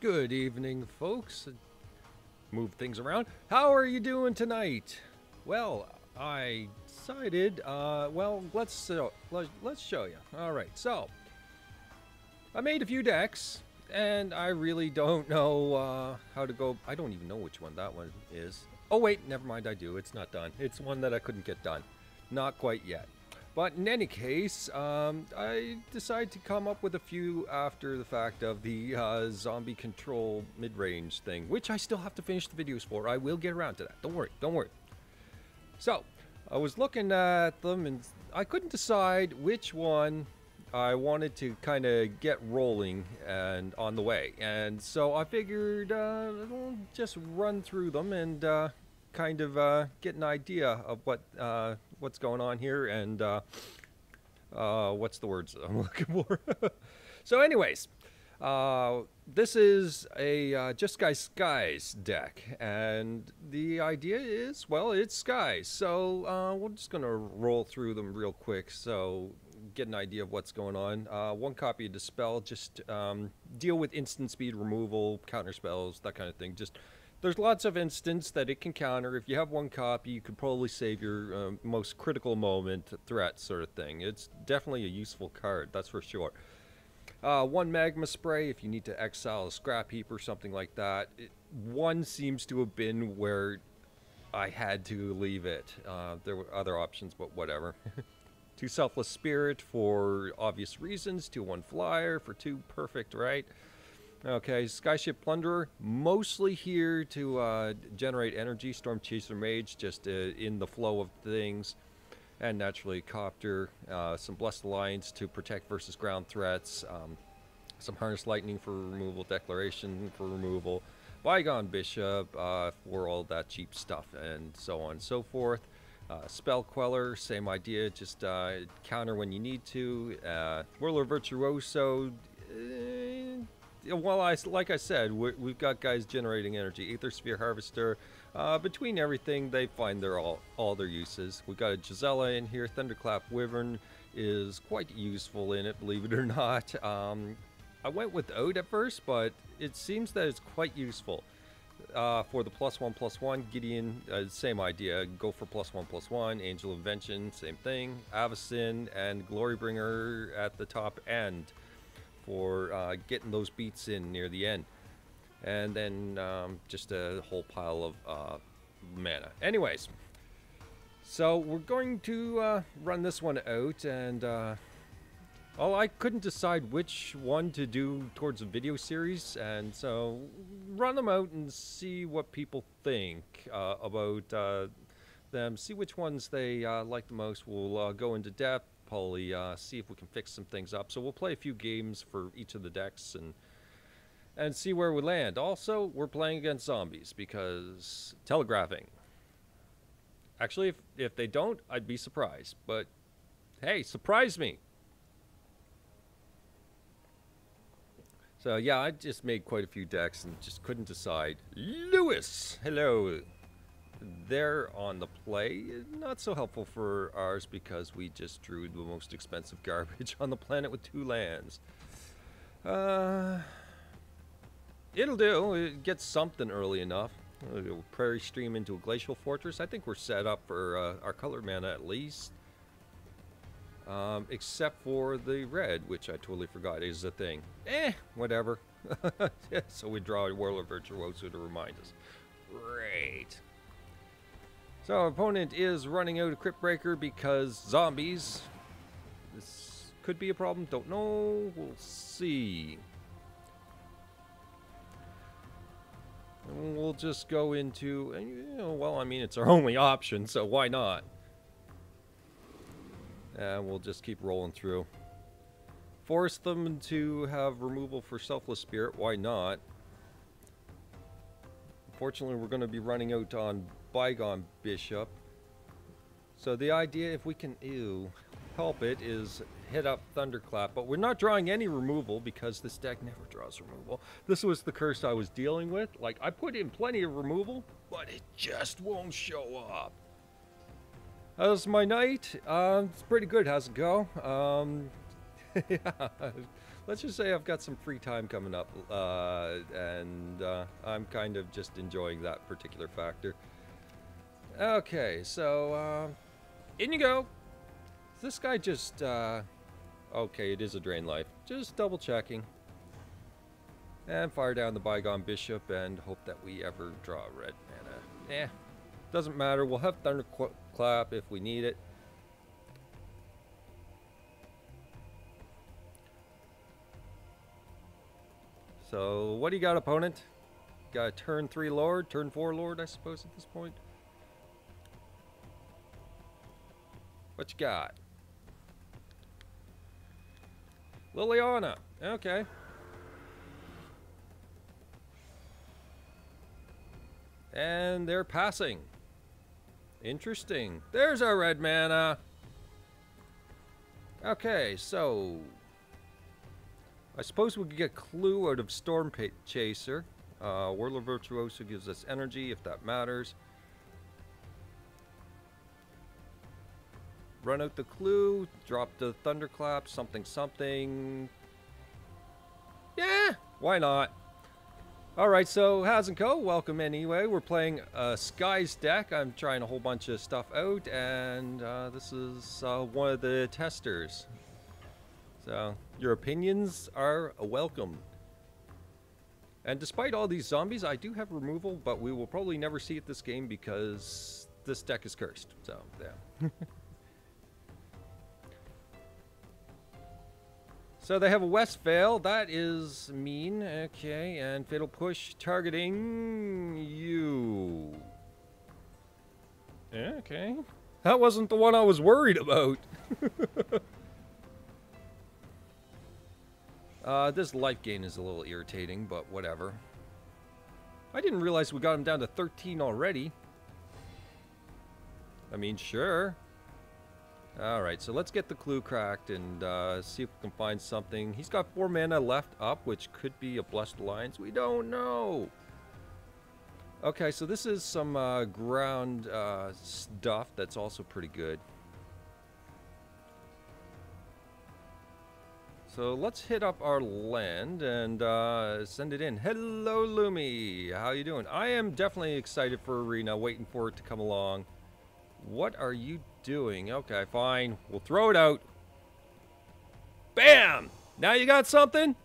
Good evening, folks. Move things around. How are you doing tonight? Well, I decided, let's show you. All right, so I made a few decks, and I really don't know how to go. I don't even know which one that one is. Oh, wait, never mind, I do. It's not done. It's one that I couldn't get done. Not quite yet. But in any case, I decided to come up with a few after the fact of the zombie control mid-range thing, which I still have to finish the videos for. I will get around to that. Don't worry, don't worry. So, I was looking at them and I couldn't decide which one I wanted to kind of get rolling and on the way. And so I figured I'll just run through them and kind of get an idea of what's going on here and what's the words I'm looking for. So anyways, this is a Just Skies deck, and the idea is, well, it's skies, so we're just gonna roll through them real quick so get an idea of what's going on. One copy of Dispel, just deal with instant speed removal, counter spells, that kind of thing. Just there's lots of instants that it can counter. If you have one copy, you could probably save your most critical moment threat sort of thing. It's definitely a useful card, that's for sure. One Magma Spray if you need to exile a scrap heap or something like that. One seems to have been where I had to leave it. There were other options, but whatever. 2 Selfless Spirit for obvious reasons. 2/1 Flyer for 2, perfect, right? Okay, Skyship Plunderer, mostly here to generate energy. Storm Chaser Mage, just in the flow of things. And naturally, Copter, some Blessed Alliance to protect versus ground threats. Some Harness Lightning for removal, Declaration for removal. Bygone Bishop for all that cheap stuff, and so on and so forth. Spell Queller, same idea, just counter when you need to. Whirler Virtuoso, well, like I said, we've got guys generating energy. Aether Sphere Harvester, between everything, they find all their uses. We've got a Gisela in here. Thunderclap Wyvern is quite useful in it, believe it or not. I went without at first, but it seems that it's quite useful. For the +1/+1, Gideon, same idea. Go for +1/+1. Angel of Invention, same thing. Avacyn and Glorybringer at the top end for getting those beats in near the end. And then just a whole pile of mana. Anyways, so we're going to run this one out, and well, I couldn't decide which one to do towards a video series, and so run them out and see what people think about them. See which ones they like the most. We'll go into depth, probably see if we can fix some things up. So we'll play a few games for each of the decks and see where we land. Also, we're playing against zombies because telegraphing. Actually, if they don't, I'd be surprised. But hey, surprise me. So yeah, I just made quite a few decks and just couldn't decide. Lewis, hello. They're on the play. Not so helpful for ours because we just drew the most expensive garbage on the planet with 2 lands. It'll do. It gets something early enough. Prairie Stream into a Glacial Fortress. I think we're set up for our color mana at least. Except for the red, which I totally forgot is a thing. Whatever. So we draw a Whirler Virtuoso to remind us. Great. So our opponent is running out of Crypt Breaker because zombies. This could be a problem. Don't know. We'll see. And we'll just go into, well, I mean, it's our only option, so why not? And we'll just keep rolling through. Force them to have removal for Selfless Spirit. Why not? Unfortunately, we're going to be running out on Bygone Bishop. So the idea, if we can help it, is hit up Thunderclap. But we're not drawing any removal because this deck never draws removal. This was the curse I was dealing with. Like, I put in plenty of removal, but it just won't show up. How's my night? It's pretty good. How's it go? Yeah, let's just say I've got some free time coming up, and I'm kind of just enjoying that particular factor. Okay, so in you go. This guy just okay, it is a drain life. Just double checking. And fire down the Bygone Bishop and hope that we ever draw red mana. Eh, doesn't matter. We'll have Thunderclap if we need it. So, what do you got, opponent? Got a turn 3 Lord, turn 4 Lord, I suppose, at this point. What you got? Liliana. Okay. And they're passing. Interesting. There's our red mana. Okay, so I suppose we could get Clue out of Storm Chaser. Whirler Virtuoso gives us energy, if that matters. Run out the Clue, drop the Thunderclap, something, something. Yeah, why not? Alright, so Hazenko, welcome anyway. We're playing Skies deck. I'm trying a whole bunch of stuff out, and this is one of the testers. So, your opinions are welcome. And despite all these zombies, I do have removal, but we will probably never see it this game because this deck is cursed. So, yeah. So they have a Westveil. That is mean. Okay, and Fatal Push targeting you. Okay. That wasn't the one I was worried about. This life gain is a little irritating, but whatever. I didn't realize we got him down to 13 already. I mean, sure. Alright, so let's get the Clue cracked and see if we can find something. He's got 4 mana left up, which could be a Blessed Alliance. We don't know. Okay, so this is some ground stuff that's also pretty good. So let's hit up our land and send it in. Hello, Lumi. How you doing? I am definitely excited for Arena, waiting for it to come along. What are you doing? Okay, fine. We'll throw it out. Bam! Now you got something?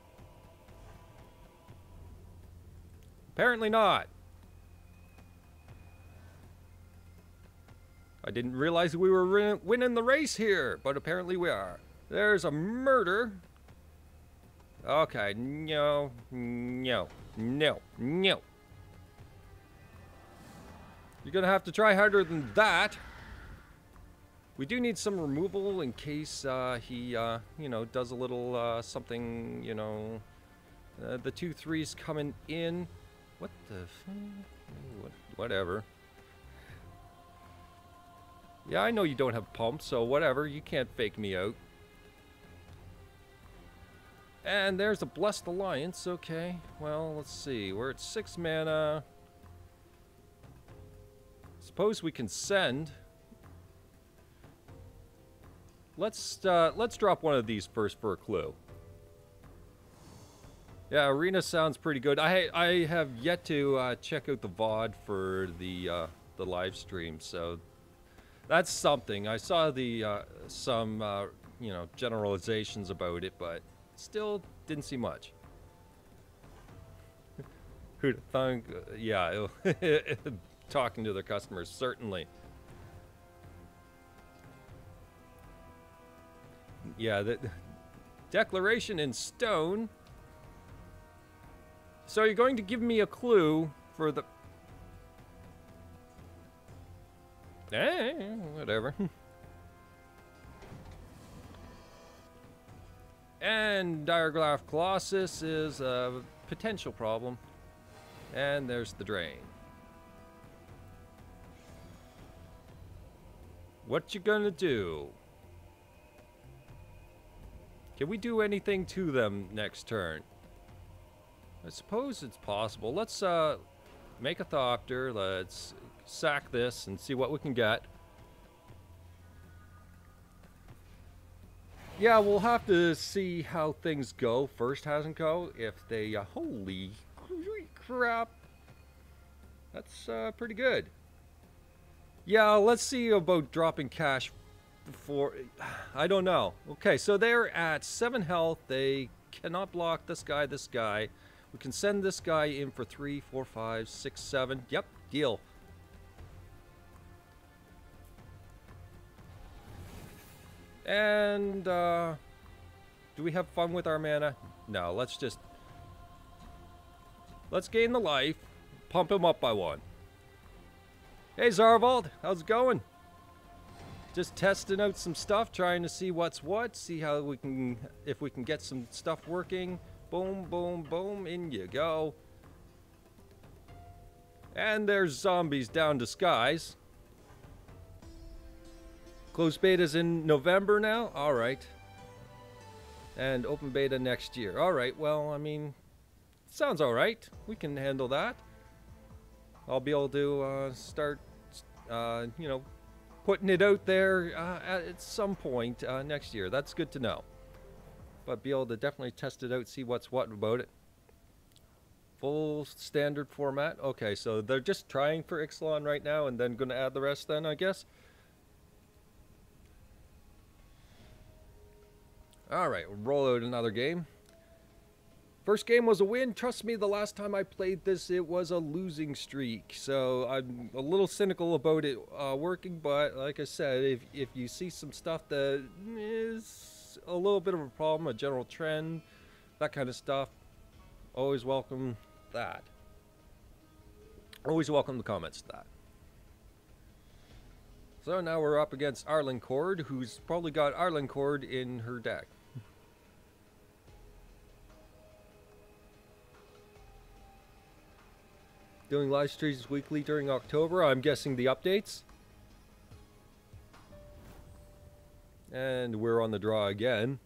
Apparently not. I didn't realize we were winning the race here, but apparently we are. There's a murder. Okay, no, no, no, no. You're gonna have to try harder than that. We do need some removal in case he, you know, does a little something, you know. The 2/3's coming in. What the? Whatever. Yeah, I know you don't have pumps, so whatever. You can't fake me out. And there's a Blessed Alliance. Okay, well, let's see. We're at 6 mana. Suppose we can send. Let's drop one of these first for a clue. Yeah, Arena sounds pretty good. I have yet to check out the VOD for the live stream, so that's something. I saw the some you know, generalizations about it, but still didn't see much. Who'd thunk? Yeah, talking to their customers, certainly. Yeah, the declaration in stone. So you're going to give me a clue for the... whatever. And Diregraph Colossus is a potential problem. And there's the drain. What you gonna do? Can we do anything to them next turn? I suppose it's possible. Let's make a Thopter. Let's sack this and see what we can get. Yeah, we'll have to see how things go. First hasn't go. If they, holy crap, that's pretty good. Yeah, let's see about dropping cash for. I don't know. Okay, so they're at 7 health. They cannot block this guy. This guy. We can send this guy in for 3, 4, 5, 6, 7. Yep, deal. And do we have fun with our mana? No, let's gain the life, pump him up by 1. Hey Zarvald, how's it going? Just testing out some stuff, trying to see what's what, see how we can, if we can get some stuff working. Boom, boom, boom, in you go. And there's zombies down to skies. Closed beta's in November now? Alright. And open beta next year. Alright, well, I mean, sounds alright. We can handle that. I'll be able to start, you know, putting it out there at some point next year. That's good to know. But be able to definitely test it out, see what's what about it. Full standard format. Okay, so they're just trying for Ixalan right now and then going to add the rest then, I guess. Alright, we'll roll out another game. First game was a win. Trust me, the last time I played this, it was a losing streak. So I'm a little cynical about it working, but like I said, if you see some stuff that is a little bit of a problem, a general trend, that kind of stuff, always welcome that. Always welcome the comments to that. So now we're up against Arlencord, who's probably got Arlencord in her deck. Doing live streams weekly during October. I'm guessing the updates. And we're on the draw again.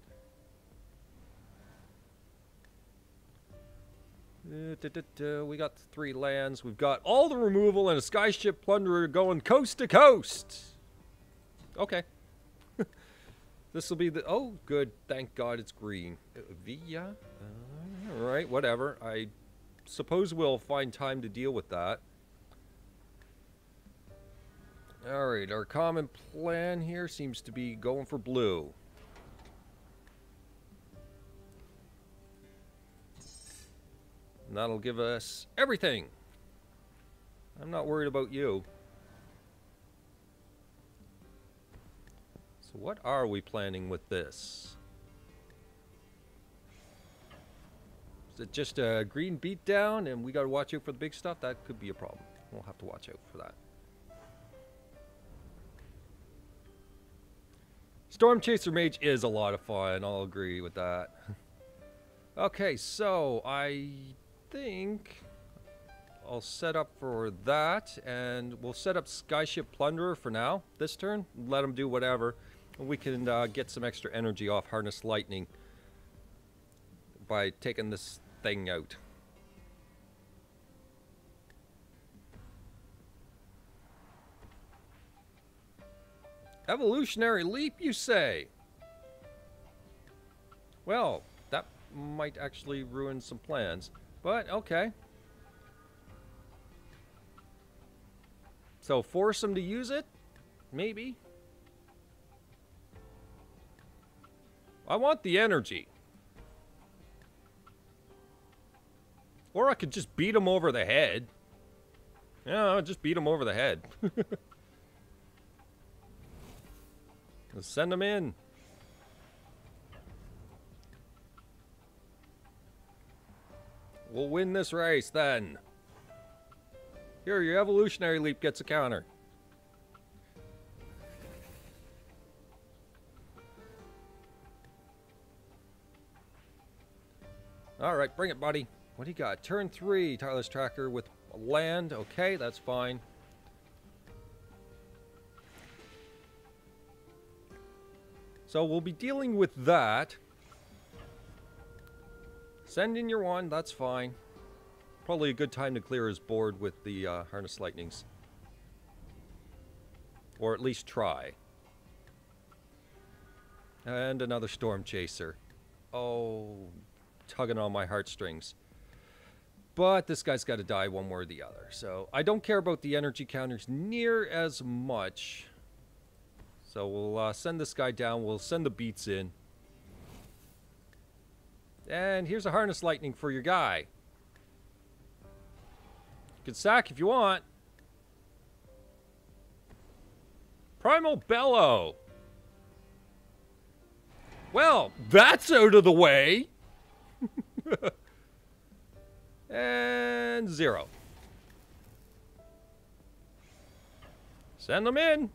We got 3 lands. We've got all the removal and a Skyship Plunderer going coast to coast. Okay. This will be the... Oh, good. Thank God it's green. Via? Alright, whatever. I suppose we'll find time to deal with that. Alright, our common plan here seems to be going for blue. And that'll give us everything. I'm not worried about you. So what are we planning with this? Is it just a green beatdown and we gotta watch out for the big stuff? That could be a problem. We'll have to watch out for that. Storm Chaser Mage is a lot of fun. I'll agree with that. Okay, so I think I'll set up for that, and we'll set up Skyship Plunderer for now, this turn. Let him do whatever. And we can get some extra energy off Harness Lightning by taking this thing out. Evolutionary leap, you say? Well, that might actually ruin some plans, but okay. So force them to use it? Maybe. I want the energy. Or I could just beat him over the head. Yeah, I'll just beat him over the head. Let's send him in. We'll win this race then. Here, your evolutionary leap gets a counter. Alright, bring it, buddy. What do you got? Turn 3, Tireless Tracker with land. Okay, that's fine. So we'll be dealing with that. Send in your one, that's fine. Probably a good time to clear his board with the Harness Lightnings. Or at least try. And another storm chaser. Oh, tugging on my heartstrings. But this guy's got to die one way or the other. So I don't care about the energy counters near as much. So we'll send this guy down. We'll send the beats in. And here's a harness lightning for your guy. You can sack if you want. Primal Bellow. Well, that's out of the way. And 0. Send them in.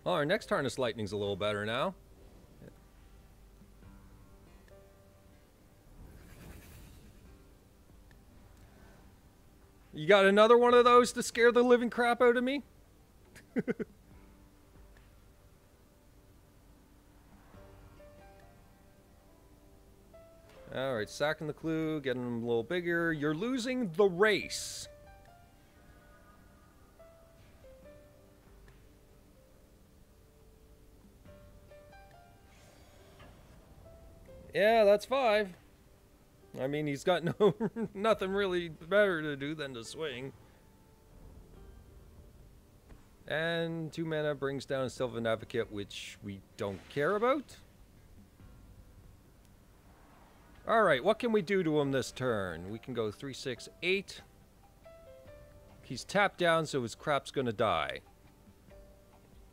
Well, our next harness lightning's a little better now. You got another one of those to scare the living crap out of me? Alright, sacking the clue, getting them a little bigger. You're losing the race. Yeah, that's 5. I mean, he's got nothing really better to do than to swing. And 2 mana brings down a Sylvan Advocate, which we don't care about. Alright, what can we do to him this turn? We can go 3, 6, 8. He's tapped down, so his crap's gonna die.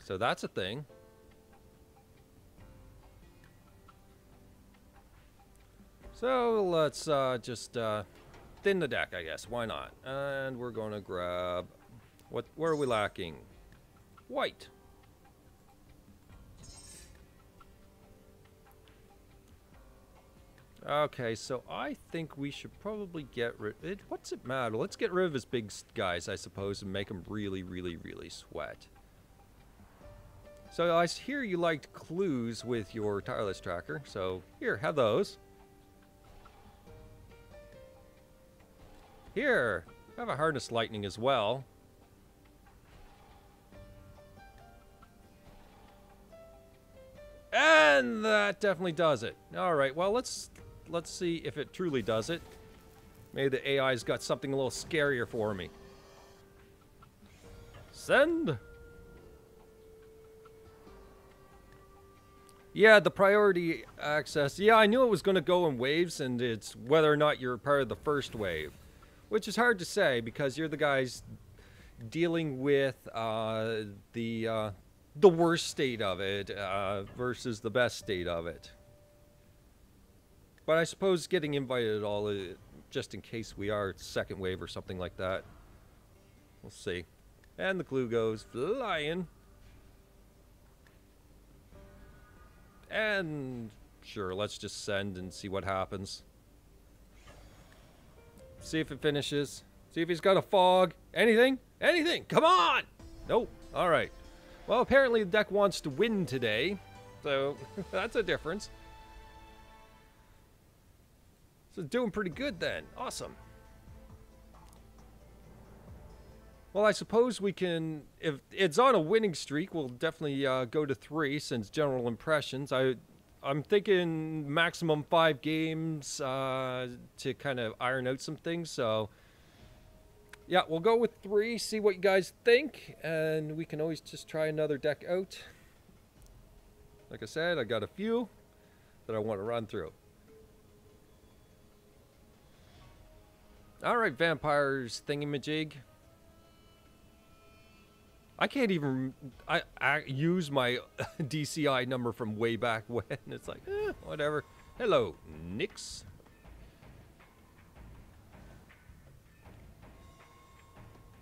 So that's a thing. So let's just thin the deck, I guess. Why not? And we're gonna grab... Where are we lacking? White. Okay, so I think we should probably get rid... What's it matter? Let's get rid of his big guys, I suppose, and make them really, really, really sweat. So I hear you liked clues with your tireless tracker, so here, have those. Here, have a harness lightning as well. And that definitely does it. All right, well, let's see if it truly does it. Maybe the AI's got something a little scarier for me. Send. Yeah, the priority access. Yeah, I knew it was going to go in waves, and it's whether or not you're part of the first wave. Which is hard to say, because you're the guys dealing with the worst state of it versus the best state of it. But I suppose getting invited at all, just in case we are second wave or something like that. We'll see. And the clue goes flying. And sure, let's just send and see what happens. See if it finishes. See if he's got a fog. Anything? Anything? Come on! Nope. Alright. Well, apparently the deck wants to win today. So, that's a difference. So, it's doing pretty good then. Awesome. Well, I suppose we can... If it's on a winning streak, we'll definitely go to 3 since general impressions. I'm thinking maximum 5 games to kind of iron out some things, so yeah, we'll go with 3, see what you guys think, and we can always just try another deck out. Like I said, I got a few that I want to run through. Alright, vampires thingamajig. I can't even I use my DCI number from way back when. It's like, whatever. Hello, Nix.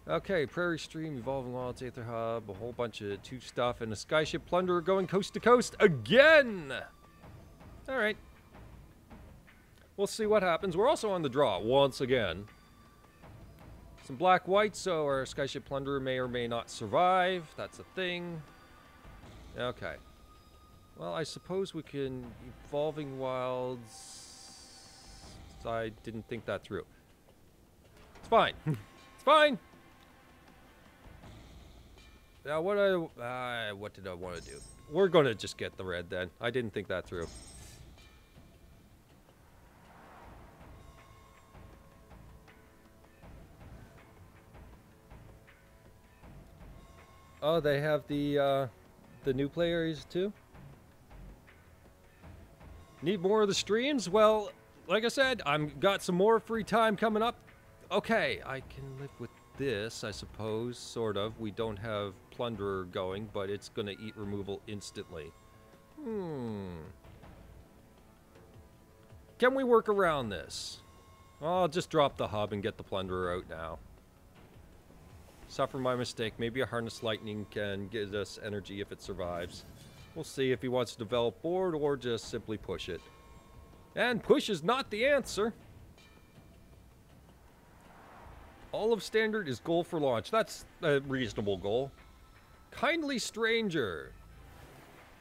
Okay, Prairie Stream, Evolving Wilds, Aether Hub, a whole bunch of 2 stuff, and a Skyship Plunderer going coast to coast again! Alright. We'll see what happens. We're also on the draw once again. Some black-white, so our Skyship Plunderer may or may not survive. That's a thing. Okay. Well, I suppose we can... Evolving Wilds... I didn't think that through. It's fine. It's fine! Now, what did I want to do? We're going to just get the red then. I didn't think that through. Oh, they have the new play areas too? Need more of the streams? Well, like I said, I'm got some more free time coming up. Okay, I can live with this, I suppose, sort of. We don't have Plunderer going, but it's going to eat removal instantly. Can we work around this? I'll just drop the hub and get the Plunderer out now. Suffer my mistake. Maybe a Harness Lightning can give us energy if it survives. We'll see if he wants to develop board or just simply push it. And push is not the answer. All of standard is goal for launch. That's a reasonable goal. Kindly stranger.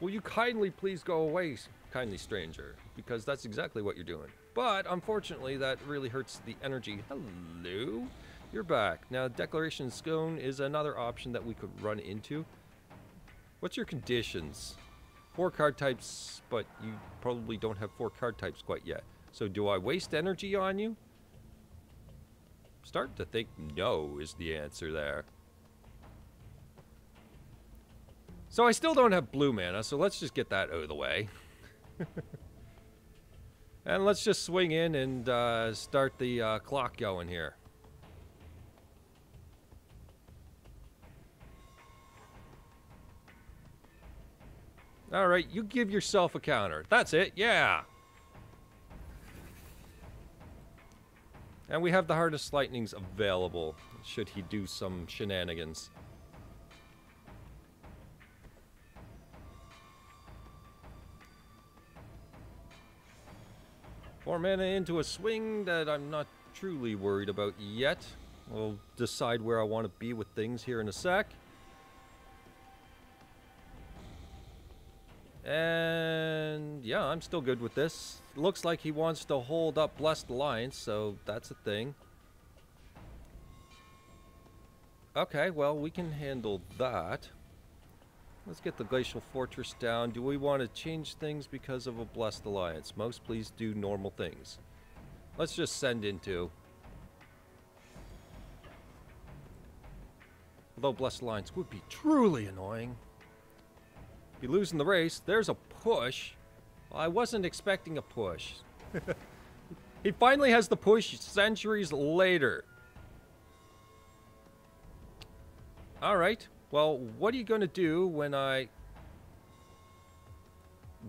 Will you kindly please go away, kindly stranger? Because that's exactly what you're doing. But unfortunately, that really hurts the energy. Hello? You're back. Now, Declaration Scone is another option that we could run into. What's your conditions? 4 card types, but you probably don't have 4 card types quite yet. So do I waste energy on you? Starting to think no is the answer there. So I still don't have blue mana, so let's just get that out of the way. And let's just swing in and start the clock going here. Alright, you give yourself a counter. That's it, yeah! And we have the Hardest Lightnings available, should he do some shenanigans. Four mana into a swing that I'm not truly worried about yet. We'll decide where I want to be with things here in a sec. And yeah, I'm still good with this. Looks like he wants to hold up Blessed Alliance, so that's a thing. Okay, well, we can handle that. Let's get the Glacial Fortress down. Do we want to change things because of a Blessed Alliance? Most please do normal things. Let's just send into. Although Blessed Alliance would be truly annoying. Be losing the race. There's a push. Well, I wasn't expecting a push. He finally has the push centuries later. Alright. Well, what are you going to do when I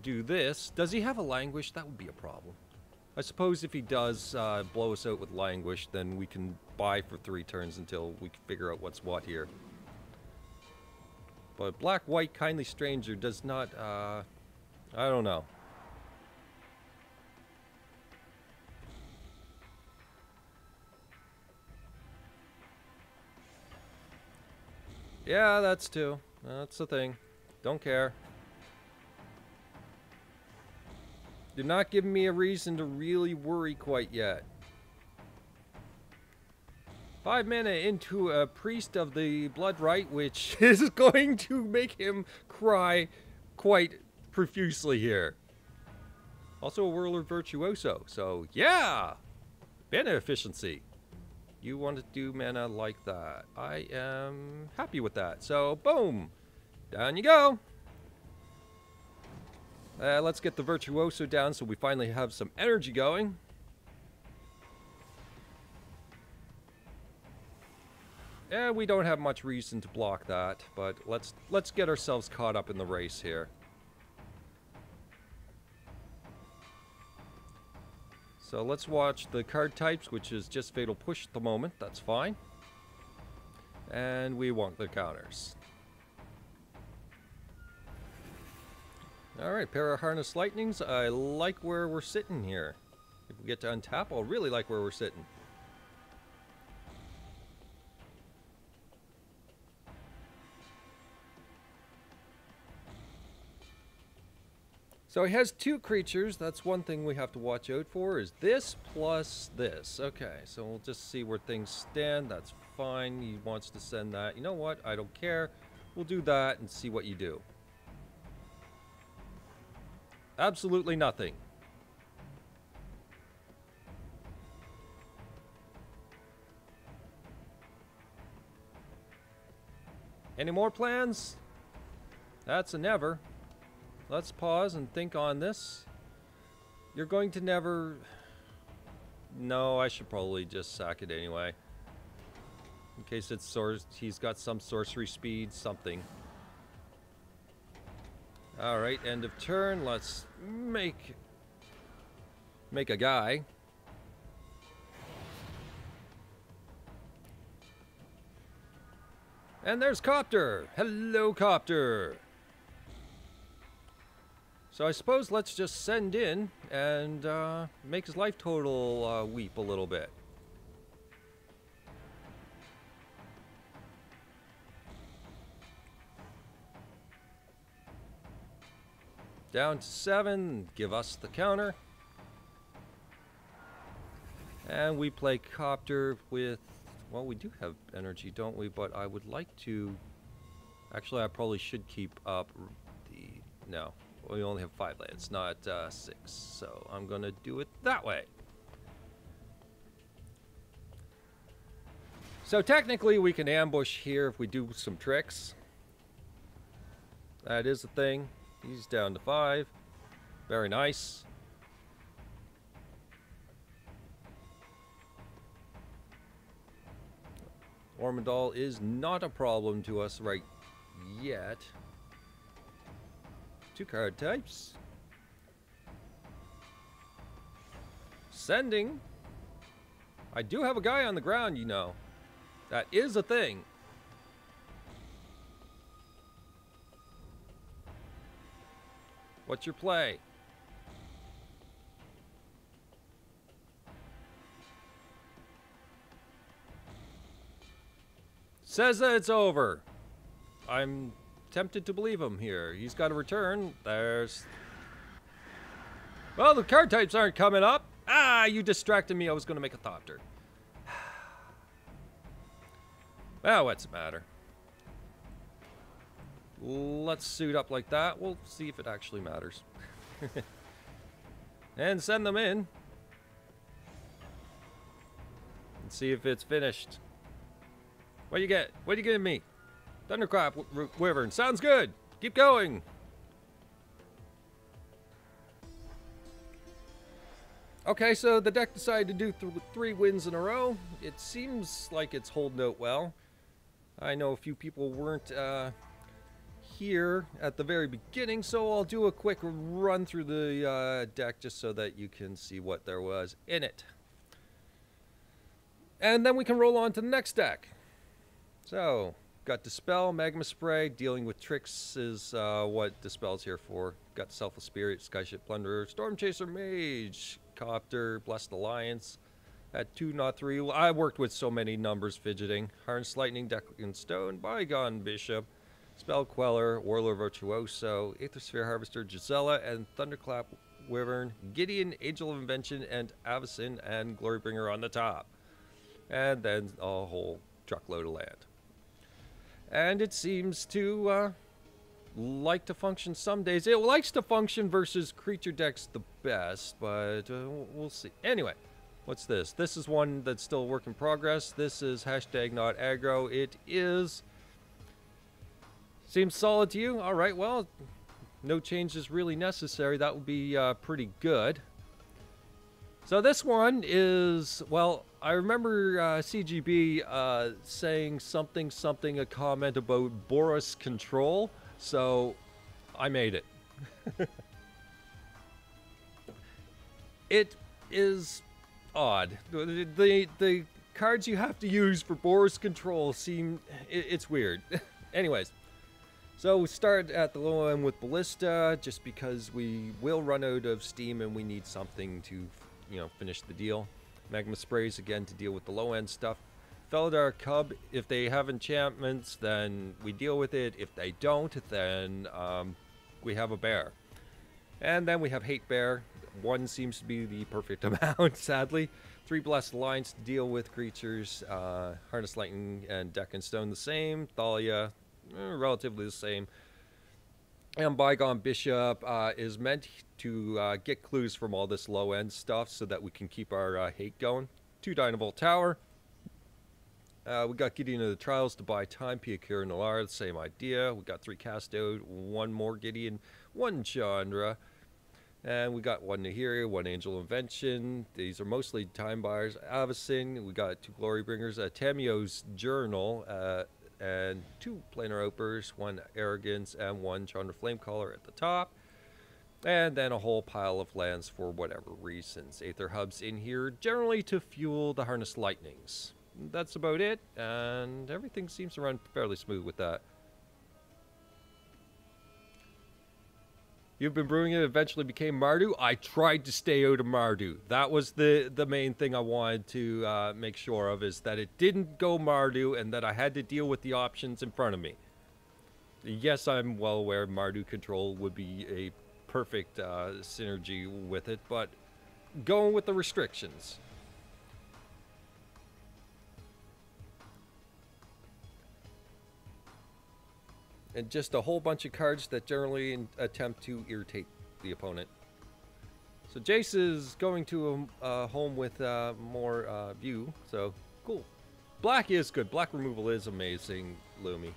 do this? Does he have a Languish? That would be a problem. I suppose if he does blow us out with Languish, then we can buy for 3 turns until we can figure out what's what here. But Black-White Kindly Stranger does not, I don't know. Yeah, that's 2. That's the thing. Don't care. You're not giving me a reason to really worry quite yet. 5 mana into a Priest of the Blood Rite, which is going to make him cry quite profusely here. Also a Whirler Virtuoso, so yeah! Mana efficiency. You want to do mana like that. I am happy with that. So, boom! Down you go! Let's get the Virtuoso down so we finally have some energy going. Yeah, we don't have much reason to block that, but let's get ourselves caught up in the race here. So let's watch the card types, which is just Fatal Push at the moment. That's fine. And we want the counters. Alright, pair of Harness Lightnings. I like where we're sitting here. If we get to untap, I'll really like where we're sitting. So he has 2 creatures. That's one thing we have to watch out for, is this plus this. Okay, so we'll just see where things stand. That's fine. He wants to send that. You know what? I don't care. We'll do that and see what you do. Absolutely nothing. Any more plans? That's a never. Let's pause and think on this. You're going to never... No, I should probably just sack it anyway. In case it's he's got some sorcery speed, something. Alright, end of turn. Let's make a guy. And there's Copter. Hello, Copter. So I suppose let's just send in and make his life total weep a little bit. Down to 7, give us the counter. And we play Copter with, well, we do have energy, don't we? But I would like to, actually I probably should keep up the, no. We only have 5 lands, not 6. So I'm going to do it that way. So technically we can ambush here if we do some tricks. That is a thing. He's down to 5. Very nice. Ormondal is not a problem to us right yet. 2 card types. Sending. I do have a guy on the ground, you know. That is a thing. What's your play? Says that it's over. I'm tempted to believe him here. He's got a return. There's... Well, the card types aren't coming up. Ah, you distracted me. I was going to make a Thopter. Well, what's the matter? Let's suit up like that. We'll see if it actually matters. And send them in. And see if it's finished. What do you get? What do you give me? Thunderclap Wyvern. Sounds good. Keep going. Okay, so the deck decided to do 3 wins in a row. It seems like it's holding out well. I know a few people weren't here at the very beginning, so I'll do a quick run through the deck just so that you can see what there was in it. And then we can roll on to the next deck. So, got Dispel, Magma Spray, dealing with tricks is what Dispel's here for. Got Selfless Spirit, Skyship Plunderer, Storm Chaser Mage, Copter, Blessed Alliance. At 2, not 3. I worked with so many numbers fidgeting. Harness Lightning, Declan Stone, Bygone Bishop, Spell Queller, Warlord Virtuoso, Aethersphere Harvester, Gisela, and Thunderclap Wyvern, Gideon, Angel of Invention, and Avacyn and Glorybringer on the top. And then a whole truckload of land. And it seems to like to function some days. It likes to function versus creature decks the best, but we'll see. Anyway, what's this? This is one that's still a work in progress. This is hashtag not aggro. It is... Seems solid to you? Alright, well, no change is really necessary. That would be pretty good. So this one is, well, I remember CGB saying something, a comment about Boros control, so I made it. It is odd. The cards you have to use for Boros control seem, it's weird. Anyways. So we start at the low end with Ballista, just because we will run out of steam and we need something to, you know, finish the deal. Magma Sprays, again, to deal with the low end stuff. Felidar Cub, if they have enchantments, then we deal with it. If they don't, then we have a bear. And then we have Hate Bear. 1 seems to be the perfect amount, sadly. 3 Blessed Alliance to deal with creatures. Harness Lightning and Deck and Stone the same. Thalia, relatively the same. And Bygone Bishop is meant to get clues from all this low-end stuff so that we can keep our hate going. 2 Dynavolt Tower. We got Gideon of the Trials to buy time. Piakir and Alara, the same idea. We got 3 Casto, 1 more Gideon, 1 Chandra. And we got 1 Nahiri, 1 Angel Invention. These are mostly time buyers. Avacyn, we got 2 Glory Bringers. Tamio's Journal, and 2 Planar Outbursts, 1 Arrogance, and 1 Chandra Flamecaller at the top. And then a whole pile of lands for whatever reasons. Aether Hubs in here, generally to fuel the Harness Lightnings. That's about it, and everything seems to run fairly smooth with that. You've been brewing it, eventually became Mardu. I tried to stay out of Mardu. That was the main thing I wanted to make sure of, is that it didn't go Mardu and that I had to deal with the options in front of me. Yes, I'm well aware Mardu control would be a perfect synergy with it, but going with the restrictions. And just a whole bunch of cards that generally attempt to irritate the opponent. So Jace is going to a home with more view, so cool. Black is good. Black removal is amazing, Lumi.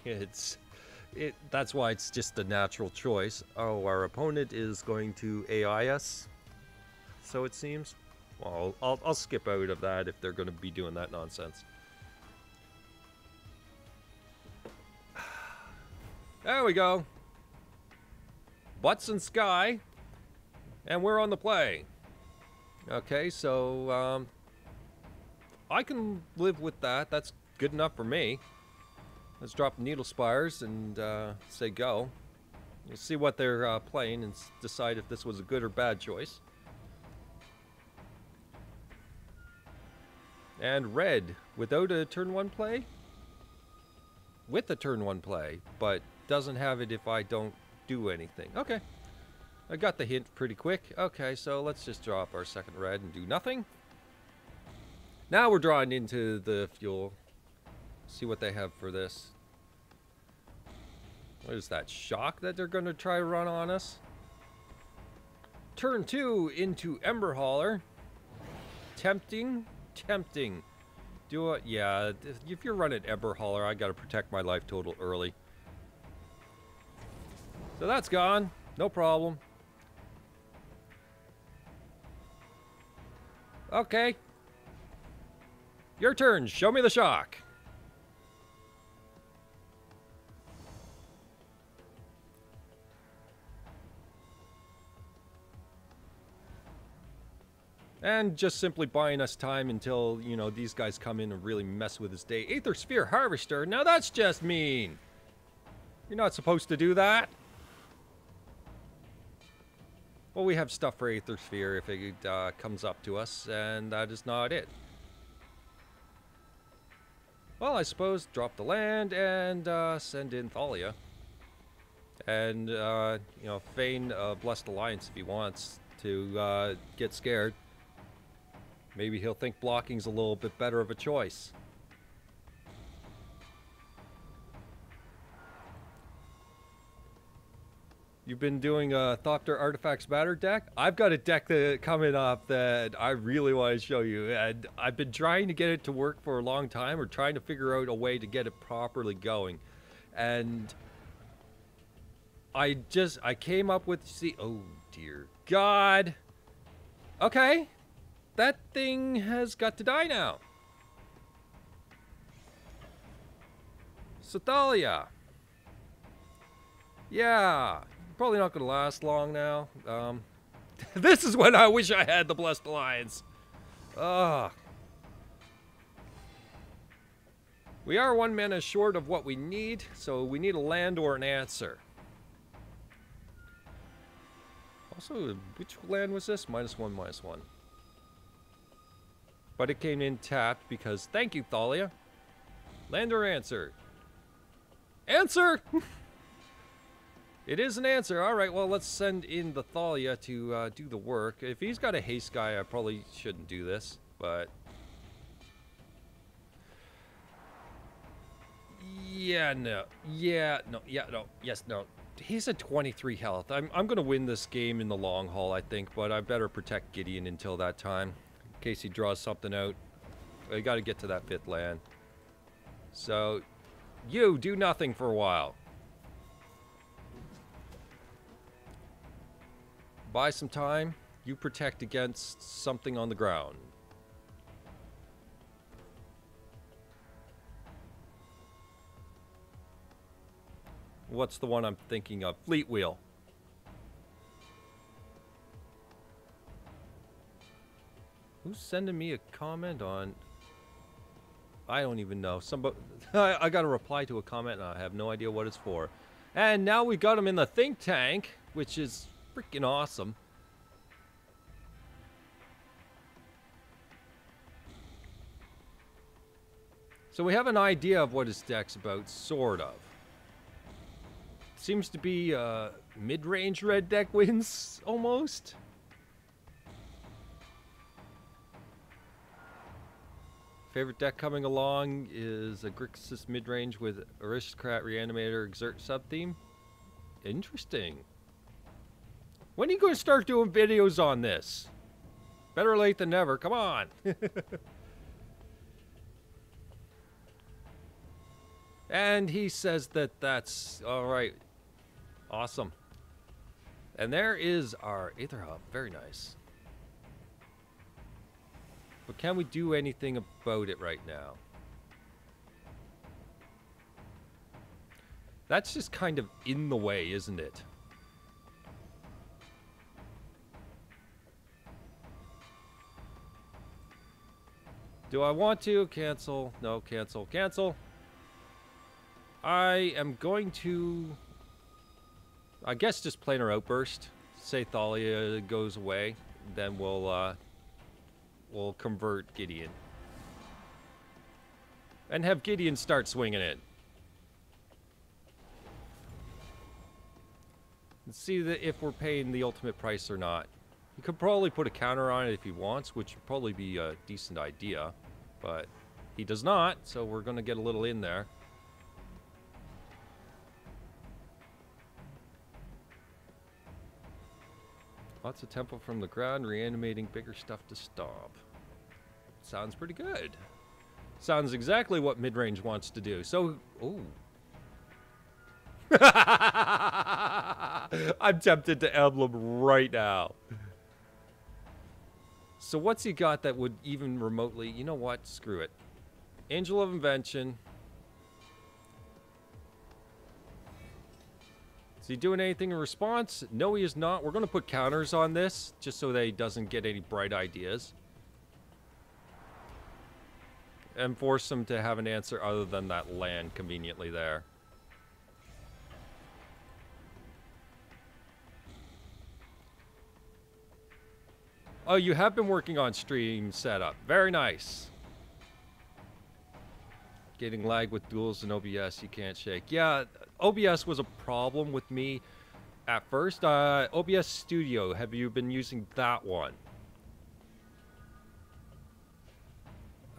That's why it's just a natural choice. Oh, our opponent is going to AI us, so it seems. Well, I'll skip out of that if they're going to be doing that nonsense. There we go. Butts and Sky. And we're on the play. Okay, so I can live with that. That's good enough for me. Let's drop Needle Spires and say go. We'll see what they're playing and decide if this was a good or bad choice. And red, without a turn 1 play? With a turn 1 play, but doesn't have it if I don't do anything. Okay. I got the hint pretty quick. Okay, so let's just drop our second red and do nothing. Now we're drawing into the fuel. See what they have for this. What is that? Shock that they're going to try to run on us? Turn 2 into Ember Hauler. Tempting. Tempting. Do it. Yeah, if you're running Ember Hauler, I got to protect my life total early. So that's gone. No problem. Okay. Your turn. Show me the shock. And just simply buying us time until, you know, these guys come in and really mess with his day. Aether Sphere Harvester. Now that's just mean. You're not supposed to do that. Well, we have stuff for Aether Sphere if it comes up to us, and that is not it. Well, I suppose drop the land and send in Thalia. And, you know, feign Blessed Alliance if he wants to get scared. Maybe he'll think blocking's a little bit better of a choice. You've been doing a Thopter Artifacts Matter deck? I've got a deck that coming up that I really want to show you. And I've been trying to get it to work for a long time, or trying to figure out a way to get it properly going. And I came up with, see, oh dear God. Okay. That thing has got to die now. Thalia. Yeah. Probably not going to last long now. This is when I wish I had the Blessed Alliance. Ugh. We are 1 mana short of what we need, so we need a land or an answer. Also, which land was this? -1, -1. But it came in tapped because, thank you, Thalia. Land or answer? Answer! It is an answer. All right, well, let's send in the Thalia to do the work. If he's got a haste guy, I probably shouldn't do this, but Yeah, no. Yeah, no. Yeah, no. Yes, no. He's at 23 health. I'm going to win this game in the long haul, I think, but I better protect Gideon until that time. In case he draws something out. I got to get to that 5th land. So, you do nothing for a while. Buy some time. You protect against something on the ground. What's the one I'm thinking of? Fleet Wheel. Who's sending me a comment on... I don't even know. Somebody, I got a reply to a comment and I have no idea what it's for. And now we got him in the think tank, which is freaking awesome. So we have an idea of what his deck's about, sort of. Seems to be mid-range red deck wins, almost. Favorite deck coming along is a Grixis mid-range with Aristocrat, Reanimator, Exert sub-theme. Interesting. When are you going to start doing videos on this? Better late than never, come on. And he says that that's alright. Awesome. And there is our Aether Hub. Very nice. But can we do anything about it right now? That's just kind of in the way, isn't it? Do I want to? Cancel. No, cancel. Cancel. I am going to... I guess just Planar Outburst. Say Thalia goes away. Then we'll convert Gideon. And have Gideon start swinging it. And see if we're paying the ultimate price or not. He could probably put a counter on it if he wants, which would probably be a decent idea. But he does not, so we're going to get a little in there. Lots of tempo from the ground, reanimating bigger stuff to stop. Sounds pretty good. Sounds exactly what mid-range wants to do. So, ooh. I'm tempted to emblem right now. So what's he got that would even remotely... You know what? Screw it. Angel of Invention. Is he doing anything in response? No, he is not. We're going to put counters on this, just so that he doesn't get any bright ideas. And force him to have an answer other than that land conveniently there. Oh, you have been working on stream setup. Very nice. Getting lag with Duels and OBS, you can't shake. Yeah, OBS was a problem with me at first. OBS Studio, have you been using that one?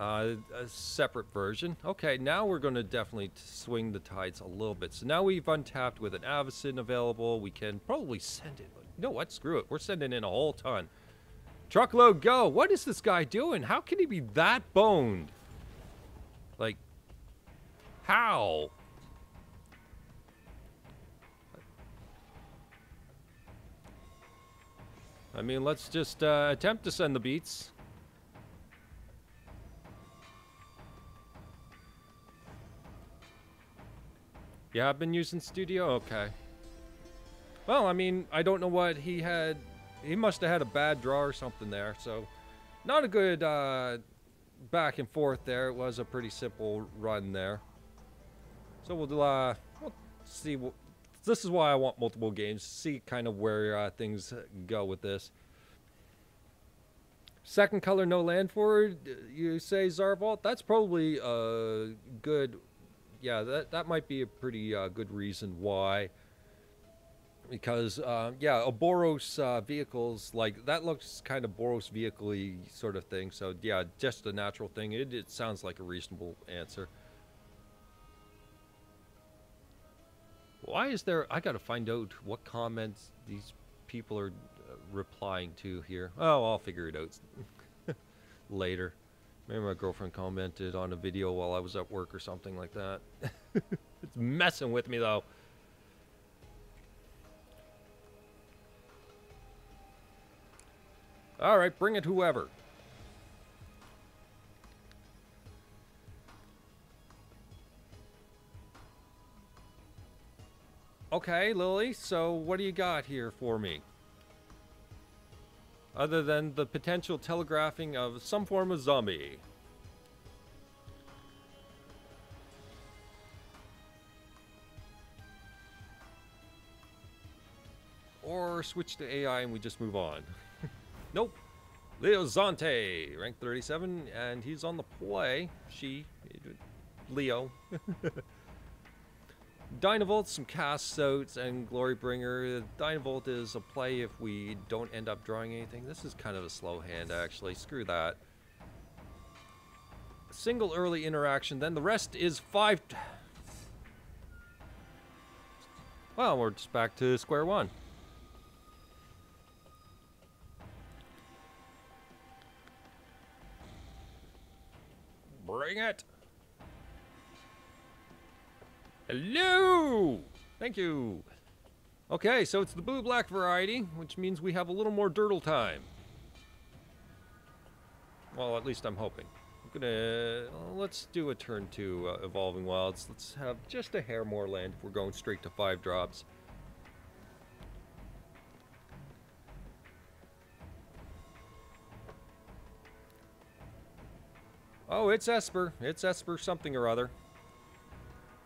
A separate version. Okay, now we're going to definitely swing the tides a little bit. So now we've untapped with an Avacyn available. We can probably send it. You know what? Screw it. We're sending in a whole ton. Truckload, go! What is this guy doing? How can he be that boned? Like, how? I mean, let's just attempt to send the beats. Yeah, I've been using Studio? Okay. Well, I mean, I don't know what he had. He must have had a bad draw or something there. So, not a good back and forth there. It was a pretty simple run there. So we'll see. This is why I want multiple games. See kind of where things go with this. Second color, no land forward. You say Zarvault? That's probably a good. Yeah, that might be a pretty good reason why. Because, yeah, a Boros vehicles, like, that looks kind of Boros vehicle-y sort of thing. So, yeah, just a natural thing. It sounds like a reasonable answer. Why is there... I gotta find out what comments these people are replying to here. Oh, I'll figure it out later. Maybe my girlfriend commented on a video while I was at work or something like that. It's messing with me, though. Alright, bring it whoever. Okay, Lily, so what do you got here for me? Other than the potential telegraphing of some form of zombie. Or switch to AI and we just move on. Nope. Leo Zante, rank 37, and he's on the play. Leo. Dynavolt, some cast outs, and Glorybringer. Dynavolt is a play if we don't end up drawing anything. This is kind of a slow hand, actually. Screw that. Single early interaction, then the rest is 5... Well, we're just back to square one. Bring it! Hello! Thank you! Okay, so it's the blue-black variety, which means we have a little more durdle time. Well, at least I'm hoping. I'm gonna... let's do a turn 2 Evolving Wilds. Let's have just a hair more land if we're going straight to 5 drops. Oh, it's Esper. It's Esper something or other.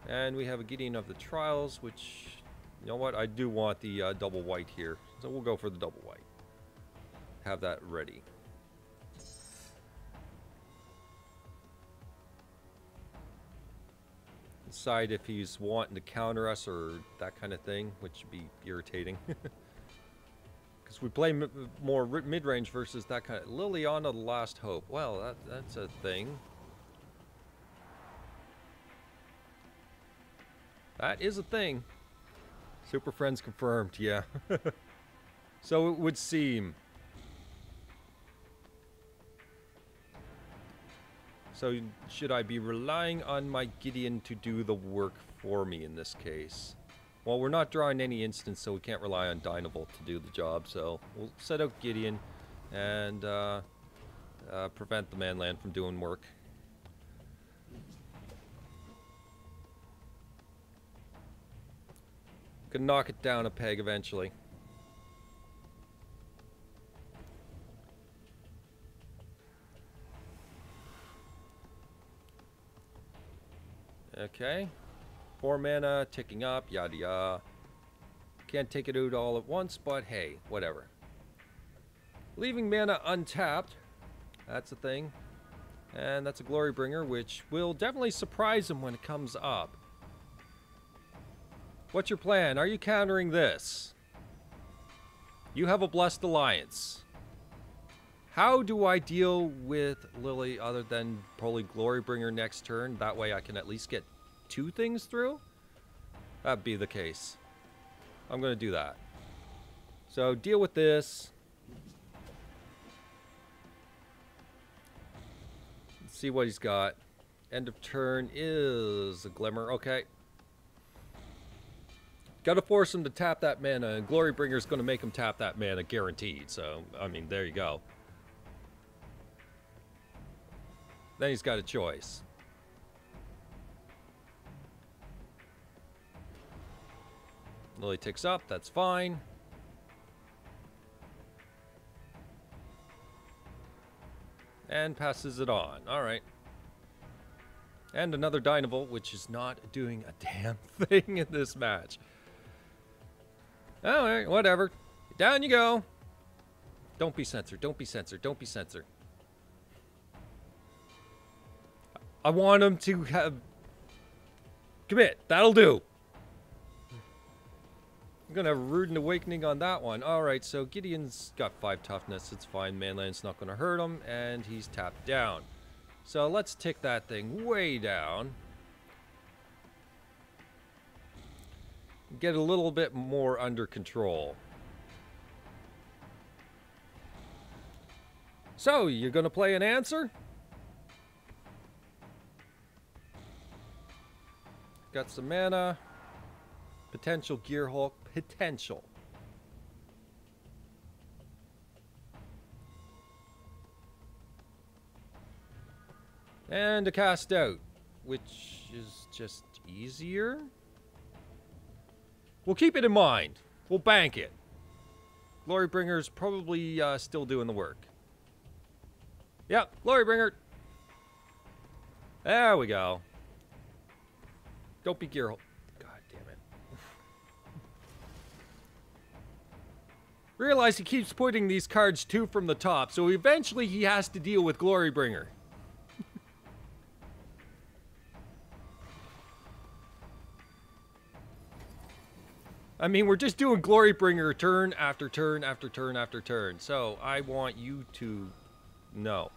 And we have a Gideon of the Trials, which, you know what, I do want the double white here. So we'll go for the double white. Have that ready. Decide if he's wanting to counter us or that kind of thing, which would be irritating. Because we play more mid-range versus that kind of... Liliana the Last Hope. Well, that's a thing. That is a thing. Super Friends confirmed, yeah. So it would seem. So should I be relying on my Gideon to do the work for me in this case? Well, we're not drawing any instance, so we can't rely on Dynavolt to do the job. So we'll set out Gideon and prevent the Manland from doing work. Can knock it down a peg eventually. Okay. 4 mana, ticking up, yada yada. Can't take it out all at once, but hey, whatever. Leaving mana untapped. That's a thing. And that's a Glorybringer, which will definitely surprise him when it comes up. What's your plan? Are you countering this? You have a Blessed Alliance. How do I deal with Lily other than probably Glorybringer next turn? That way I can at least get 2 things through? That'd be the case. I'm going to do that. So deal with this. Let's see what he's got. End of turn is a Glimmer. Okay. Gotta force him to tap that mana, and Glorybringer's gonna make him tap that mana guaranteed, so, I mean, there you go. Then he's got a choice. Lily ticks up, that's fine. And passes it on, alright. And another Dynavolt, which is not doing a damn thing in this match. Alright, whatever. Down you go. Don't be censored, don't be censored, don't be censored. I want him to have... Commit, that'll do. I'm gonna have a Rude Awakening on that one. Alright, so Gideon's got 5 toughness, it's fine. Manland's not gonna hurt him, and he's tapped down. So let's tick that thing way down. get a little bit more under control. So, you're going to play an answer? Got some mana. Potential Gear Hulk. Potential. And a cast out, which is just easier. We'll keep it in mind. We'll bank it. Glorybringer's probably still doing the work. Yep, Glorybringer. There we go. Don't be Gear Hulk. God damn it. Realize he keeps putting these cards 2 from the top, so eventually he has to deal with Glorybringer. I mean, we're just doing Glorybringer turn after turn after turn after turn. So, I want you to know.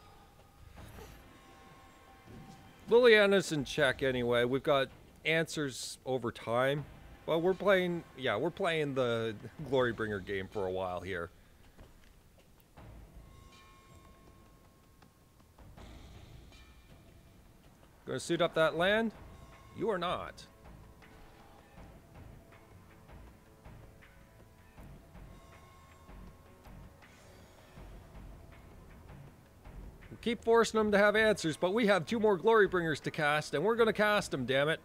Liliana's in check anyway. We've got answers over time. Well, we're playing... Yeah, we're playing the Glorybringer game for a while here. Gonna suit up that land? You are not. Keep forcing them to have answers, but we have 2 more Glorybringers to cast, and we're going to cast them, damn it.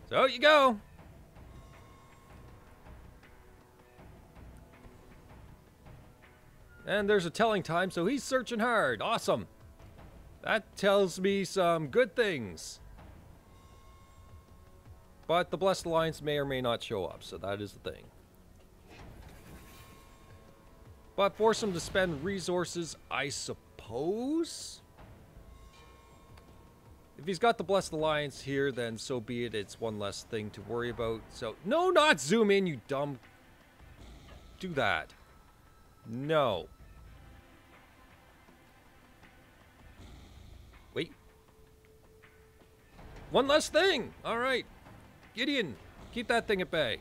So, you go. And there's a telling time, so he's searching hard. Awesome. That tells me some good things. But the Blessed Alliance may or may not show up, so that is the thing. But force him to spend resources, I suppose. If he's got the Blessed Alliance here, then so be it. It's one less thing to worry about. So, no, not zoom in, you dumb. Do that. No. Wait. One less thing. All right. Gideon, keep that thing at bay.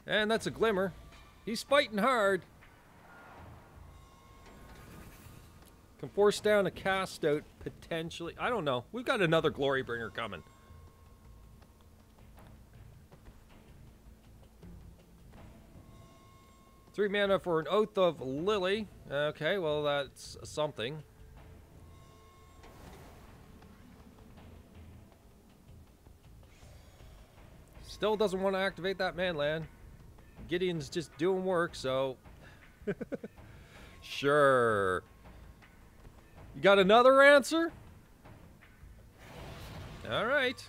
And that's a glimmer. He's fighting hard. Can force down a cast out, potentially. I don't know. We've got another Glorybringer coming. Three mana for an Oath of Lily. Okay, well, that's something. Still doesn't want to activate that manland. Gideon's just doing work, so... Sure. You got another answer? Alright.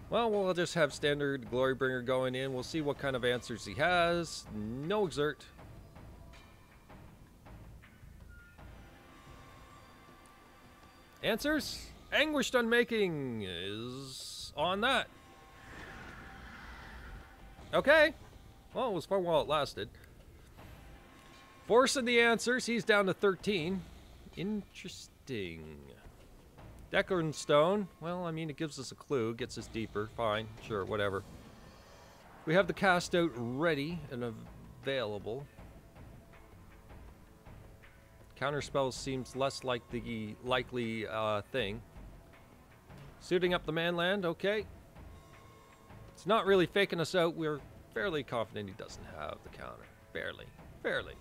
Well, we'll just have standard Glorybringer going in. We'll see what kind of answers he has. No exert. Answers? Anguished Unmaking is on that. Okay. Well, it was fun while it lasted. Forcing the answers. He's down to 13. Interesting. Deckard Stone. Well, I mean, it gives us a clue. Gets us deeper. Fine. Sure. Whatever. We have the cast out ready and available. Counterspell seems less like the likely thing. Suiting up the manland. Okay. It's not really faking us out. We're fairly confident he doesn't have the counter. Barely. Barely.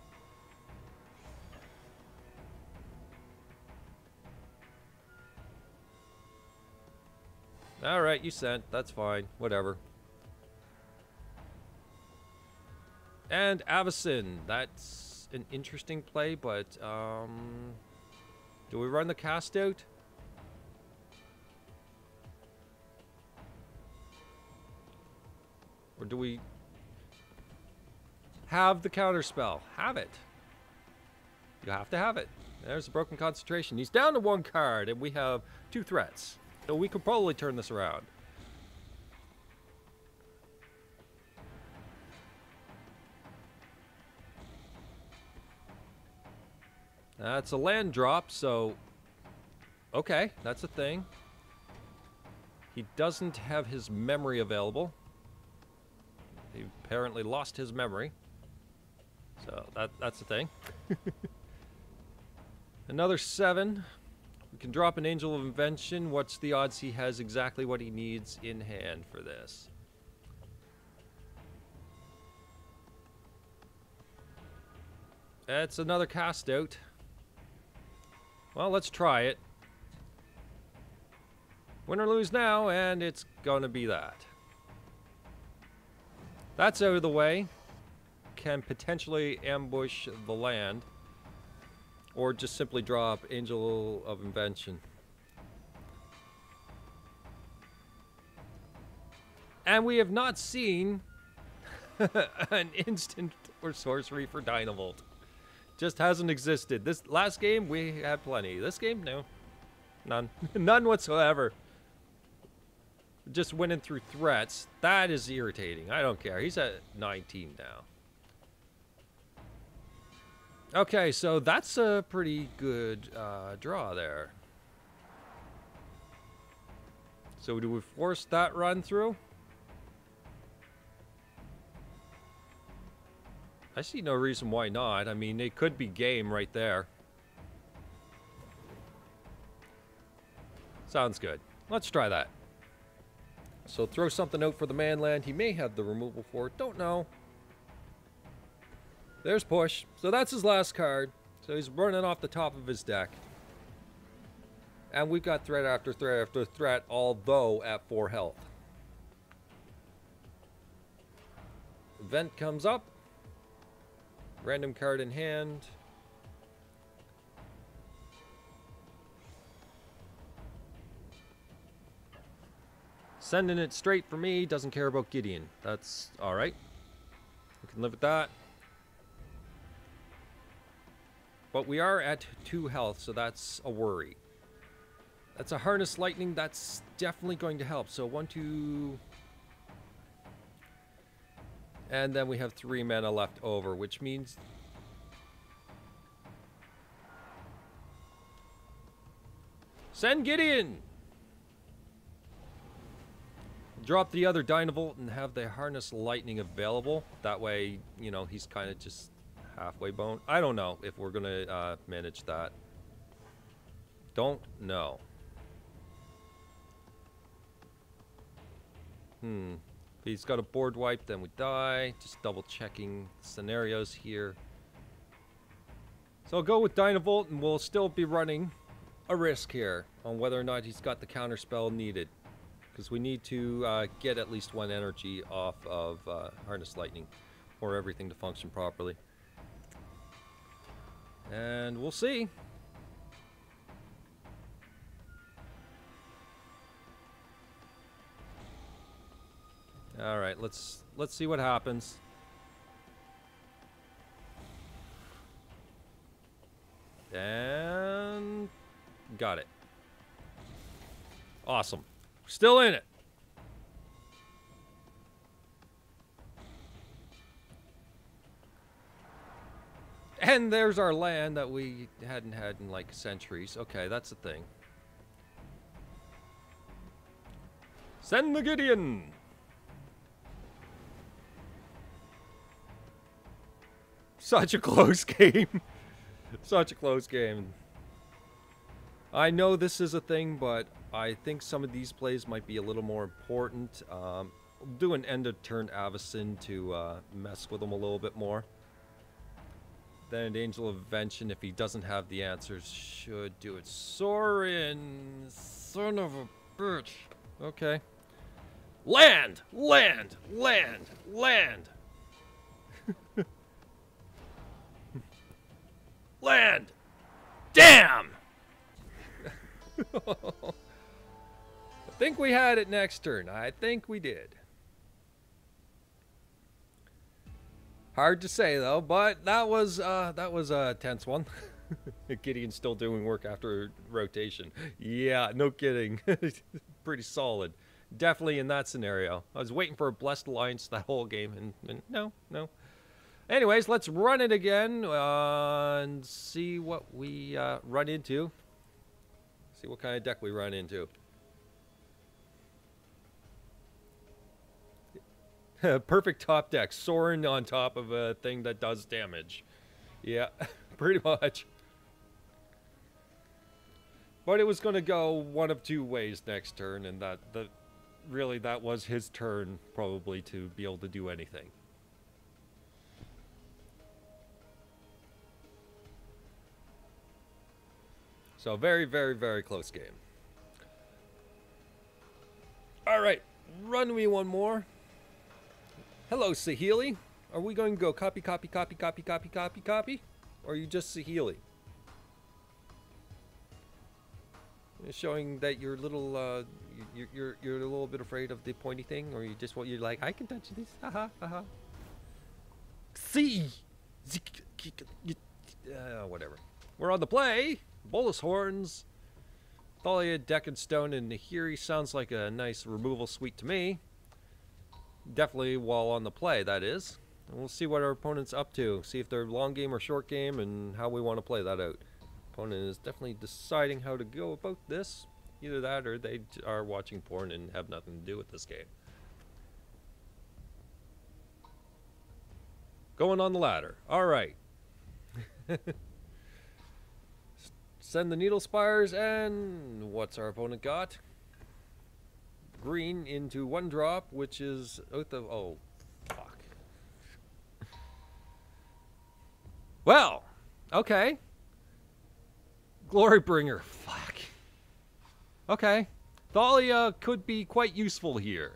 Alright, you sent. That's fine. Whatever. And Avacyn. That's an interesting play, but do we run the cast out? Or do we have the counterspell? Have it. You have to have it. There's a broken concentration. He's down to 1 card, and we have 2 threats. So we could probably turn this around. That's a land drop, so Okay, that's a thing. He doesn't have his memory available. He apparently lost his memory. So that's the thing. Another 7. We can drop an Angel of Invention. What's the odds he has exactly what he needs in hand for this? It's another cast out. Well, let's try it. Win or lose now, and it's gonna be that. That's out of the way. Can potentially ambush the land. Or just simply drop Angel of Invention. And we have not seen an instant or sorcery for Dynavolt. Just hasn't existed. This last game, we had plenty. This game, no. None. None whatsoever. Just winning through threats. That is irritating. I don't care. He's at 19 now. Okay, so that's a pretty good draw there. So do we force that run through? I see no reason why not. I mean, it could be game right there. Sounds good. Let's try that. So throw something out for the manland. He may have the removal for it. Don't know. There's push. So that's his last card. So he's running off the top of his deck. And we've got threat after threat after threat, although at 4 health. Event comes up. Random card in hand. Sending it straight for me. Doesn't care about Gideon. That's alright. We can live with that. But we are at 2 health, so that's a worry. That's a Harness Lightning. That's definitely going to help. So 1, 2... And then we have 3 mana left over, which means... Send Gideon! Drop the other Dynavolt and have the Harness Lightning available. That way, you know, he's kind of just halfway boned. I don't know if we're going to manage that. Don't know. If he's got a board wipe, then we die. Just double checking scenarios here. So I'll go with Dynavolt, and we'll still be running a risk here on whether or not he's got the counterspell needed. Because we need to get at least 1 energy off of Harness Lightning for everything to function properly. And we'll see. All right, let's see what happens. And got it. Awesome. Still in it. And there's our land that we hadn't had in like centuries. Okay, that's the thing. Send the Gideon. Such a close game. Such a close game. I know this is a thing, but I think some of these plays might be a little more important. Do an end of turn Avacyn to mess with him a little bit more. Then an Angel of Invention, if he doesn't have the answers, should do it. Sorin, son of a bitch. Okay. Land! Land! Land! Land! Land! Damn! I think we had it next turn. I think we did. Hard to say though, but that was a tense one. Gideon's still doing work after rotation. Yeah, no kidding. Pretty solid. Definitely in that scenario. I was waiting for a Blessed Alliance that whole game, and no. Anyways, let's run it again and see what we run into. See what kind of deck we run into. Perfect top deck. Soaring on top of a thing that does damage. Yeah, pretty much. But it was going to go one of two ways next turn, and really that was his turn probably to be able to do anything. So very, very, very close game. All right, run me one more. Hello, Sahili. Are we going to go copy, copy, copy, copy, copy, copy, copy? Or are you just Sahili? Showing that you're a little, you're a little bit afraid of the pointy thing, or you just want, you're like, I can touch this, haha, haha. See, whatever. We're on the play. Bolus Horns, Thalia, Deck and Stone, and Nahiri sounds like a nice removal suite to me. Definitely while on the play, that is. And we'll see what our opponent's up to. See if they're long game or short game, and how we want to play that out. Opponent is definitely deciding how to go about this. Either that, or they are watching porn and have nothing to do with this game. Going on the ladder. All right. Send the Needle Spires, and what's our opponent got? Green into 1-drop, which is Oath of... Oh, fuck. Well, okay. Glorybringer, fuck. Okay. Thalia could be quite useful here.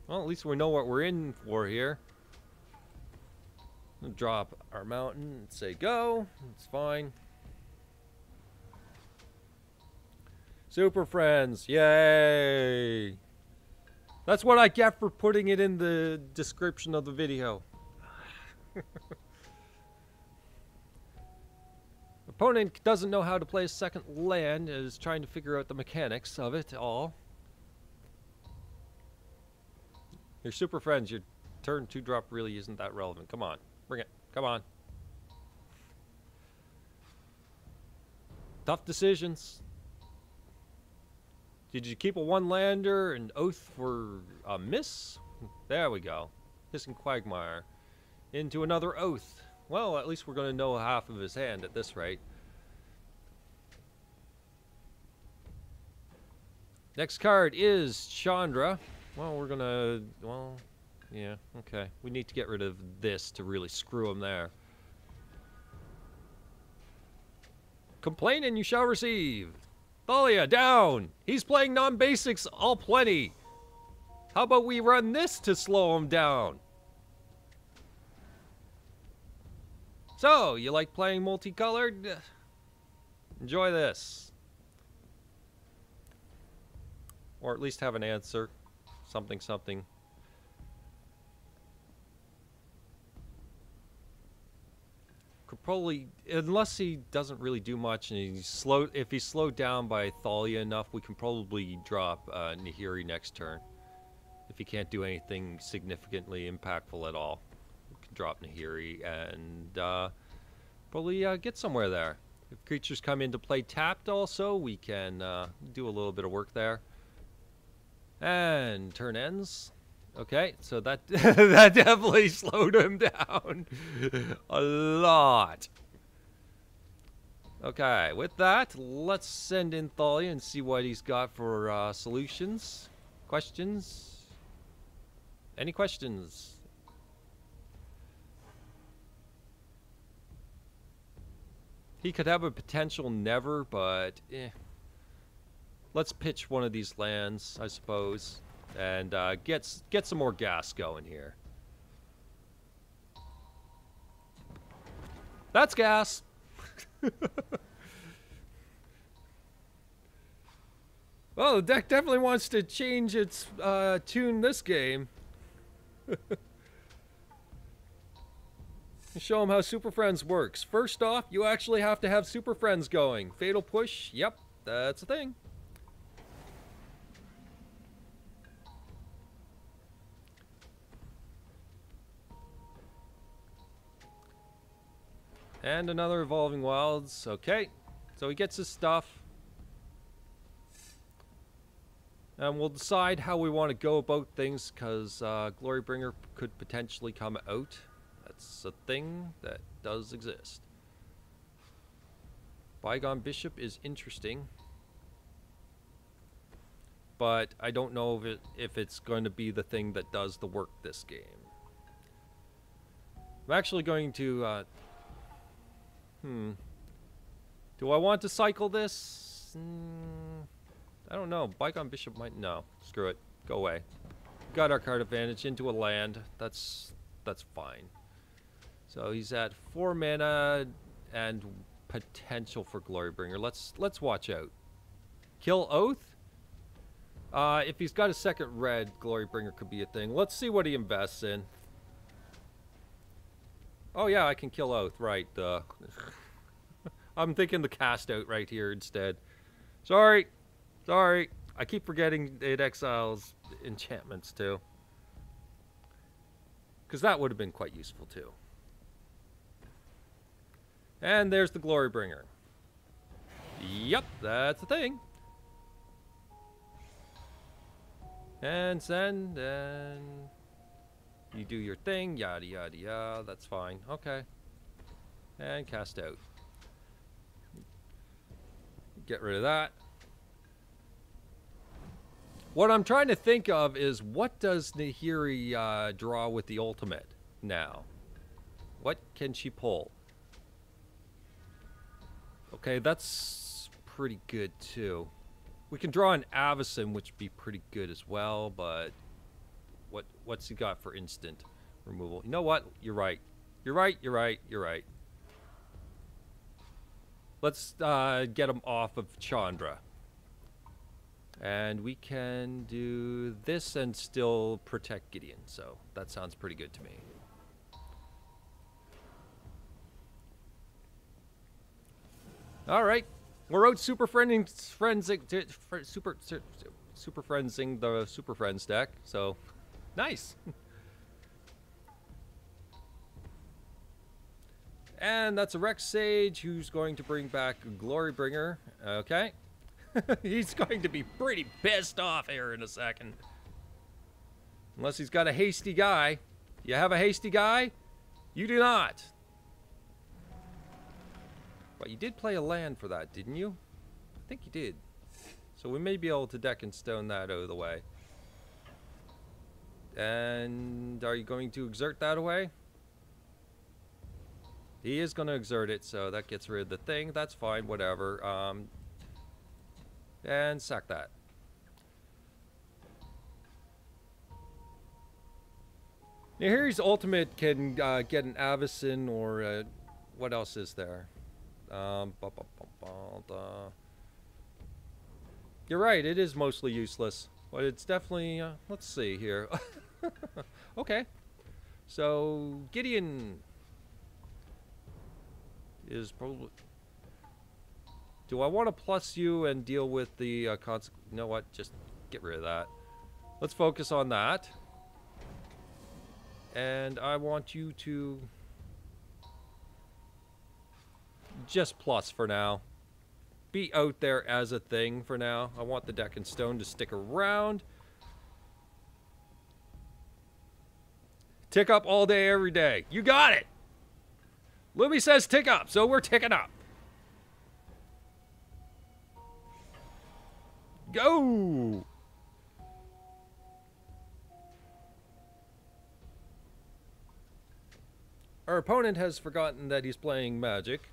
Well, at least we know what we're in for here. We'll drop our mountain and say go. It's fine. Super Friends, yay! That's what I get for putting it in the description of the video. Opponent doesn't know how to play a second land, is trying to figure out the mechanics of it all. Your Super Friends, your turn 2-drop really isn't that relevant. Come on, bring it, come on. Tough decisions. Did you keep a 1-lander and Oath for a miss? There we go. Hissing Quagmire. Into another Oath. Well, at least we're going to know half of his hand at this rate. Next card is Chandra. Well, we're going to... Well, yeah, okay. We need to get rid of this to really screw him there. Complain and you shall receive. Thalia, down! He's playing non-basics all plenty. How about we run this to slow him down? So, you like playing multicolored? Enjoy this. Or at least have an answer. Something, something. Could probably, unless he doesn't really do much, and he's slow. If he's slowed down by Thalia enough, we can probably drop Nahiri next turn. If he can't do anything significantly impactful at all, we can drop Nahiri and probably get somewhere there. If creatures come into play tapped, also we can do a little bit of work there. And turn ends. Okay, so that that definitely slowed him down a lot. Okay, with that, let's send in Thalia and see what he's got for solutions. Questions? Any questions? He could have a potential never, but let's pitch one of these lands, I suppose. And get some more gas going here. That's gas. Well, the deck definitely wants to change its tune this game. Show them how Super Friends works. First off, you actually have to have Super Friends going. Fatal Push, yep, that's a thing. And another Evolving Wilds. Okay. So he gets his stuff. And we'll decide how we want to go about things, because Glorybringer could potentially come out. That's a thing that does exist. Bygone Bishop is interesting, but I don't know if it's going to be the thing that does the work this game. I'm actually going to... Do I want to cycle this? I don't know. Bygone Bishop might... No. Screw it. Go away. Got our card advantage into a land. That's fine. So he's at 4 mana and potential for Glorybringer. Let's watch out. Kill Oath? If he's got a second red, Glorybringer could be a thing. Let's see what he invests in. Oh yeah, I can kill Oath. Right. I'm thinking the cast out right here instead. Sorry. Sorry. I keep forgetting it exiles enchantments too. Because that would have been quite useful too. And there's the Glorybringer. Yep, that's the thing. And send, and you do your thing, yada yada yada, that's fine. Okay. And cast out. Get rid of that. What I'm trying to think of is, what does Nahiri draw with the ultimate now? What can she pull? Okay, that's pretty good too. We can draw an Avacyn, which would be pretty good as well, but what's he got for instant removal? You know what? You're right. You're right, you're right, you're right. Let's get him off of Chandra. And we can do this and still protect Gideon, so that sounds pretty good to me. Alright. We're out super friending super friendsing the Super Friends deck, so nice. And that's a Rex Sage who's going to bring back Glorybringer. Okay. He's going to be pretty pissed off here in a second. Unless he's got a hasty guy. You have a hasty guy? You do not. But you did play a land for that, didn't you? I think you did. So we may be able to deck and stone that out of the way. And are you going to exert that away? He is going to exert it, so that gets rid of the thing. That's fine, whatever. And sack that. Now here's ultimate can get an Avacyn or what else is there? You're right, it is mostly useless, but it's definitely let's see here. Okay, so Gideon is probably... Do I want to plus you and deal with the you know what, just get rid of that. Let's focus on that. And I want you to just plus for now. Be out there as a thing for now. I want the deck and stone to stick around. Tick up all day, every day. You got it! Luby says tick up, so we're ticking up. Go! Our opponent has forgotten that he's playing Magic.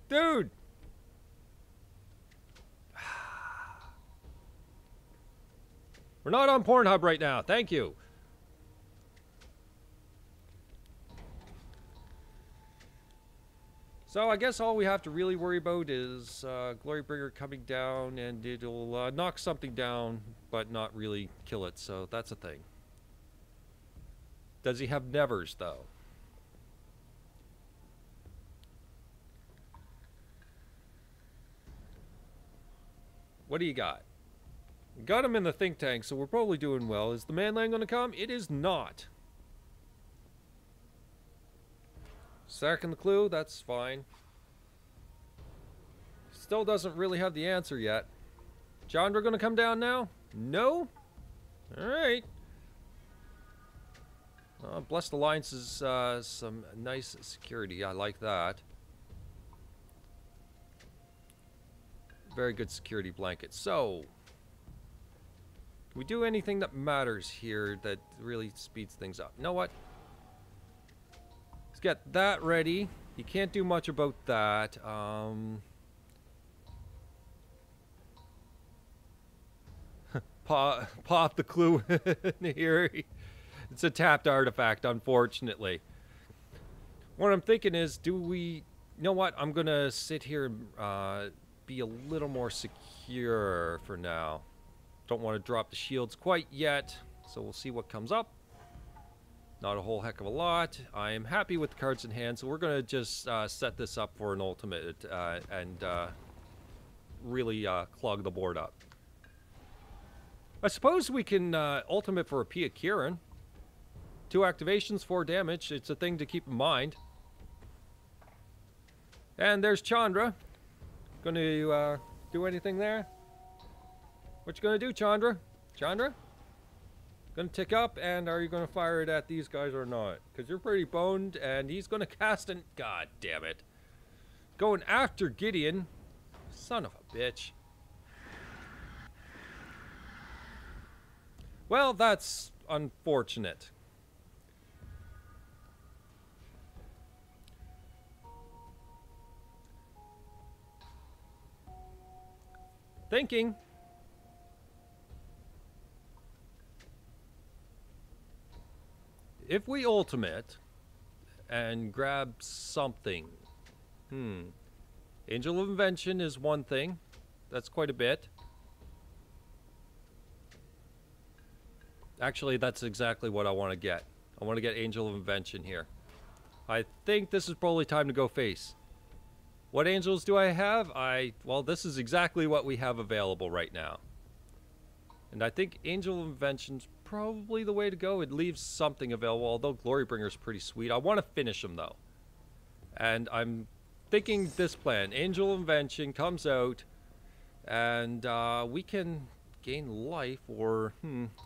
Dude! We're not on Pornhub right now. Thank you. So I guess all we have to really worry about is Glorybringer coming down, and it'll knock something down, but not really kill it. So that's a thing. Does he have Nevers, though? What do you got? Got him in the think tank, so we're probably doing well. Is the manland going to come? It is not. Sacking the clue, that's fine. Still doesn't really have the answer yet. Chandra gonna come down now? No? Alright. Blessed Alliance is some nice security. I like that. Very good security blanket. So, can we do anything that matters here that really speeds things up? You know what? Let's get that ready. You can't do much about that. Pop the clue here. It's a tapped artifact, unfortunately. What I'm thinking is, do we... You know what? I'm going to sit here and be a little more secure for now. Don't want to drop the shields quite yet, so we'll see what comes up. Not a whole heck of a lot. I am happy with the cards in hand, so we're going to just set this up for an ultimate and really clog the board up. I suppose we can ultimate for a Pia Kirin. 2 activations, 4 damage. It's a thing to keep in mind. And there's Chandra. Gonna do anything there? What you gonna do, Chandra? Chandra? Gonna tick up, and are you gonna fire it at these guys or not? Because you're pretty boned, and he's gonna cast an... God damn it. Going after Gideon. Son of a bitch. Well, that's unfortunate. Thinking. If we ultimate and grab something. Angel of Invention is one thing. That's quite a bit. Actually, that's exactly what I want to get. I want to get Angel of Invention here. I think this is probably time to go face. What angels do I have? Well, this is exactly what we have available right now. And I think Angel of Invention's probably the way to go. It leaves something available, although Glorybringer's pretty sweet. I want to finish him, though. And I'm thinking this plan. Angel of Invention comes out, and we can gain life, or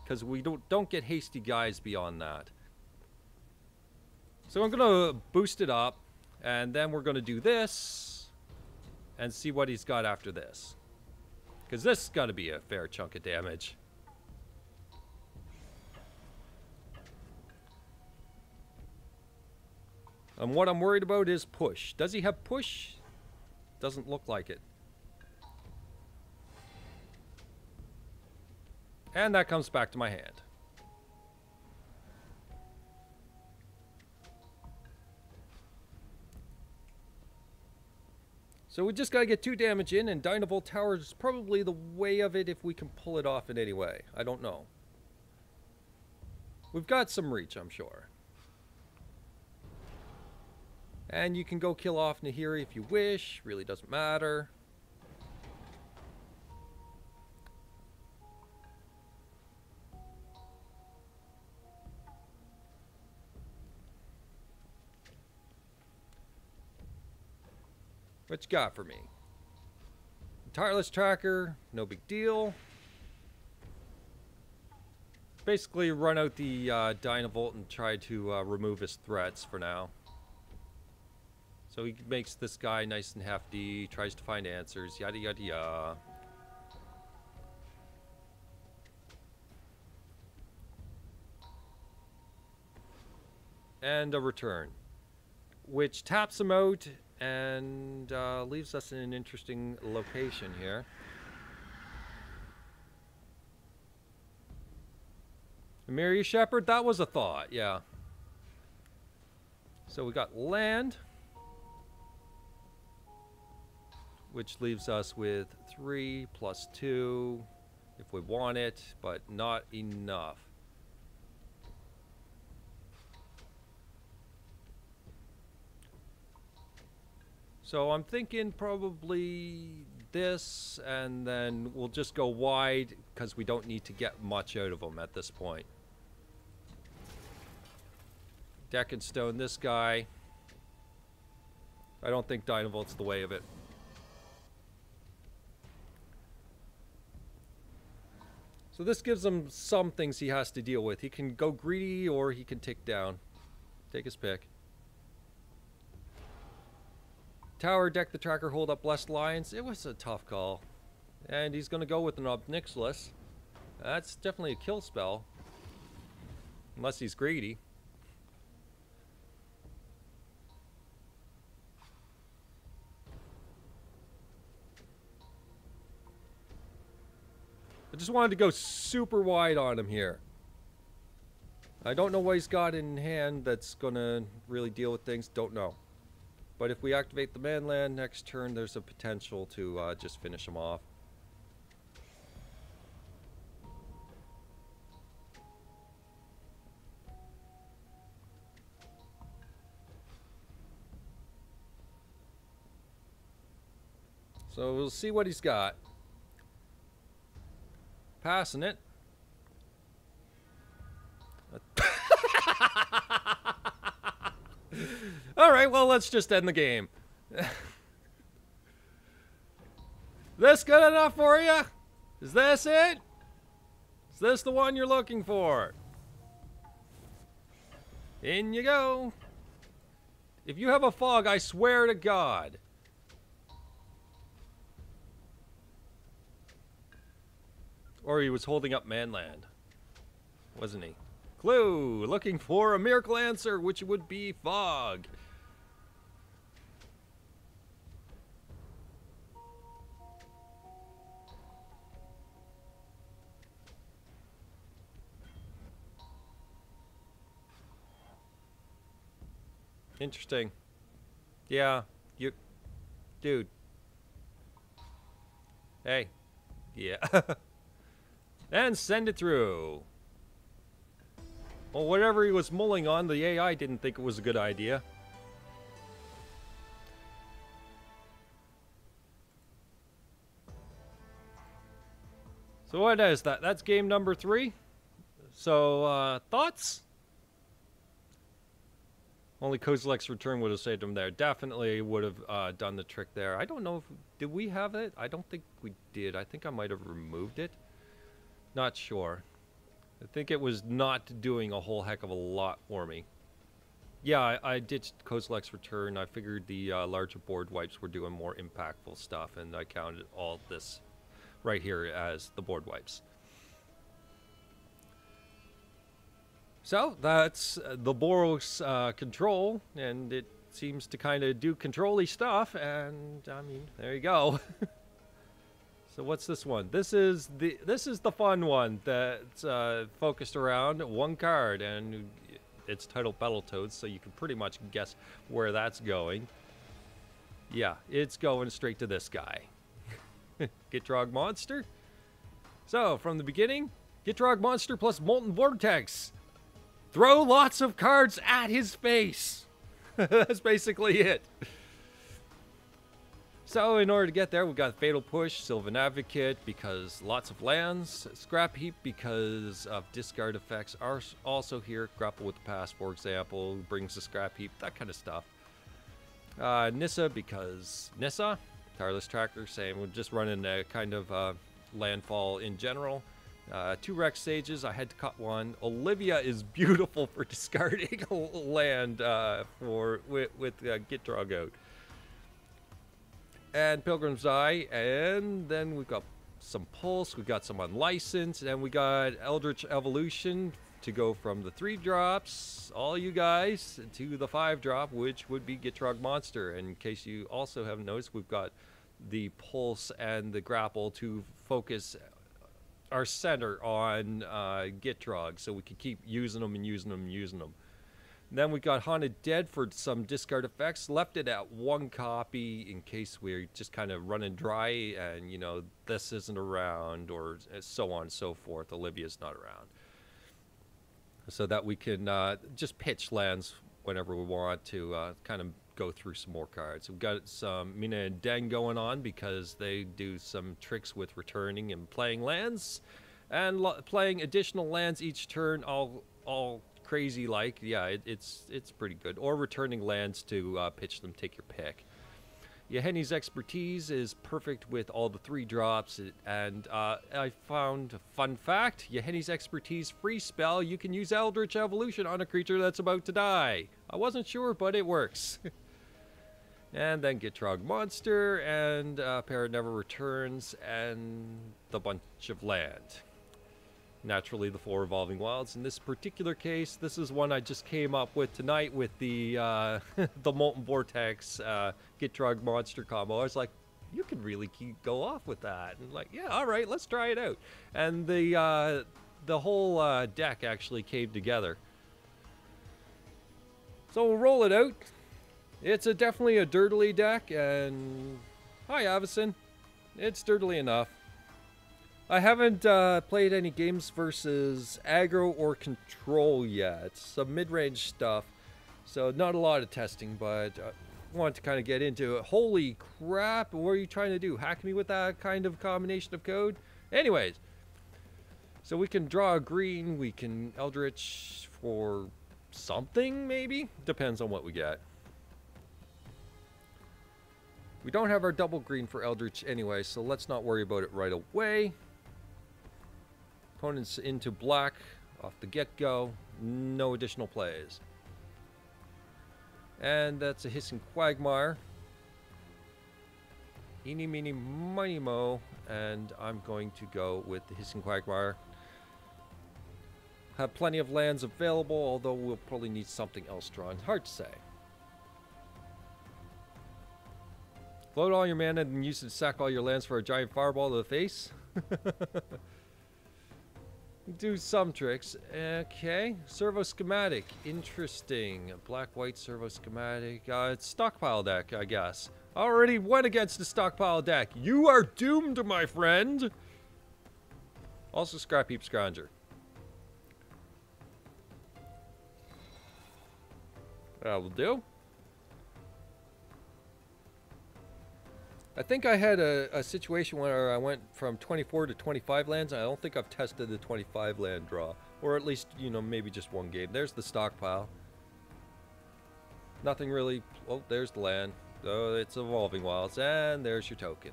because we don't get hasty guys beyond that. So I'm gonna boost it up, and then we're gonna do this and see what he's got after this, because this is gonna be a fair chunk of damage. And what I'm worried about is push. Does he have push? Doesn't look like it. And that comes back to my hand. So we just gotta get 2 damage in, and Dynavolt Tower is probably the way of it if we can pull it off in any way. I don't know. We've got some reach, I'm sure. And you can go kill off Nahiri if you wish. Really doesn't matter. What you got for me? Tireless Tracker, no big deal. Basically run out the Dynavolt and try to remove his threats for now. So he makes this guy nice and hefty, tries to find answers, yada yada yada. And a return, which taps him out and leaves us in an interesting location here. Mary Shepherd, that was a thought, yeah. So we got land, which leaves us with 3 plus 2 if we want it, but not enough. So I'm thinking probably this, and then we'll just go wide because we don't need to get much out of them at this point. Deck and stone this guy. I don't think Dynavolt's the way of it. So this gives him some things he has to deal with. He can go greedy or he can take down. Take his pick. Tower, deck the tracker, hold up blessed lines. It was a tough call. And he's going to go with an Obnixilis. That's definitely a kill spell. Unless he's greedy. I just wanted to go super wide on him here. I don't know what he's got in hand that's going to really deal with things. Don't know. But if we activate the manland next turn, there's a potential to just finish him off. So we'll see what he's got. Passing it. Alright, well, let's just end the game. This good enough for you? Is this it? Is this the one you're looking for? In you go. If you have a fog, I swear to God. Or he was holding up manland, wasn't he? Clue! Looking for a miracle answer, which would be fog. Interesting. Yeah, you... Dude. Hey. Yeah. And send it through. Well, whatever he was mulling on, the AI didn't think it was a good idea. So what is that? That's game number 3. So, thoughts? Only Kozilek's return would have saved him there. Definitely would have done the trick there. I don't know if... Did we have it? I don't think we did. I think I might have removed it. Not sure. I think it was not doing a whole heck of a lot for me. Yeah, I ditched Kozilek's return. I figured the larger board wipes were doing more impactful stuff, and I counted all this right here as the board wipes. So, that's the Boros control, and it seems to kind of do control-y stuff, and, I mean, there you go. So what's this one? This is the fun one that's focused around one card, and it's titled Battletoads, so you can pretty much guess where that's going. Yeah, it's going straight to this guy. Gitrog Monster. So, from the beginning, Gitrog Monster plus Molten Vortex. Throw lots of cards at his face. That's basically it. So, in order to get there, we've got Fatal Push, Sylvan Advocate, because lots of lands. Scrap Heap, because of discard effects are also here. Grapple with the Past, for example, brings the Scrap Heap, that kind of stuff. Nissa, because Nissa. Tireless Tracker, same. We're just running a kind of landfall in general. 2 Rex Sages, I had to cut one. Olivia is beautiful for discarding land with Gitrog out. And Pilgrim's Eye, and then we've got some Pulse, we've got some Unlicensed, and we got Eldritch Evolution to go from the 3 drops, all you guys, to the 5 drop, which would be Gitrog Monster. And in case you also haven't noticed, we've got the Pulse and the Grapple to focus our center on Gitrog, so we can keep using them and using them and using them. Then we got Haunted Dead for some discard effects. Left it at 1 copy in case we're just kind of running dry and, you know, this isn't around, or so on and so forth. Olivia's not around. So that we can just pitch lands whenever we want to kind of go through some more cards. We've got some Mina and Den going on because they do some tricks with returning and playing lands. And playing additional lands each turn, all crazy like. Yeah, it's pretty good. Or returning lands to pitch them, take your pick. Yeheni's expertise is perfect with all the 3 drops, and I found a fun fact. Yeheni's expertise free spell, you can use Eldritch Evolution on a creature that's about to die. I wasn't sure, but it works. And then Gitrog Monster, and Para Never Returns, and the bunch of land. Naturally, the 4 Evolving Wilds. In this particular case, this is one I just came up with tonight with the the Molten Vortex Gitrog Monster combo. I was like, you can really go off with that. And like, yeah, all right, let's try it out. And the whole deck actually came together. So we'll roll it out. It's definitely a dirtily deck, and hi, Avison. It's dirtily enough. I haven't played any games versus aggro or control yet. Some mid-range stuff, so not a lot of testing, but I want to kind of get into it. Holy crap, what are you trying to do? Hack me with that kind of combination of code? Anyways, so we can draw a green, we can Eldritch for something, maybe? Depends on what we get. We don't have our double green for Eldritch anyway, so let's not worry about it right away. Opponent's into black off the get-go. No additional plays. And that's a Hissing Quagmire. Eeny, meeny, miny, mo. And I'm going to go with the Hissing Quagmire. Have plenty of lands available, although we'll probably need something else drawn. Hard to say. Float all your mana and use it to sack all your lands for a giant fireball to the face. Do some tricks. Okay. Servo Schematic. Interesting. Black-white Servo Schematic. It's stockpile deck, I guess. Already went against the stockpile deck. You are doomed, my friend. Also Scrap Heap Scrounger. That will do. I think I had a situation where I went from 24 to 25 lands. I don't think I've tested the 25 land draw. Or at least, you know, maybe just one game. There's the stockpile. Nothing really... Oh, there's the land. Oh, it's Evolving Wilds. And there's your token.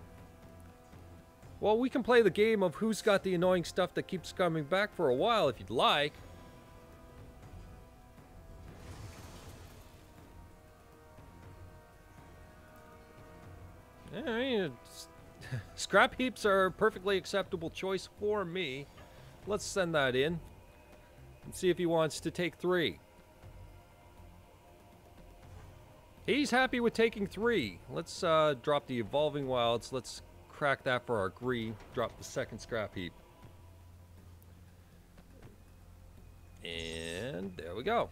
Well, we can play the game of who's got the annoying stuff that keeps coming back for a while if you'd like. I mean, scrap heaps are a perfectly acceptable choice for me. Let's send that in and see if he wants to take 3. He's happy with taking 3. Let's drop the Evolving Wilds. Let's crack that for our green. Drop the second scrap heap. And there we go.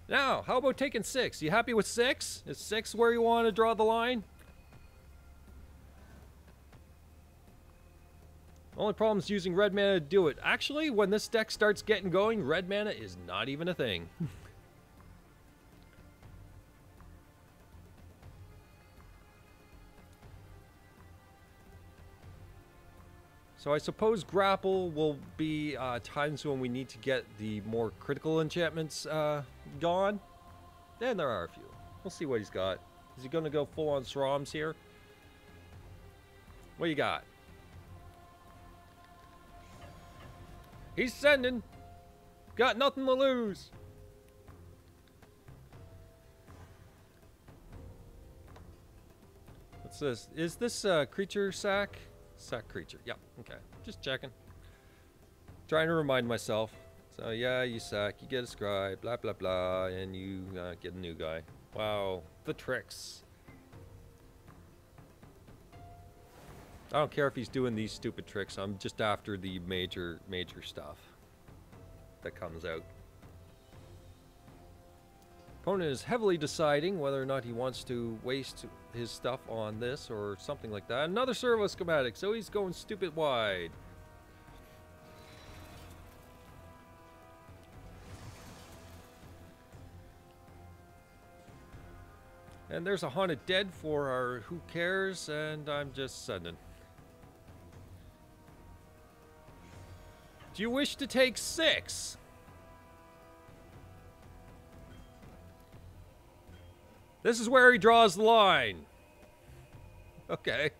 Now, how about taking 6? You happy with 6? Is 6 where you want to draw the line? Only problem is using red mana to do it. Actually, when this deck starts getting going, red mana is not even a thing. So I suppose Grapple will be times when we need to get the more critical enchantments gone. And there are a few. We'll see what he's got. Is he going to go full on Sroms here? What you got? He's sending. Got nothing to lose. What's this? Is this creature sack? Sack creature. Yep. Okay. Just checking. Trying to remind myself. So yeah, you sack. You get a scribe. Blah blah blah, and you get a new guy. Wow. The tricks. I don't care if he's doing these stupid tricks. I'm just after the major stuff that comes out. Opponent is heavily deciding whether or not he wants to waste his stuff on this or something like that. Another servo schematic, so he's going stupid wide. And there's a Haunted Dead for our who cares, and I'm just sending. Do you wish to take 6? This is where he draws the line. Okay.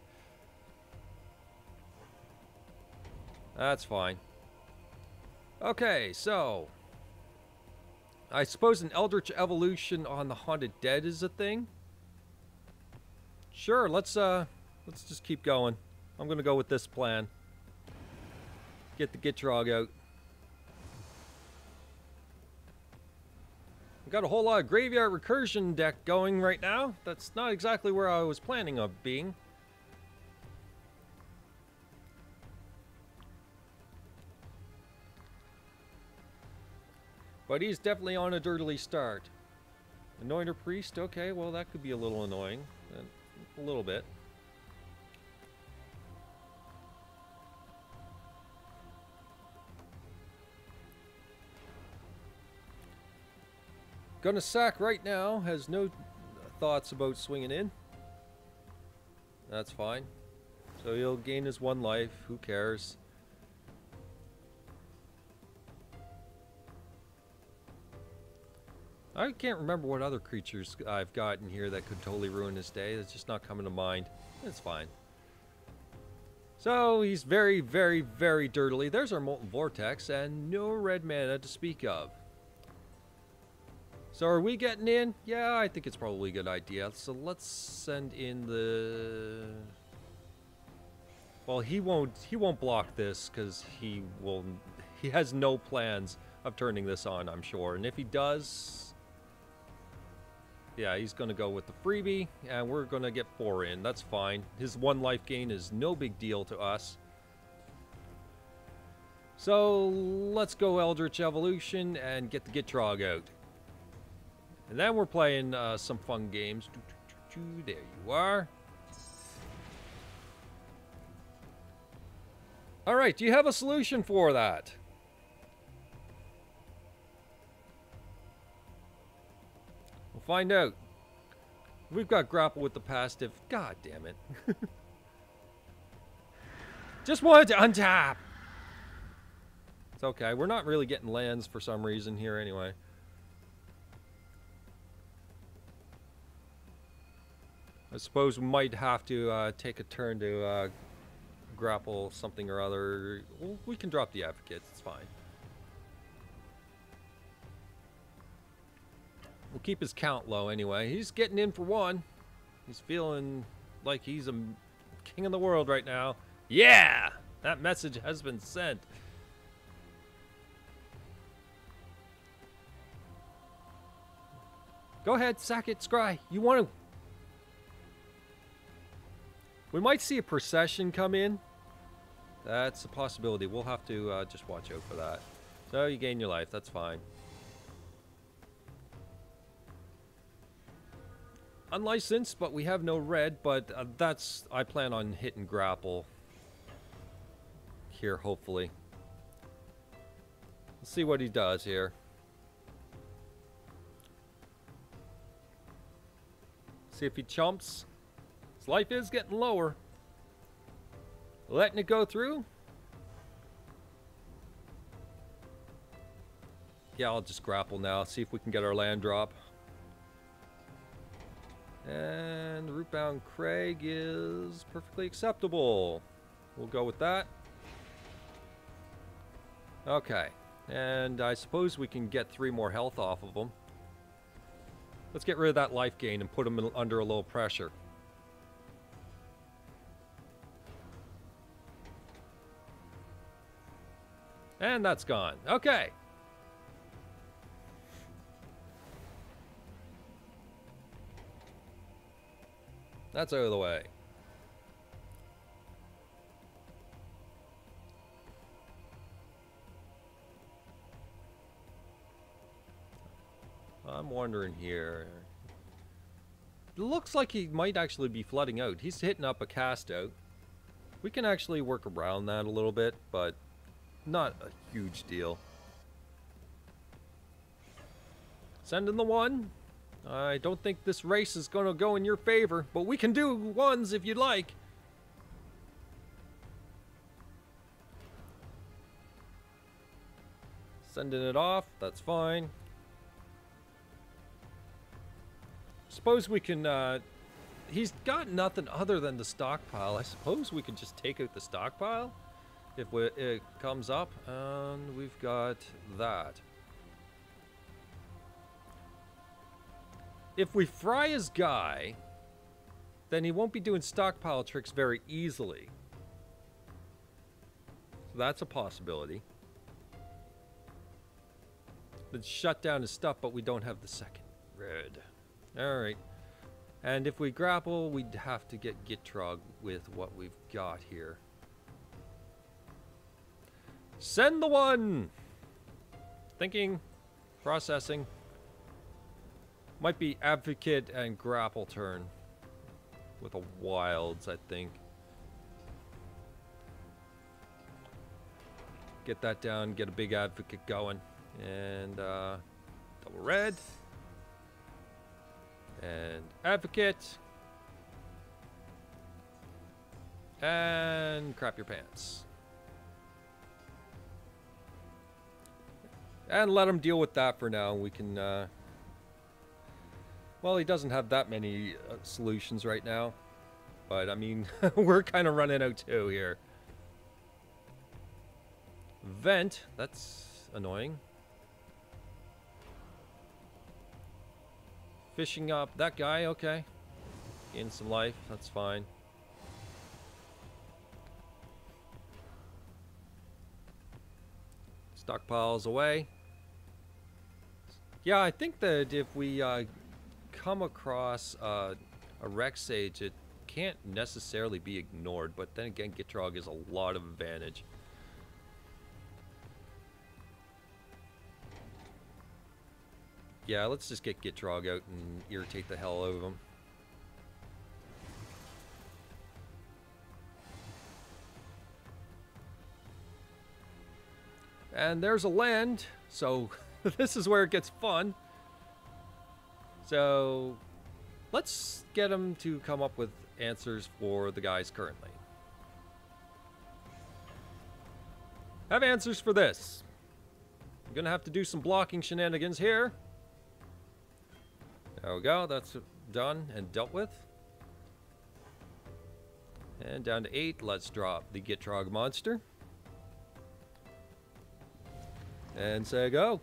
That's fine. Okay, so I suppose an Eldritch Evolution on the Haunted Dead is a thing. Sure, let's just keep going. I'm gonna go with this plan. Get the Gitrog out. I've got a whole lot of Graveyard Recursion deck going right now. That's not exactly where I was planning on being. But he's definitely on a dirtily start. Anointer Priest, okay, well that could be a little annoying. A little bit. Gonna sack right now, has no thoughts about swinging in. That's fine. So he'll gain his 1 life, who cares? I can't remember what other creatures I've got in here that could totally ruin his day. It's just not coming to mind. It's fine. So he's very, very, very dirtily. There's our Molten Vortex and no red mana to speak of. So are we getting in? Yeah, I think it's probably a good idea. So let's send in the... Well, he won't block this because he has no plans of turning this on, I'm sure. And if he does... Yeah, he's going to go with the freebie, and we're going to get 4 in. That's fine. His 1 life gain is no big deal to us. So, let's go Eldritch Evolution and get the Gitrog out. And then we're playing some fun games. There you are. Alright, do you have a solution for that? Find out. We've got Grapple with the Passive. God damn it. Just wanted to untap. It's okay. We're not really getting lands for some reason here anyway. I suppose we might have to take a turn to grapple something or other. Well, we can drop the Advocates. It's fine. We'll keep his count low anyway. He's getting in for 1. He's feeling like he's a king of the world right now. Yeah! That message has been sent. Go ahead, sack it, Scry. You want to... We might see a procession come in. That's a possibility. We'll have to just watch out for that. So you gain your life. That's fine. Unlicensed, but we have no red, but I plan on hitting grapple here, hopefully. Let's see what he does here. See if he chumps. His life is getting lower. Letting it go through. Yeah, I'll just grapple now, see if we can get our land drop. And the Rootbound Crag is perfectly acceptable. We'll go with that. Okay. And I suppose we can get 3 more health off of them. Let's get rid of that life gain and put them under a little pressure. And that's gone. Okay. That's out of the way. I'm wondering here. It looks like he might actually be flooding out. He's hitting up a cast out. We can actually work around that a little bit, but not a huge deal. Send in the 1. I don't think this race is going to go in your favor, but we can do 1s if you'd like. Sending it off, that's fine. Suppose we can he's got nothing other than the stockpile. I suppose we could just take out the stockpile if it comes up. And we've got that. If we fry his guy, then he won't be doing stockpile tricks very easily. So that's a possibility. Let's shut down his stuff, but we don't have the second red. Alright. And if we grapple, we'd have to get Gitrog with what we've got here. Send the one! Thinking. Processing. Might be Advocate and Grapple turn. With a Wilds, I think. Get that down, get a big Advocate going. And, double red. And Advocate. And crap your pants. And let him deal with that for now. We can, well, he doesn't have that many solutions right now. But, I mean, we're kind of running out too here. Vent. That's annoying. Fishing up that guy. Okay. Gain some life. That's fine. Stockpiles away. Yeah, I think that if we come across a Rex Sage, it can't necessarily be ignored, but then again, Gitrog is a lot of advantage. Yeah, let's just get Gitrog out and irritate the hell out of him. And there's a land, so this is where it gets fun. So let's get him to come up with answers for the guys currently. Have answers for this. I'm gonna have to do some blocking shenanigans here. There we go, that's done and dealt with. And down to 8, let's drop the Gitrog monster. And say go.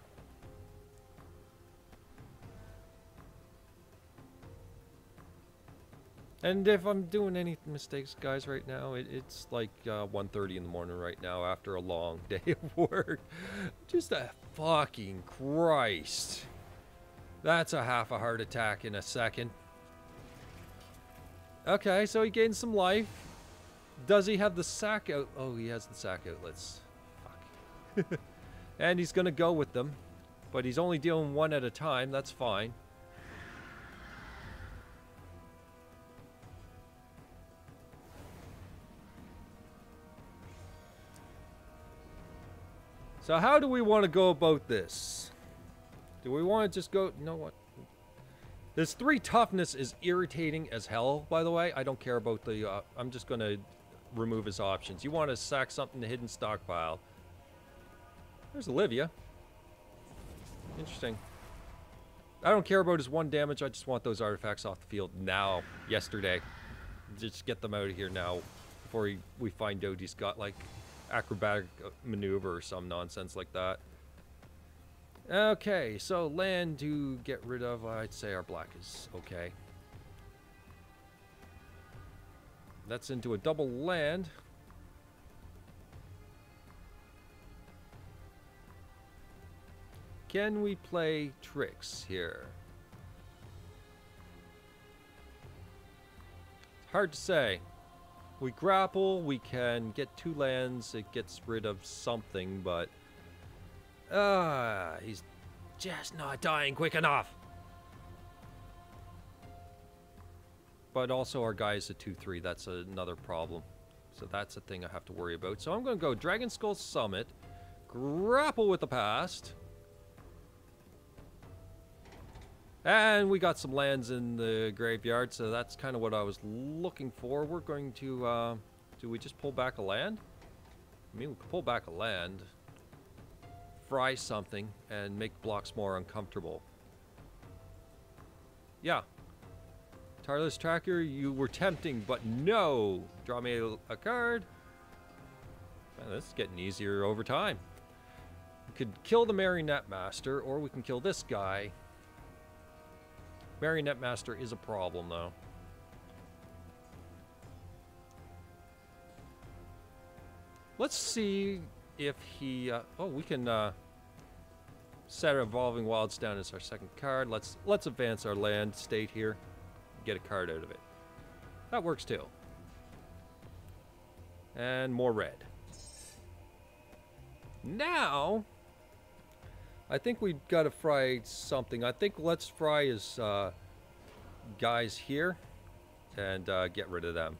And if I'm doing any mistakes, guys, right now, it's like 1:30 in the morning right now after a long day of work. Just a fucking Christ. That's a half a heart attack in a second. Okay, so he gained some life. Does he have the sack out? Oh, he has the sack outlets. Fuck. And he's going to go with them. But he's only dealing one at a time. That's fine. So how do we want to go about this? Do we want to just go... You know what? This 3 toughness is irritating as hell, by the way. I don't care about the... I'm just going to remove his options. You want to sack something to hidden stockpile. There's Olivia. Interesting. I don't care about his 1 damage. I just want those artifacts off the field now. Yesterday. Just get them out of here now. Before we find out he's got, like, acrobatic maneuver or some nonsense like that. Okay, so land to get rid of. I'd say our black is okay. That's into a double land. Can we play tricks here? It's hard to say. We grapple, we can get 2 lands, it gets rid of something, but... he's just not dying quick enough. But also our guy is a 2-3, that's another problem. So that's a thing I have to worry about. So I'm going to go Dragon Skull Summit, grapple with the past. And we got some lands in the graveyard, so that's kind of what I was looking for. We're going to, do we just pull back a land? I mean, we could pull back a land, fry something, and make blocks more uncomfortable. Yeah. Tireless Tracker, you were tempting, but no. Draw me a card. Man, this is getting easier over time. We could kill the Marionette Master, or we can kill this guy. Marionette Master is a problem, though. Let's see if he... oh, we can set Evolving Wilds down as our second card. Let's advance our land state here. Get a card out of it. That works, too. And more red. Now, I think we've got to fry something. I think let's fry his guys here and get rid of them.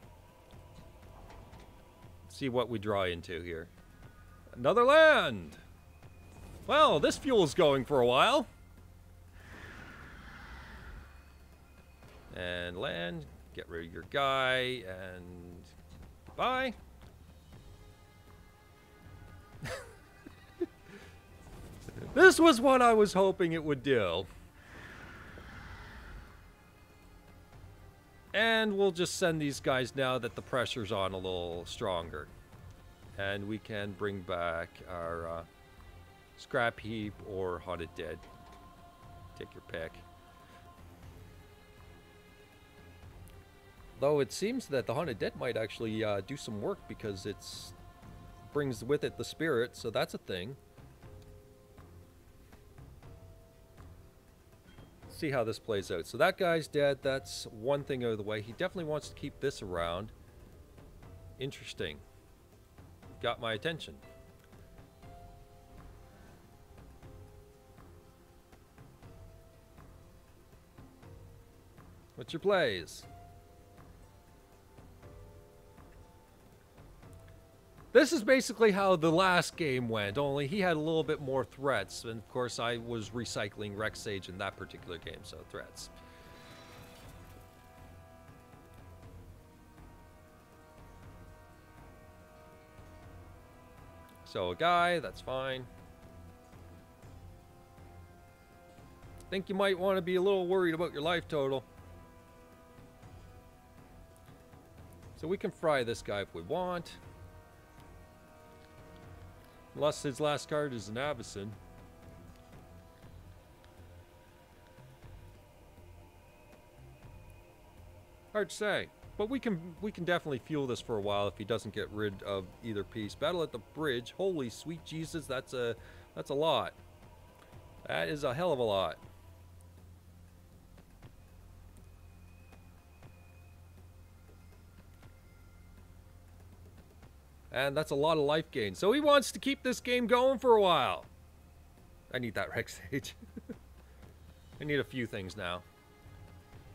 See what we draw into here. Another land! Well, this fuel's going for a while. And land, get rid of your guy, and bye. This was what I was hoping it would do. And we'll just send these guys now that the pressure's on a little stronger. And we can bring back our Scrap Heap or Haunted Dead. Take your pick. Though it seems that the Haunted Dead might actually do some work because it brings with it the spirit, so that's a thing. See how this plays out. So that guy's dead. That's one thing out of the way. He definitely wants to keep this around. Interesting. Got my attention. What's your plays? This is basically how the last game went, only he had a little bit more threats. And of course, I was recycling Rex Sage in that particular game, so threats. So a guy, that's fine. Think you might want to be a little worried about your life total. So we can fry this guy if we want. Unless his last card is an Avacyn. Hard to say. But we can definitely fuel this for a while if he doesn't get rid of either piece. Battle at the Bridge. Holy sweet Jesus, that's a lot. That is a hell of a lot. And that's a lot of life gain. So he wants to keep this game going for a while. I need that Rex Sage. I need a few things now.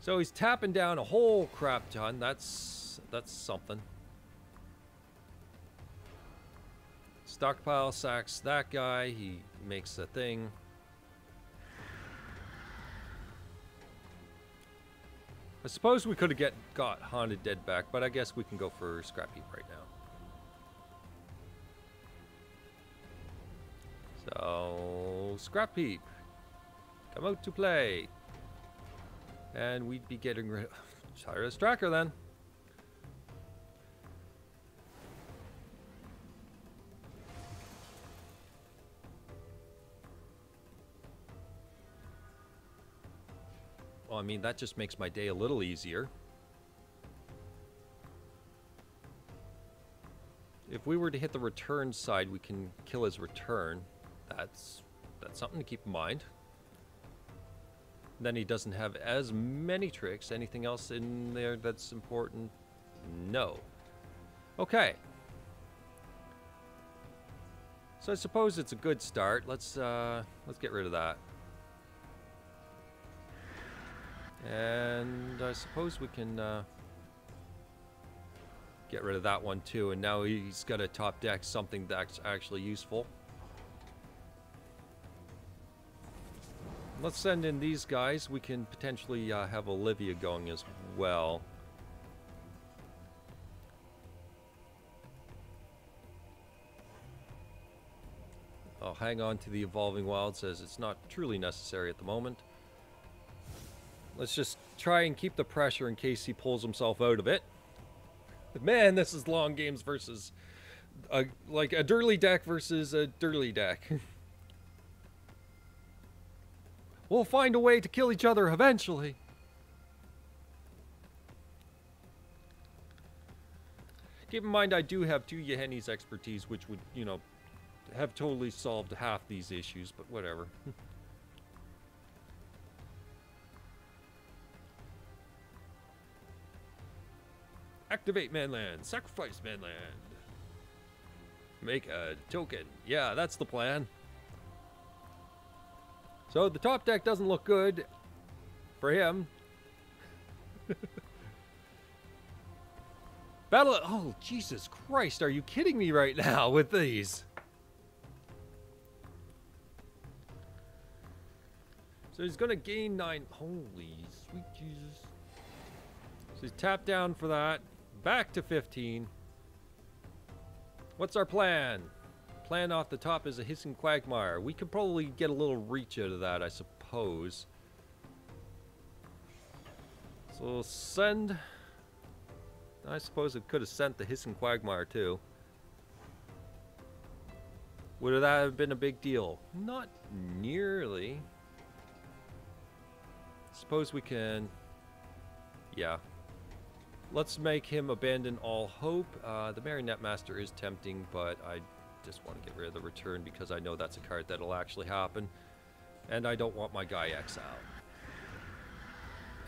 So he's tapping down a whole crap ton. That's something. Stockpile sacks that guy. He makes a thing. I suppose we could have got Haunted Dead back, but I guess we can go for Scrap Heap right now. So, Scrap Heap, come out to play. And we'd be getting rid of Tireless Tracker then. Well, I mean, that just makes my day a little easier. If we were to hit the return side, we can kill his return. That's something to keep in mind. Then he doesn't have as many tricks. Anything else in there that's important? No. Okay. So I suppose it's a good start. Let's get rid of that. And I suppose we can get rid of that one too. And now he's got a top deck something that's actually useful. Let's send in these guys. We can potentially have Olivia going as well. I'll hang on to the Evolving Wilds as it's not truly necessary at the moment. Let's just try and keep the pressure in case he pulls himself out of it. But man, this is long games versus like a dirty deck versus a dirty deck. We'll find a way to kill each other eventually. Keep in mind, I do have 2 Yeheni's expertise, which would, you know, have totally solved half these issues, but whatever. Activate manland. Sacrifice manland. Make a token. Yeah, that's the plan. So the top deck doesn't look good for him. Battle. Oh, Jesus Christ. Are you kidding me right now with these? So he's going to gain 9. Holy sweet Jesus. So he's tapped down for that. Back to 15. What's our plan? Plan off the top is a hissing quagmire. We could probably get a little reach out of that, I suppose. So we'll send... I suppose it could have sent the hissing quagmire too. Would that have been a big deal? Not nearly. Suppose we can... Yeah. Let's make him abandon all hope. The Marionette Master is tempting, but I just want to get rid of the return because I know that's a card that'll actually happen. And I don't want my guy exiled.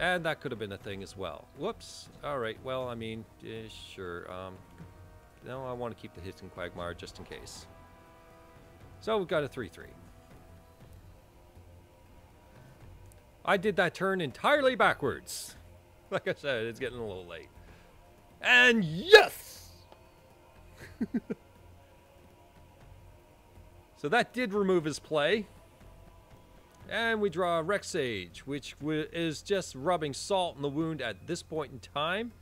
And that could have been a thing as well. Whoops. Alright, well, I mean, sure. No, I want to keep the hissing quagmire just in case. So we've got a 3-3. I did that turn entirely backwards. Like I said, it's getting a little late. And yes! So that did remove his play. And we draw Rex Sage, which is just rubbing salt in the wound at this point in time.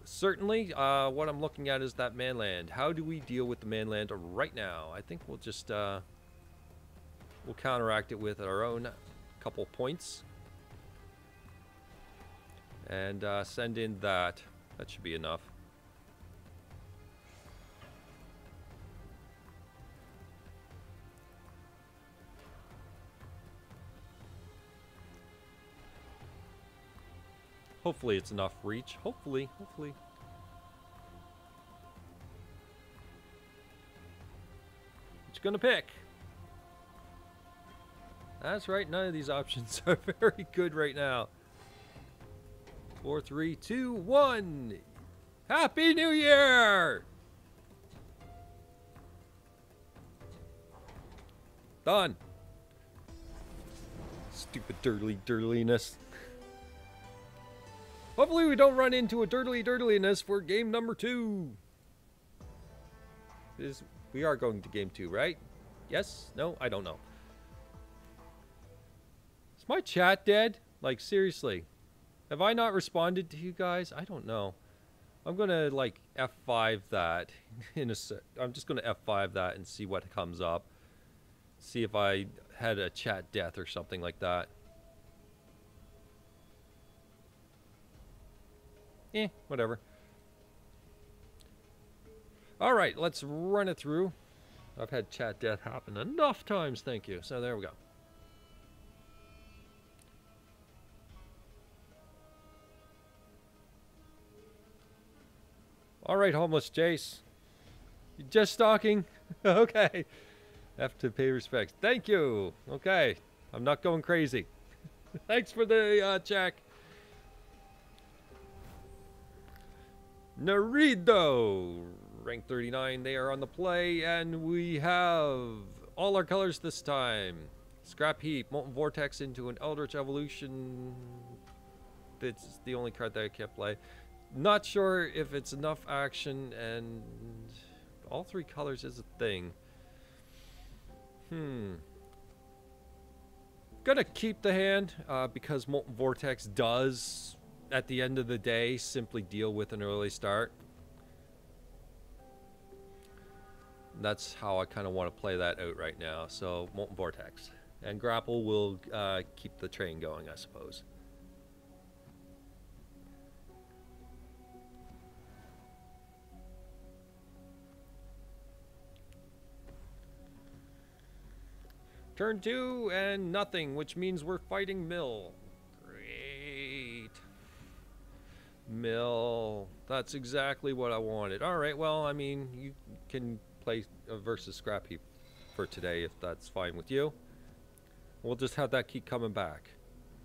Certainly, what I'm looking at is that manland. How do we deal with the manland right now? I think we'll just we'll counteract it with our own couple points. And send in that. That should be enough. Hopefully it's enough reach. Hopefully. What you gonna pick? That's right, none of these options are very good right now. 4, 3, 2, 1. Happy New Year! Done. Stupid dirtliness. Hopefully we don't run into a dirtliness for game number 2. We are going to game 2, right? Yes? No? I don't know. Is my chat dead? Like, seriously. Have I not responded to you guys? I don't know. I'm gonna like F5 that in a sec. I'm just gonna F5 that and see what comes up. See if I had a chat death or something like that. Whatever. All right, let's run it through. I've had chat death happen enough times, thank you. So there we go. All right, homeless Jace. You just stalking? Okay. Have to pay respects. Thank you. Okay. I'm not going crazy. Thanks for the check. Narido. Rank 39. They are on the play. And we have all our colors this time. Scrap Heap. Molten Vortex into an Eldritch Evolution. That's the only card that I can't play. Not sure if it's enough action, and all 3 colors is a thing. Gonna keep the hand because Molten Vortex does, at the end of the day, simply deal with an early start. That's how I kind of want to play that out right now. So Molten Vortex and Grapple will keep the train going, I suppose. Turn 2 and nothing, which means we're fighting Mill. Great. Mill. That's exactly what I wanted. Alright, well, I mean, you can play versus Scrap Heap for today if that's fine with you. We'll just have that keep coming back.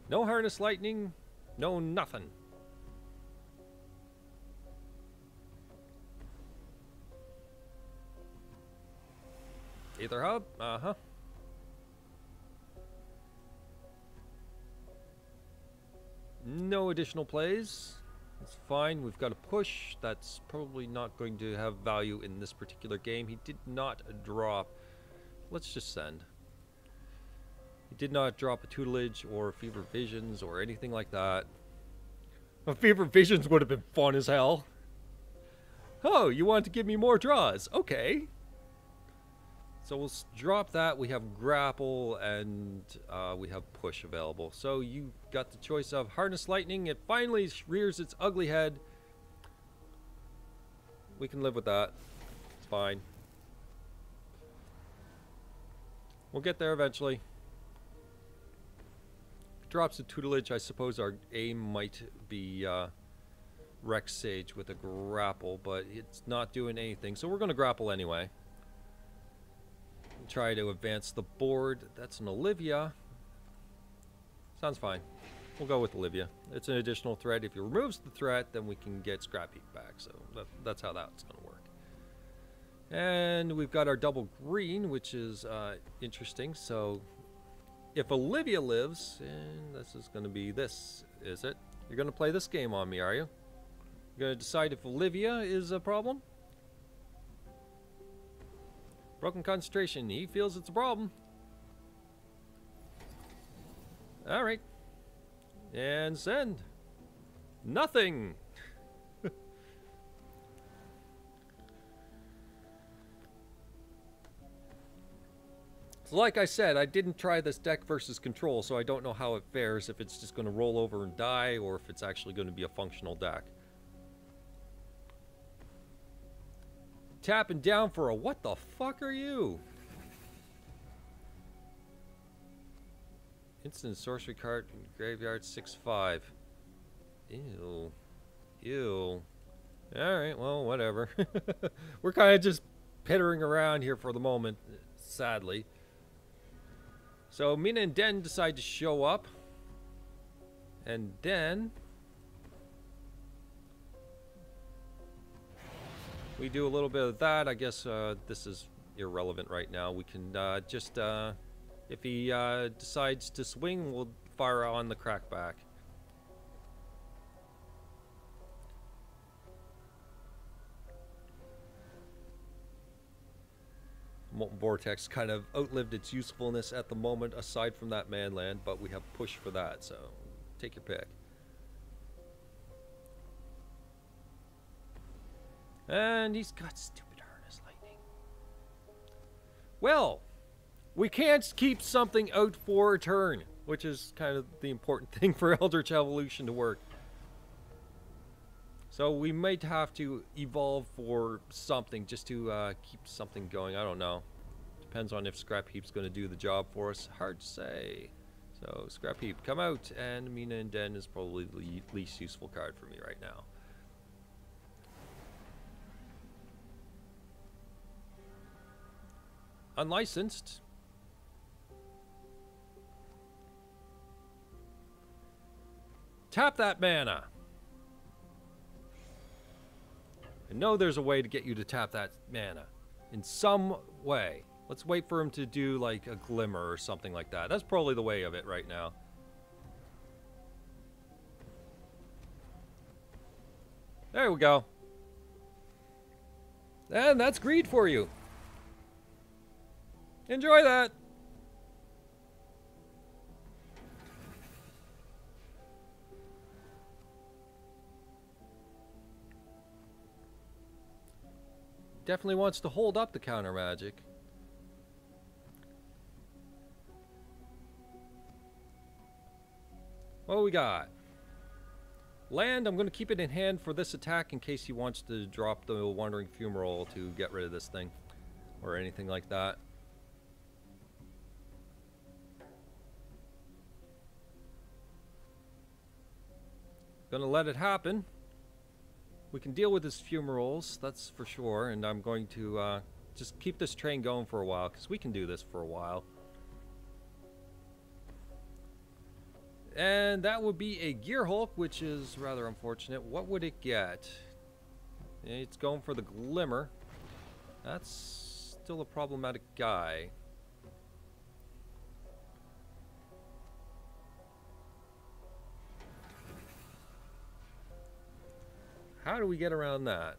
No harness lightning, no nothing. Ether hub? Uh-huh. No additional plays. It's fine. We've got a push. That's probably not going to have value in this particular game. He did not drop. Let's just send. He did not drop a tutelage or fever visions or anything like that. A fever visions would have been fun as hell. Oh, you want to give me more draws? Okay. So we'll drop that. We have grapple and we have push available. So you got the choice of harness lightning. It finally rears its ugly head. We can live with that. It's fine. We'll get there eventually. Drops a tutelage. I suppose our aim might be Rex Sage with a grapple, but it's not doing anything. So we're going to grapple anyway. Try to advance the board. That's an Olivia. Sounds fine. We'll go with Olivia. It's an additional threat. If he removes the threat, then we can get Scrap Heap back. So that's how that's going to work. And we've got our double green, which is interesting. So if Olivia lives, and this is going to be this, is it? You're going to play this game on me, are you? You're going to decide if Olivia is a problem? Broken concentration. He feels it's a problem. Alright. And send. Nothing. So like I said, I didn't try this deck versus control, so I don't know how it fares, if it's just going to roll over and die, or if it's actually going to be a functional deck. Tapping down for a what the fuck are you? Instant sorcery card in graveyard 6/5. Ew. Ew. Alright, well, whatever. We're kind of just pittering around here for the moment, sadly. So Mina and Den decide to show up. And then we do a little bit of that. I guess this is irrelevant right now. We can just, if he decides to swing, we'll fire on the crackback. Molten Vortex kind of outlived its usefulness at the moment, aside from that manland, but we have push for that, so take your pick. And he's got stupid harness lightning. Well, we can't keep something out for a turn, which is kind of the important thing for Eldritch Evolution to work. So we might have to evolve for something just to keep something going. I don't know. Depends on if Scrap Heap's going to do the job for us. Hard to say. So Scrap Heap, come out, and Mina and Den is probably the least useful card for me right now. Unlicensed. Tap that mana. I know there's a way to get you to tap that mana. In some way. Let's wait for him to do like a glimmer or something like that. That's probably the way of it right now. There we go. And that's greed for you. Enjoy that. Definitely wants to hold up the counter magic. What do we got? Land, I'm going to keep it in hand for this attack in case he wants to drop the Wandering Fumarole to get rid of this thing. Or anything like that. Gonna let it happen. We can deal with his fumaroles, that's for sure, and I'm going to just keep this train going for a while, because we can do this for a while. And that would be a Gear Hulk, which is rather unfortunate. What would it get? It's going for the Glimmer. That's still a problematic guy. How do we get around that?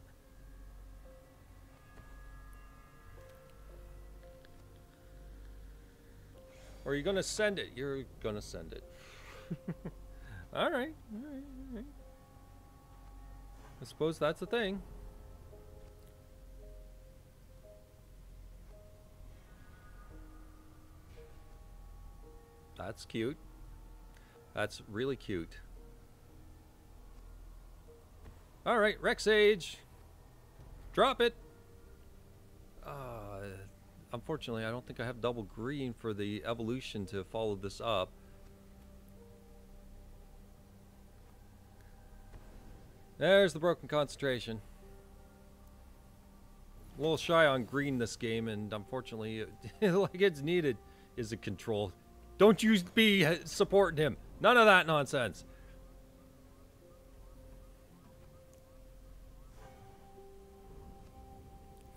Or are you gonna send it? You're gonna send it. All right. I suppose that's a thing. That's cute. That's really cute. All right, Rex Age. Drop it. Unfortunately, I don't think I have double green for the evolution to follow this up. There's the broken concentration. A little shy on green this game, and unfortunately, like it's needed is a control. Don't you be supporting him. None of that nonsense.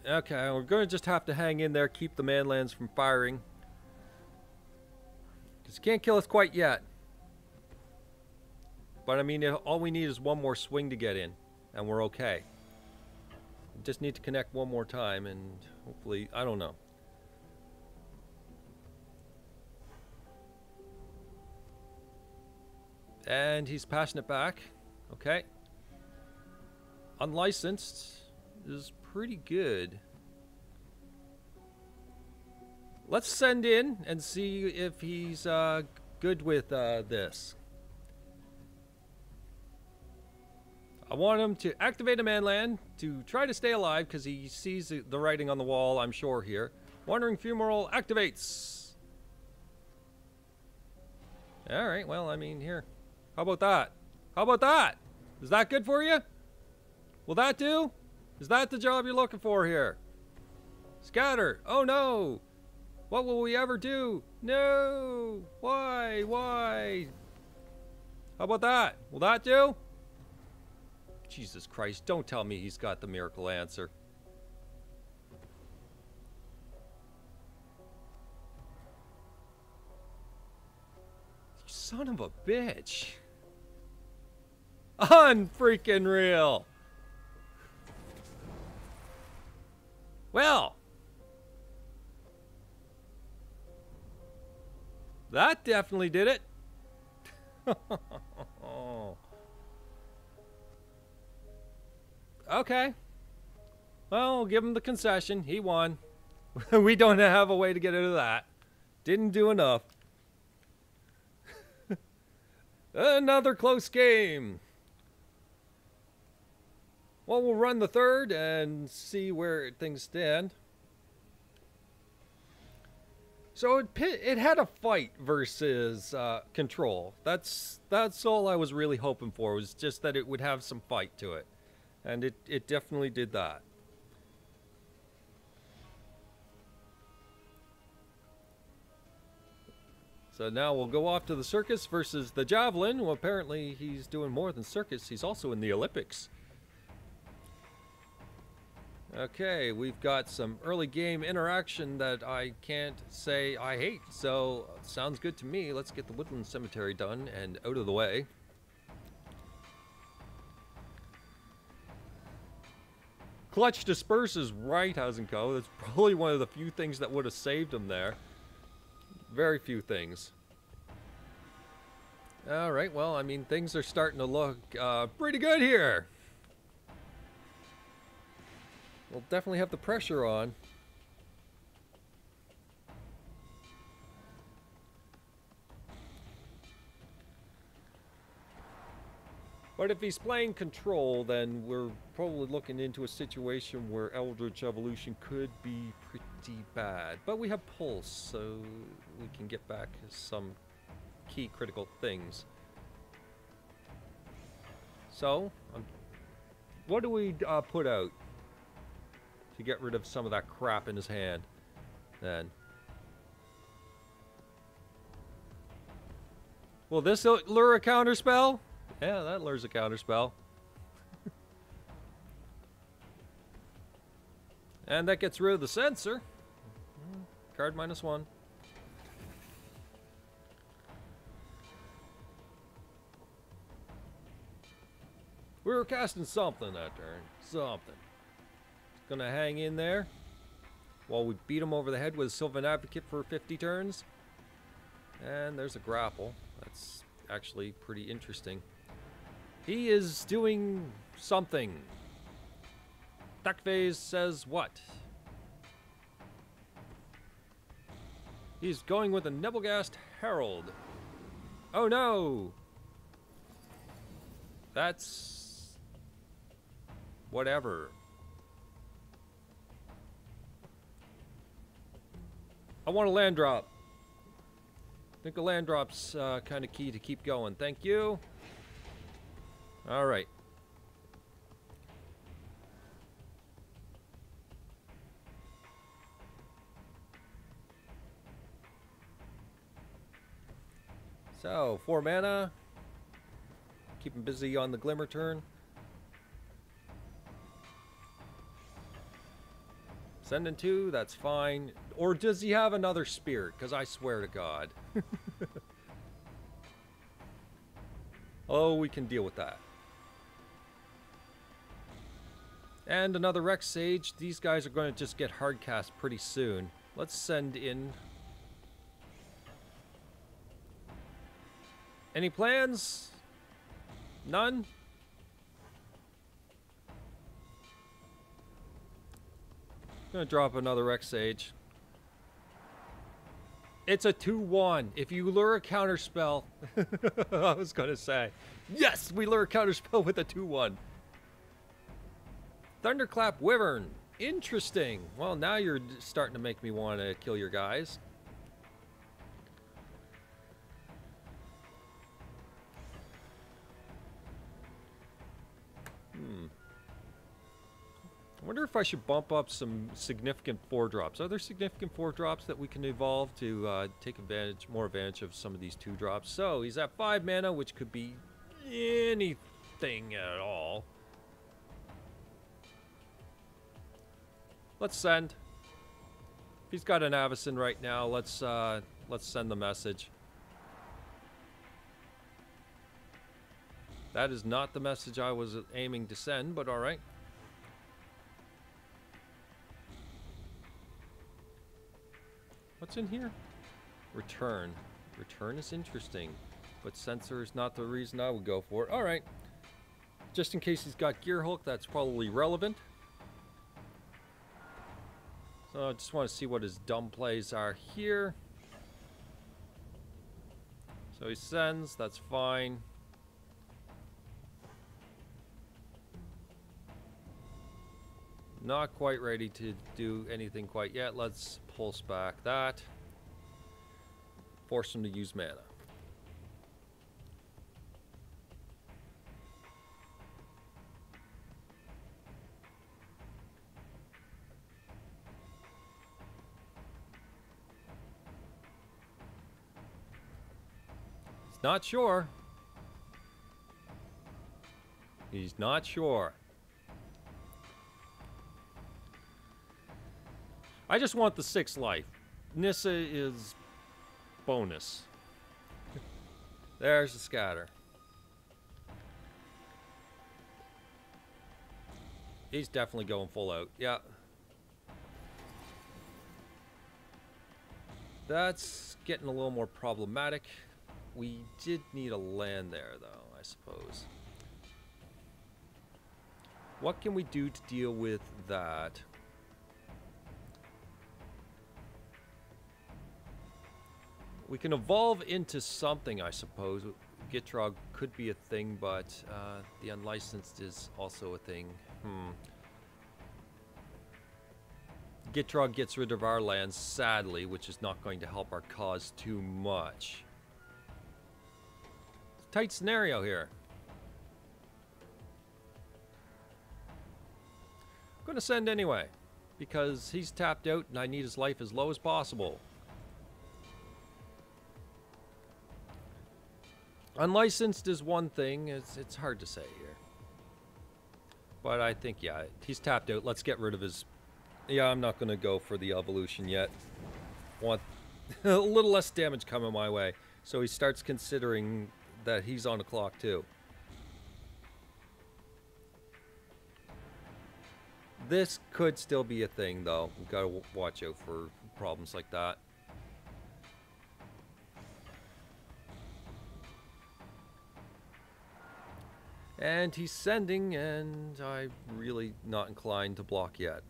Okay, we're going to just have to hang in there, keep the manlands from firing. Because you can't kill us quite yet. But I mean, all we need is one more swing to get in, and we're okay. We just need to connect one more time, and hopefully, I don't know. And he's passing it back. Okay. Unlicensed is pretty good. Let's send in and see if he's good with this. I want him to activate a manland to try to stay alive because he sees the writing on the wall, I'm sure, here. Wandering Fumarole activates. Alright, well, I mean, here. How about that? How about that? Is that good for you? Will that do? Is that the job you're looking for here? Scatter. Oh no. What will we ever do? No. Why? Why? How about that? Will that do? Jesus Christ, don't tell me he's got the miracle answer. You son of a bitch. Unfreaking real. Well, that definitely did it. Okay. Well, we'll give him the concession. He won. We don't have a way to get out of that. Didn't do enough. Another close game. Well, we'll run the third and see where things stand. So it had a fight versus control. That's all I was really hoping for, was just that it would have some fight to it. And it definitely did that. So now we'll go off to the circus versus the javelin. Well, apparently he's doing more than circus. He's also in the Olympics. Okay, we've got some early game interaction that I can't say I hate. So, sounds good to me. Let's get the Woodland Cemetery done and out of the way. Clutch disperses right, Hazenko. That's probably one of the few things that would have saved him there. Very few things. Alright, well, I mean, things are starting to look pretty good here. We'll definitely have the pressure on. But if he's playing control, then we're probably looking into a situation where Eldritch Evolution could be pretty bad. But we have Pulse, so we can get back some key critical things. So, what do we put out to get rid of some of that crap in his hand, then? Will this lure a counterspell? Yeah, that lures a counterspell. And that gets rid of the sensor. Card -1. We were casting something that turn. Something. It's gonna hang in there while we beat him over the head with a Sylvan Advocate for 50 turns. And there's a grapple. That's actually pretty interesting. He is doing something. Duck phase says what? He's going with a Nebelgast Herald. Oh no! That's... whatever. I want a land drop. I think a land drop's kind of key to keep going. Thank you. Alright. So, 4 mana. Keep him busy on the Glimmer turn. Sending 2, that's fine. Or does he have another Spirit? Because I swear to God. Oh, we can deal with that. And another Rex Sage. These guys are going to just get hard cast pretty soon. Let's send in... Any plans? None? Gonna drop another Rex Sage. It's a 2/1. If you lure a counterspell, I was gonna say, yes, we lure a counterspell with a 2/1. Thunderclap Wyvern. Interesting. Well, now you're starting to make me want to kill your guys. I wonder if I should bump up some significant 4-drops. Are there significant 4-drops that we can evolve to take more advantage of some of these 2-drops? So he's at 5 mana, which could be anything at all. Let's send. If he's got an Avacyn right now, let's send the message. That is not the message I was aiming to send, but all right. What's in here? Return. Return is interesting, but Censor is not the reason I would go for it. All right. Just in case he's got Gear Hulk, that's probably relevant. So I just want to see what his dumb plays are here. So he sends, that's fine. Not quite ready to do anything quite yet. Let's pulse back that. Force him to use mana. He's not sure. He's not sure. I just want the 6 life. Nissa is bonus. There's the scatter. He's definitely going full out. Yeah. That's getting a little more problematic. We did need a land there, though, I suppose. What can we do to deal with that? We can evolve into something, I suppose. Gitrog could be a thing, but the unlicensed is also a thing. Gitrog gets rid of our lands, sadly, which is not going to help our cause too much. It's a tight scenario here. I'm going to send anyway, because he's tapped out and I need his life as low as possible. Unlicensed is one thing. It's hard to say here. But I think, yeah, he's tapped out. Let's get rid of his... Yeah, I'm not going to go for the evolution yet. Want a little less damage coming my way. So he starts considering that he's on the clock too. This could still be a thing, though. We've got to watch out for problems like that. And he's sending, and I'm really not inclined to block yet.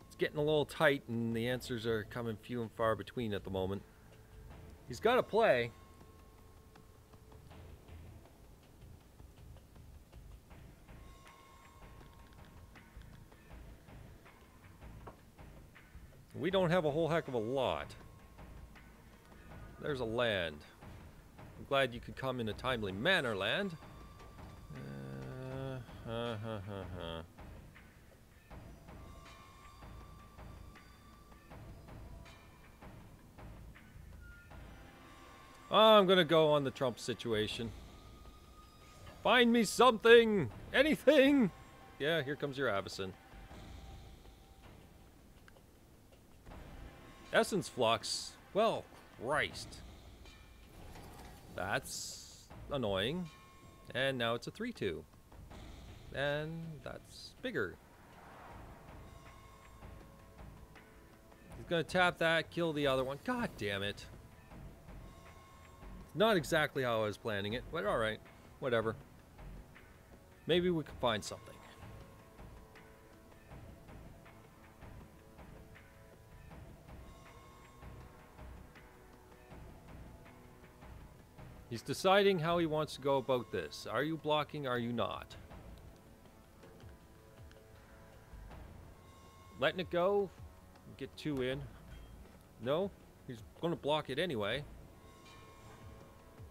It's getting a little tight, and the answers are coming few and far between at the moment. He's got to play. We don't have a whole heck of a lot. There's a land. I'm glad you could come in a timely manner, land. I'm gonna go on the Trump situation. Find me something! Anything! Yeah, here comes your Avacyn. Essence Flux. Well, Christ. That's annoying. And now it's a 3-2. And that's bigger. He's gonna tap that, kill the other one. God damn it. Not exactly how I was planning it, but alright. Whatever. Maybe we can find something. He's deciding how he wants to go about this. Are you blocking? Are you not? Letting it go. Get 2 in. No, he's going to block it anyway.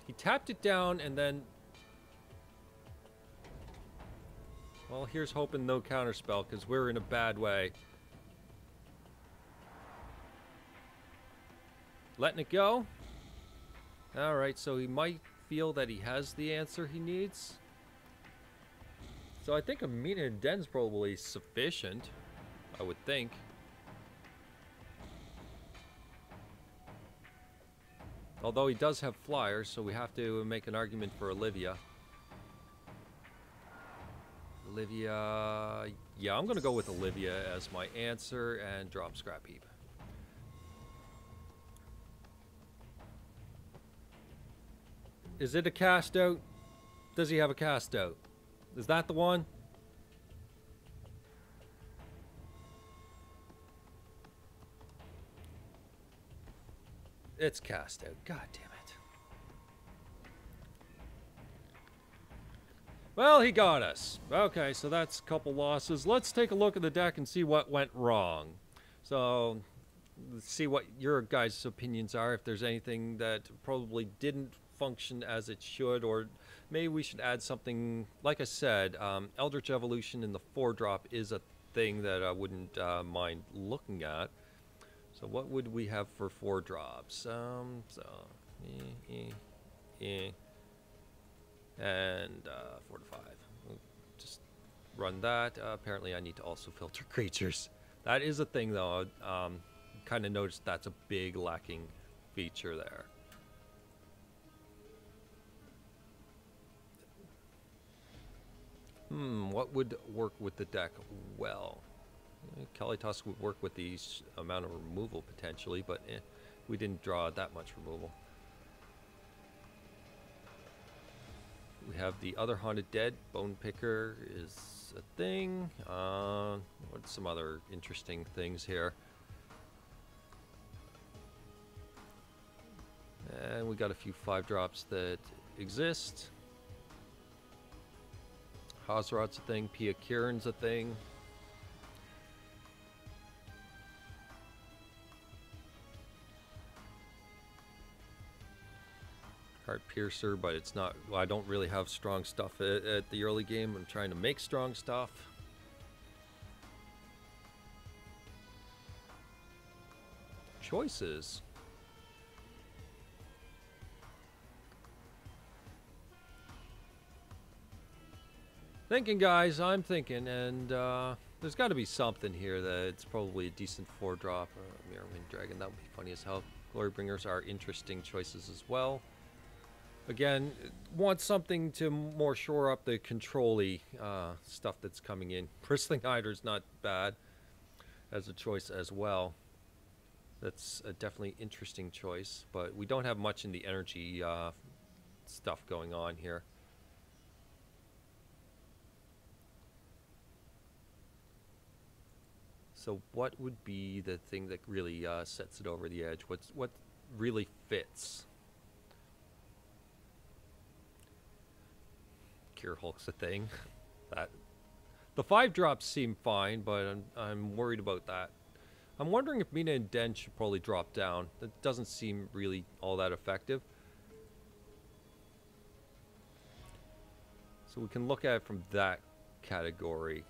He tapped it down and then... Well, here's hoping no counterspell because we're in a bad way. Letting it go. Alright, so he might feel that he has the answer he needs. So I think a Mina and Den's probably sufficient, I would think. Although he does have flyers, so we have to make an argument for Olivia. Olivia... Yeah, I'm going to go with Olivia as my answer and drop Scrap Heap. Is it a cast out? Does he have a cast out? Is that the one? It's cast out. God damn it. Well, he got us. Okay, so that's a couple losses. Let's take a look at the deck and see what went wrong. So, let's see what your guys' opinions are. If there's anything that probably didn't function as it should, or maybe we should add something. Like I said, Eldritch Evolution in the 4-drop is a thing that I wouldn't mind looking at. So what would we have for 4-drops? And 4 to 5. We'll just run that. Apparently I need to also filter creatures. That is a thing though. Kind of noticed that's a big lacking feature there. What would work with the deck well? Kelly Tusk would work with the amount of removal potentially, but we didn't draw that much removal. We have the other Haunted Dead. Bone Picker is a thing. What's some other interesting things here? And we got a few 5-drops that exist. Hazrat's a thing. Pia Kieran's a thing. Heart Piercer, but it's not. Well, I don't really have strong stuff at the early game. I'm trying to make strong stuff. Choices. Thinking, guys, I'm thinking, and there's got to be something here that it's probably a decent 4-drop. Mirror Wind Dragon, that would be funny as hell. Glorybringers are interesting choices as well. Again, want something to more shore up the control-y stuff that's coming in. Bristling Hydra's not bad as a choice as well. That's a definitely interesting choice, but we don't have much in the energy stuff going on here. So what would be the thing that really sets it over the edge? What really fits? Cure Hulk's a thing. That the 5-drops seem fine, but I'm worried about that. I'm wondering if Mina and Den should probably drop down. That doesn't seem really all that effective. So we can look at it from that category.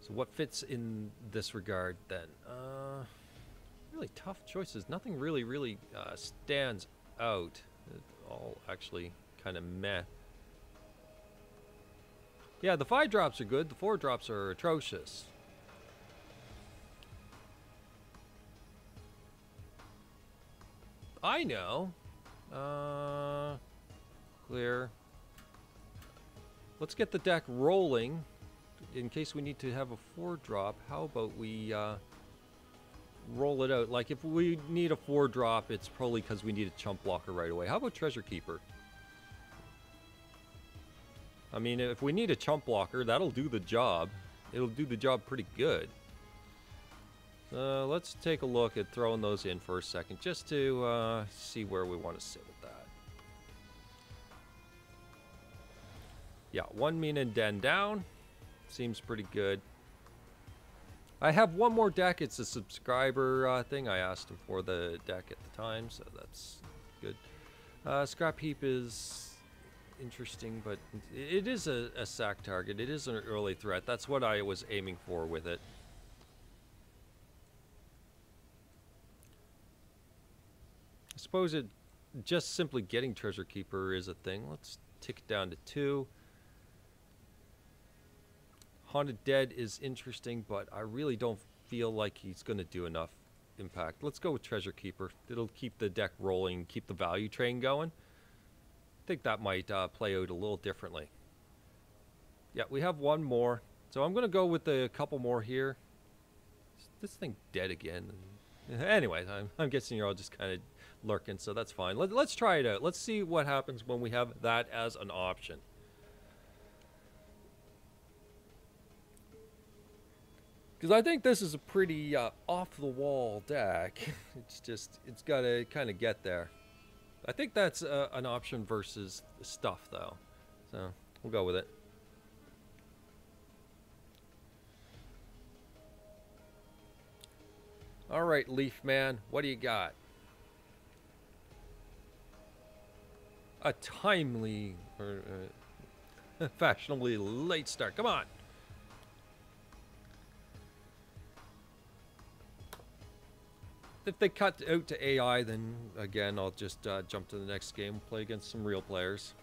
So what fits in this regard then? Really tough choices. Nothing really stands out. It's all actually kind of meh. Yeah, the 5-drops are good. The 4-drops are atrocious. I know. Clear. Let's get the deck rolling. In case we need to have a 4-drop, how about we roll it out? Like, if we need a 4-drop, it's probably because we need a chump blocker right away. How about Treasure Keeper? I mean, if we need a chump blocker, that'll do the job. It'll do the job pretty good. Let's take a look at throwing those in for a second, just to see where we want to sit with that. Yeah, 1 Mina and Den down. Seems pretty good. I have one more deck. It's a subscriber thing. I asked him for the deck at the time, so that's good. Scrap Heap is interesting, but it is a sack target. It is an early threat. That's what I was aiming for with it. I suppose it just simply getting Treasure Keeper is a thing. Let's tick it down to 2. Haunted Dead is interesting, but I really don't feel like he's going to do enough impact. Let's go with Treasure Keeper. It'll keep the deck rolling, keep the value train going. I think that might play out a little differently. Yeah, we have one more. So I'm going to go with a couple more here. Is this thing dead again? Anyway, I'm guessing you're all just kind of lurking, so that's fine. Let's try it out. Let's see what happens when we have that as an option. Because I think this is a pretty off-the-wall deck. It's got to kind of get there. I think that's an option versus stuff, though. So, we'll go with it. All right, Leaf Man, what do you got? A timely, or fashionably late start. Come on. If they cut out to AI, then again, I'll just jump to the next game, play against some real players.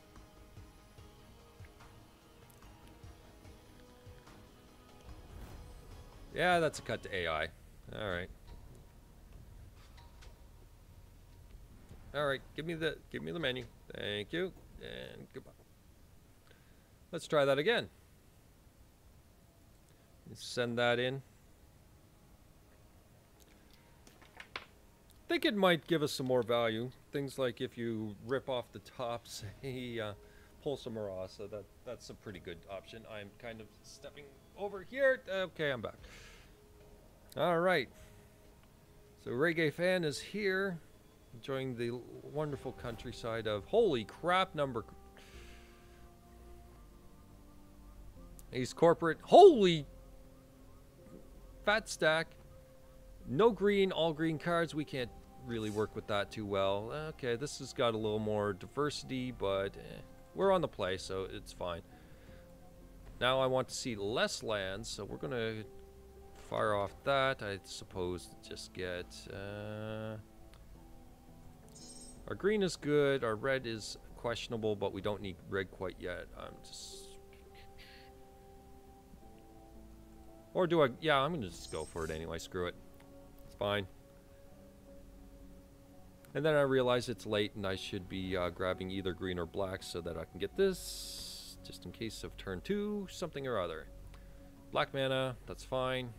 Yeah, that's a cut to AI. All right. All right, give me the menu. Thank you, and goodbye. Let's try that again. Send that in. I think it might give us some more value. Things like if you rip off the top, say, pull some Mirage, so that's a pretty good option. I'm kind of stepping over here. Okay, I'm back. All right. So Reggae Fan is here, enjoying the wonderful countryside of, holy crap, number. He's corporate. Holy fat stack. No green, all green cards. We can't really work with that too well. Okay, this has got a little more diversity, but we're on the play, so it's fine. Now I want to see less lands, so we're going to fire off that. I suppose just get... our green is good, our red is questionable, but we don't need red quite yet. I'm just... Or do I... Yeah, I'm going to just go for it anyway. Screw it. It's fine. And then I realize it's late and I should be grabbing either green or black so that I can get this. Just in case of turn 2, something or other. Black mana, that's fine.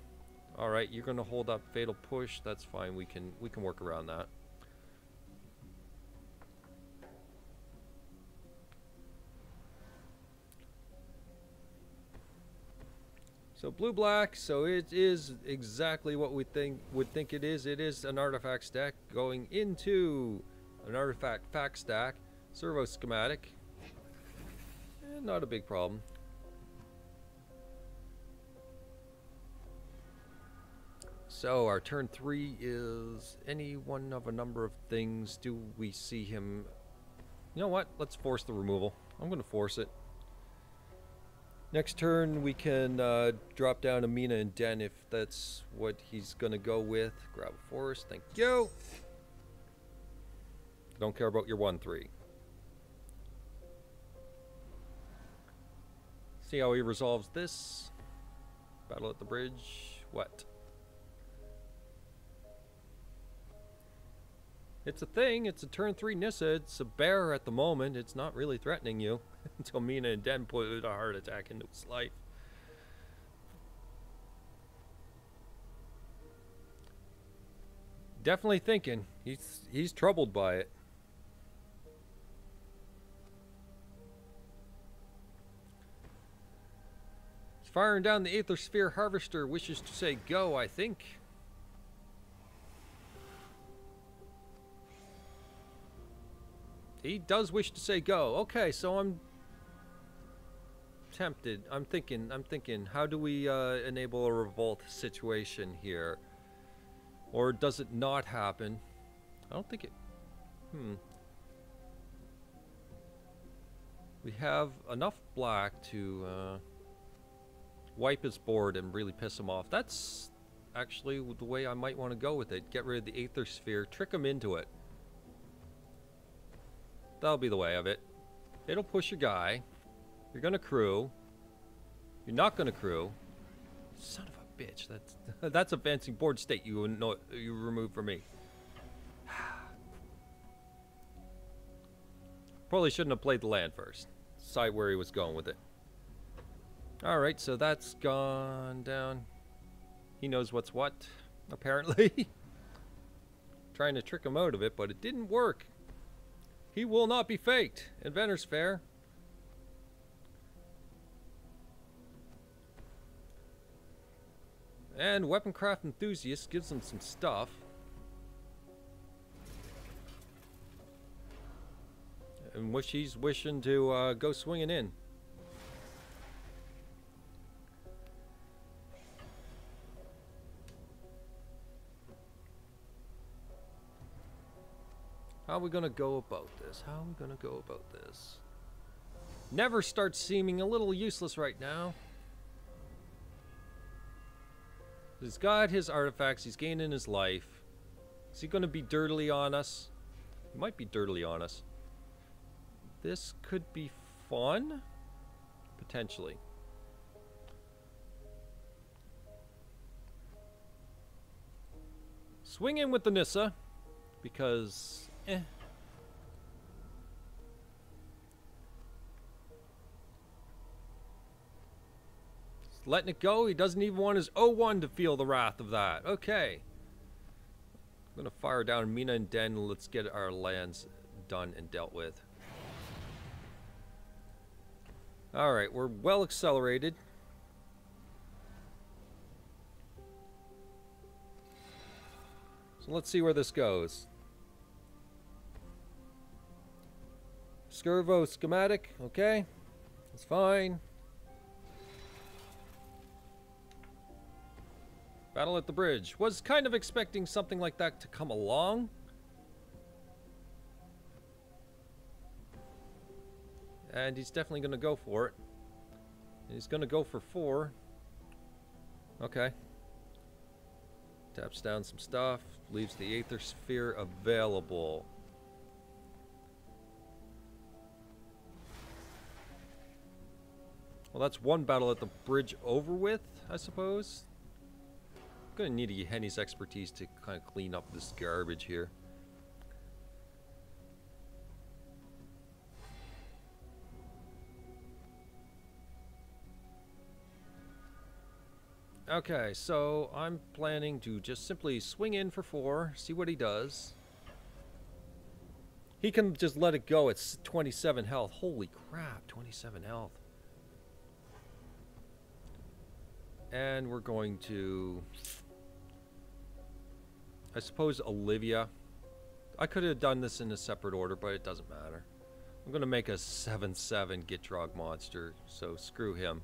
Alright, you're going to hold up Fatal Push. That's fine. We can work around that. So blue-black, so it is exactly what we would think it is. It is an artifact stack going into an artifact fact stack. Servo schematic. Not a big problem. So our turn 3 is any one of a number of things. Do we see him? You know what? Let's force the removal. I'm going to force it. Next turn, we can drop down Amina and Den if that's what he's going to go with. Grab a forest. Thank you. Don't care about your 1-3. See how he resolves this. Battle at the bridge. What? It's a thing. It's a turn 3 Nissa. It's a bear at the moment. It's not really threatening you. Until Mina and Den put a heart attack into his life. Definitely thinking. He's troubled by it. He's firing down the Aether Sphere Harvester. Wishes to say go, I think. He does wish to say go. Okay, so I'm tempted. I'm thinking, how do we enable a revolt situation here? Or does it not happen? I don't think it... We have enough black to wipe his board and really piss him off. That's actually the way I might want to go with it. Get rid of the Aether Sphere, trick him into it. That'll be the way of it. It'll push your guy. You're gonna crew. You're not gonna crew. Son of a bitch. That's advancing board state you removed from me. Probably shouldn't have played the land first. Decide where he was going with it. Alright, so that's gone down. He knows what's what, apparently. Trying to trick him out of it, but it didn't work. He will not be faked. Inventor's Fair. And Weaponcraft Enthusiast gives him some stuff. And he's wishing to go swinging in. How are we gonna go about this? How are we gonna go about this? Never starts seeming a little useless right now. He's got his artifacts, he's gaining his life. Is he gonna be dirtily on us? He might be dirtily on us. This could be fun? Potentially. Swing in with the Nissa. Because... Just letting it go. He doesn't even want his 0-1 to feel the wrath of that. Okay. I'm going to fire down Mina and Den. Let's get our lands done and dealt with. Alright, we're well accelerated. So let's see where this goes. Servo schematic, okay, that's fine. Battle at the bridge. Was kind of expecting something like that to come along. And he's definitely going to go for it. He's going to go for 4. Okay. Taps down some stuff. Leaves the Aether Sphere available. Well, that's one battle at the bridge over with, I suppose. I'm going to need a Henny's expertise to kind of clean up this garbage here. Okay, so I'm planning to just simply swing in for 4, see what he does. He can just let it go at 27 health. Holy crap, 27 health. And we're going to, I suppose, Olivia. I could have done this in a separate order, but it doesn't matter. I'm going to make a 7/7 Gitrog monster, so screw him.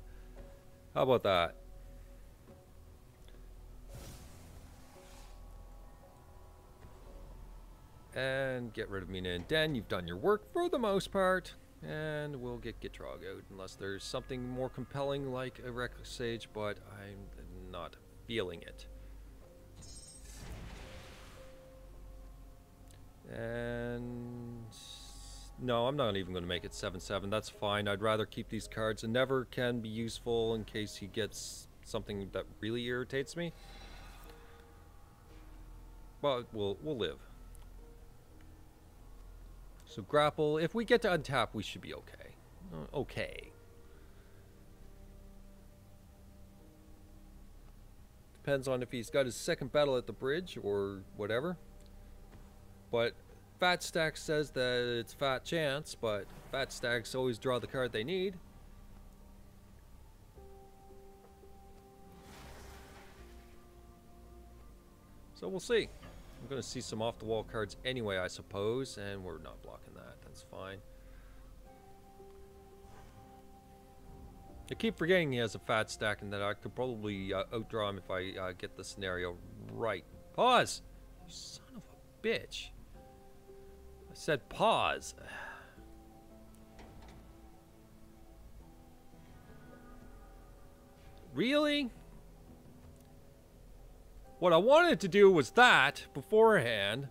How about that? And get rid of Mina and Den. You've done your work for the most part. And we'll get Gitrog out, unless there's something more compelling like a Reckless Sage, but I'm not feeling it. And no, I'm not even going to make it 7/7. That's fine. I'd rather keep these cards. And never can be useful in case he gets something that really irritates me. But we'll live. So grapple. If we get to untap, we should be okay. Okay. Depends on if he's got his second battle at the bridge or whatever. But Fat Stack says that it's fat chance, but Fat Stacks always draw the card they need. So we'll see. I'm going to see some off-the-wall cards anyway, I suppose, and we're not blocking that. That's fine. I keep forgetting he has a fat stack and that I could probably outdraw him if I get the scenario right. Pause! You son of a bitch. I said pause. Really? What I wanted to do was that beforehand.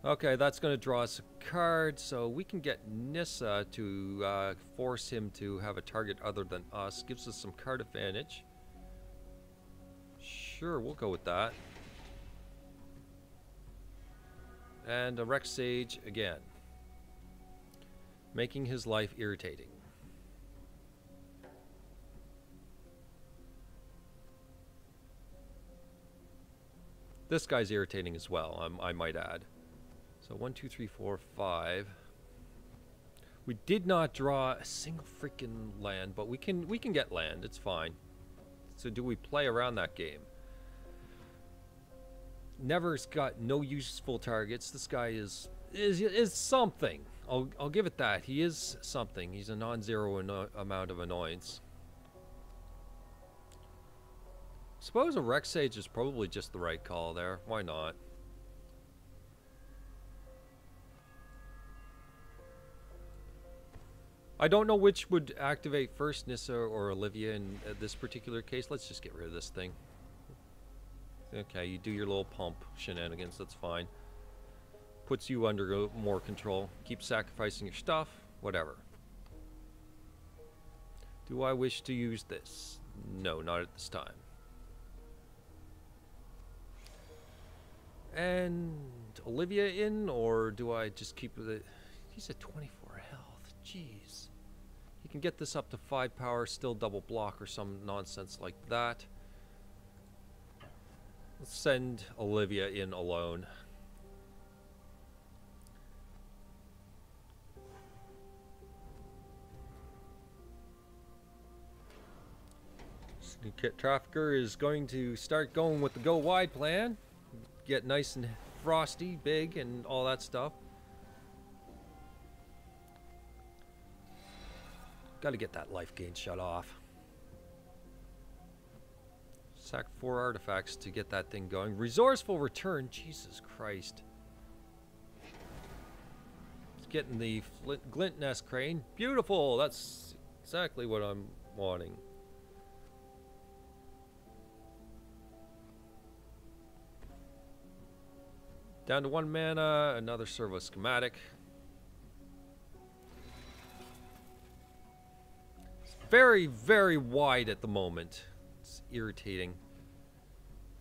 Okay, that's going to draw us a card, so we can get Nissa to force him to have a target other than us. Gives us some card advantage. Sure, we'll go with that. And a Rex Sage again. Making his life irritating. This guy's irritating as well, I might add. So 1, 2, 3, 4, 5. We did not draw a single freaking land, but we can get land. It's fine. So do we play around that game? Never's got no useful targets. This guy is something. I'll give it that. He is something. He's a non-zero amount of annoyance. Suppose a Rex Sage is probably just the right call there. Why not? I don't know which would activate first, Nissa or Olivia in this particular case. Let's just get rid of this thing. Okay, you do your little pump shenanigans. That's fine. Puts you under more control. Keep sacrificing your stuff. Whatever. Do I wish to use this? No, not at this time. And Olivia in, or do I just keep it? He's at 24 health. Jeez. He can get this up to 5 power, still double block or some nonsense like that. Let's send Olivia in alone. Sneak Trafficker is going to start going with the go wide plan. Get nice and frosty, big, and all that stuff. Got to get that life gain shut off. Sack 4 artifacts to get that thing going. Resourceful return. Jesus Christ. It's getting the glint nest crane. Beautiful. That's exactly what I'm wanting. Down to 1 mana. Another servo schematic. It's very, very wide at the moment. It's irritating.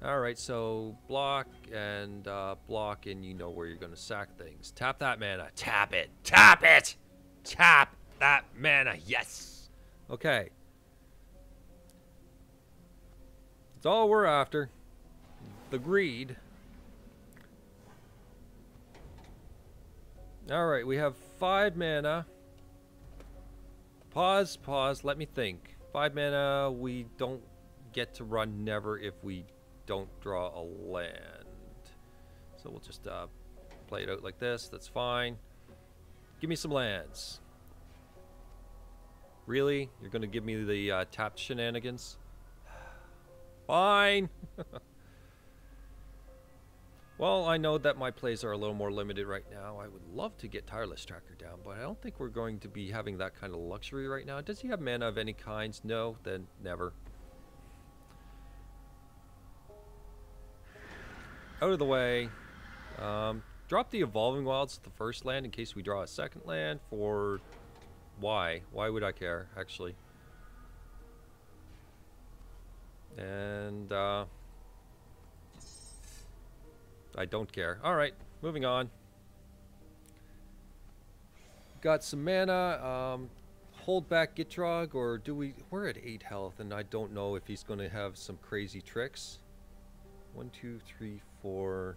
Alright, so block and you know where you're going to sack things. Tap that mana. Tap it. Tap it! Tap that mana. Yes! Okay. That's all we're after. The greed. Alright, we have 5 mana. Pause, let me think. 5 mana, we don't get to run never if we don't draw a land. So we'll just play it out like this. That's fine. Give me some lands. Really? You're going to give me the tapped shenanigans? Fine. Well, I know that my plays are a little more limited right now. I would love to get Tireless Tracker down, but I don't think we're going to be having that kind of luxury right now. Does he have mana of any kinds? No? Then never. Out of the way. Drop the Evolving Wilds at the first land in case we draw a second land for... Why? Why would I care, actually? And, I don't care. Alright, moving on. Got some mana. Hold back Gitrog, or do we... We're at 8 health, and I don't know if he's going to have some crazy tricks. 1, 2, 3, 4.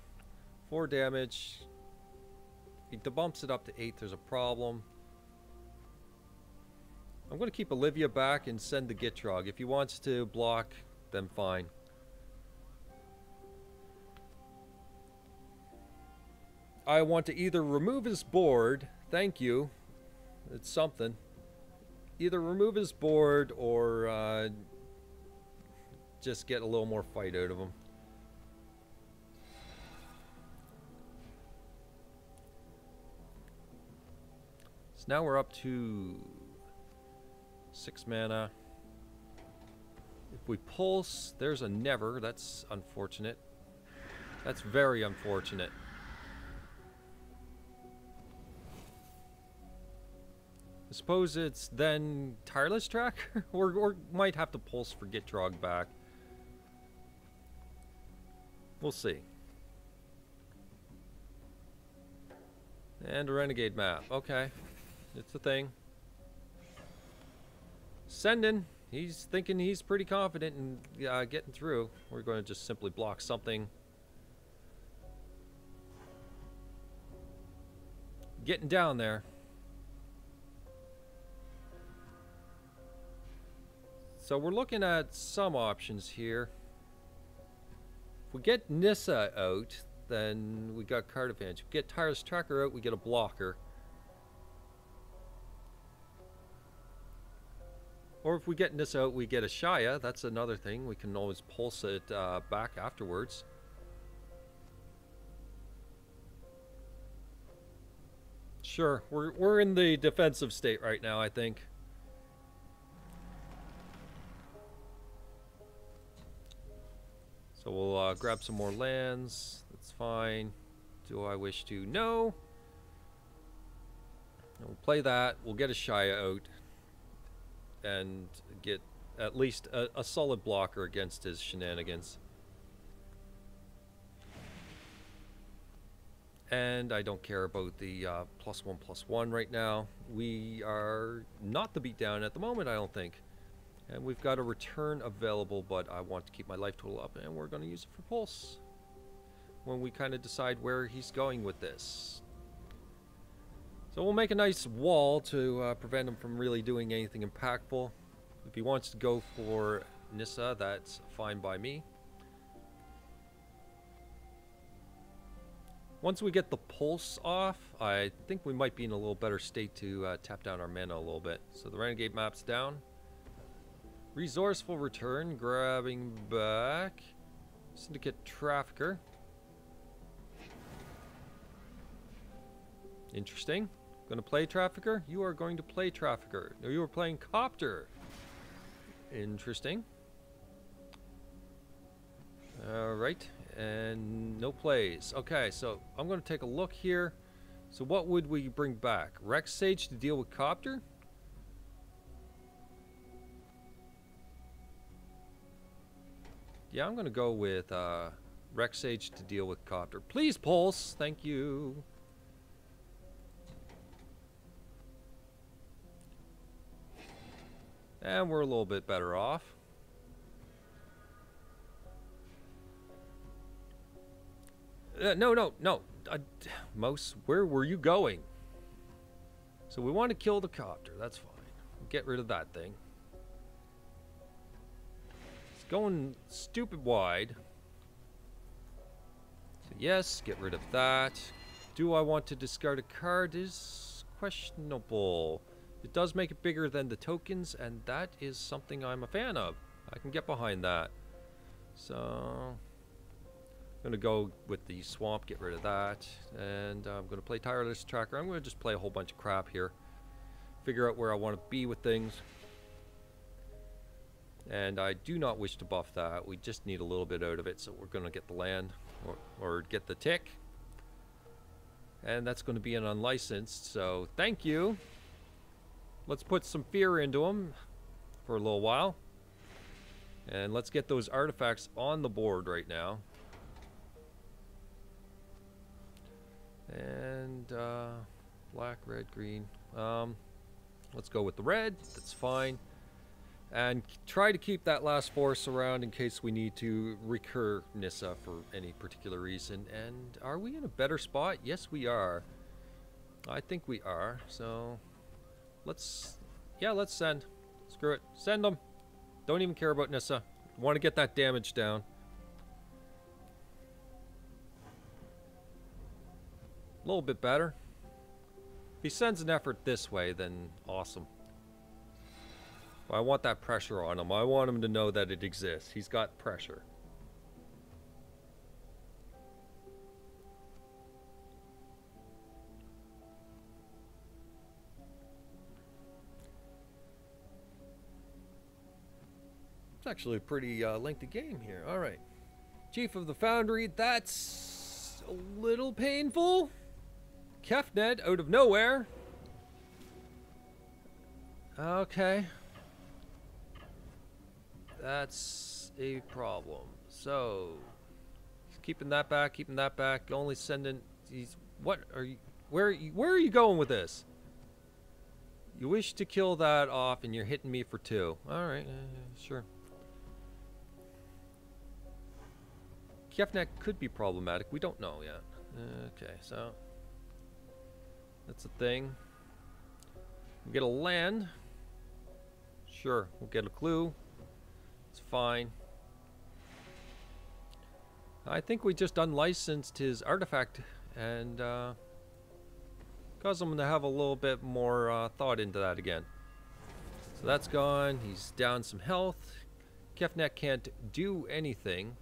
4 damage. He debumps it up to 8. There's a problem. I'm going to keep Olivia back and send the Gitrog. If he wants to block, then fine. I want to either remove his board. Thank you. It's something. Either remove his board or just get a little more fight out of him. So now we're up to 6 mana. If we pulse, there's a never. That's unfortunate. That's very unfortunate. I suppose it's then Tireless Tracker? or might have to pulse for Gitrog back. We'll see. And a Renegade map. Okay. It's a thing. Sending. He's thinking he's pretty confident in getting through. We're going to just simply block something. Getting down there. So we're looking at some options here. If we get Nissa out, then we got card advantage. If we get Tireless Tracker out, we get a blocker. Or if we get Nissa out, we get a Shaya. That's another thing. We can always pulse it back afterwards. Sure, we're in the defensive state right now, I think. So we'll grab some more lands. That's fine. Do I wish to? No. We'll play that. We'll get a Shaya out. And get at least a solid blocker against his shenanigans. And I don't care about the +1/+1 right now. We are not the beatdown at the moment, I don't think. And we've got a return available, but I want to keep my life total up, and we're going to use it for pulse when we kind of decide where he's going with this. So we'll make a nice wall to prevent him from really doing anything impactful. If he wants to go for Nissa, that's fine by me. Once we get the pulse off, I think we might be in a little better state to tap down our mana a little bit. So the Renegade map's down. Resourceful return, grabbing back. Syndicate trafficker. Interesting. Gonna play trafficker? You are going to play trafficker. No, you are playing copter. Interesting. Alright, and no plays. Okay, so I'm gonna take a look here. So what would we bring back? Rex Sage to deal with copter? Yeah, I'm gonna go with Rex Sage to deal with copter. Please pulse, thank you. And we're a little bit better off. No. Mos, where were you going? So we want to kill the copter. That's fine. Get rid of that thing. It's going stupid wide. So yes, get rid of that. Do I want to discard a card? Is questionable. It does make it bigger than the tokens, and that is something I'm a fan of. I can get behind that. So I'm going to go with the swamp, get rid of that. And I'm going to play Tireless Tracker. I'm going to just play a whole bunch of crap here. Figure out where I want to be with things. And I do not wish to buff that. We just need a little bit out of it, so we're going to get the land or get the tick. And that's going to be an unlicensed, so thank you. Let's put some fear into them for a little while. And let's get those artifacts on the board right now. And black, red, green. Let's go with the red. That's fine. And try to keep that last force around in case we need to recur Nissa for any particular reason. And are we in a better spot? Yes, we are. I think we are. So let's send. Screw it. Send them. Don't even care about Nissa. Want to get that damage down. A little bit better. If he sends an effort this way, then awesome. I want that pressure on him. I want him to know that it exists. He's got pressure. It's actually a pretty lengthy game here. All right. Chief of the Foundry, that's a little painful. Kefnet out of nowhere. Okay. That's a problem. So, keeping that back, only sending these. What are you? Where are you going with this? You wish to kill that off, and you're hitting me for 2. All right, sure. Kefnet could be problematic. We don't know yet. Okay, so that's a thing. We get a land. Sure, we'll get a clue. It's fine. I think we just unlicensed his artifact and caused him to have a little bit more thought into that again. So that's gone. He's down some health. Kefnet can't do anything.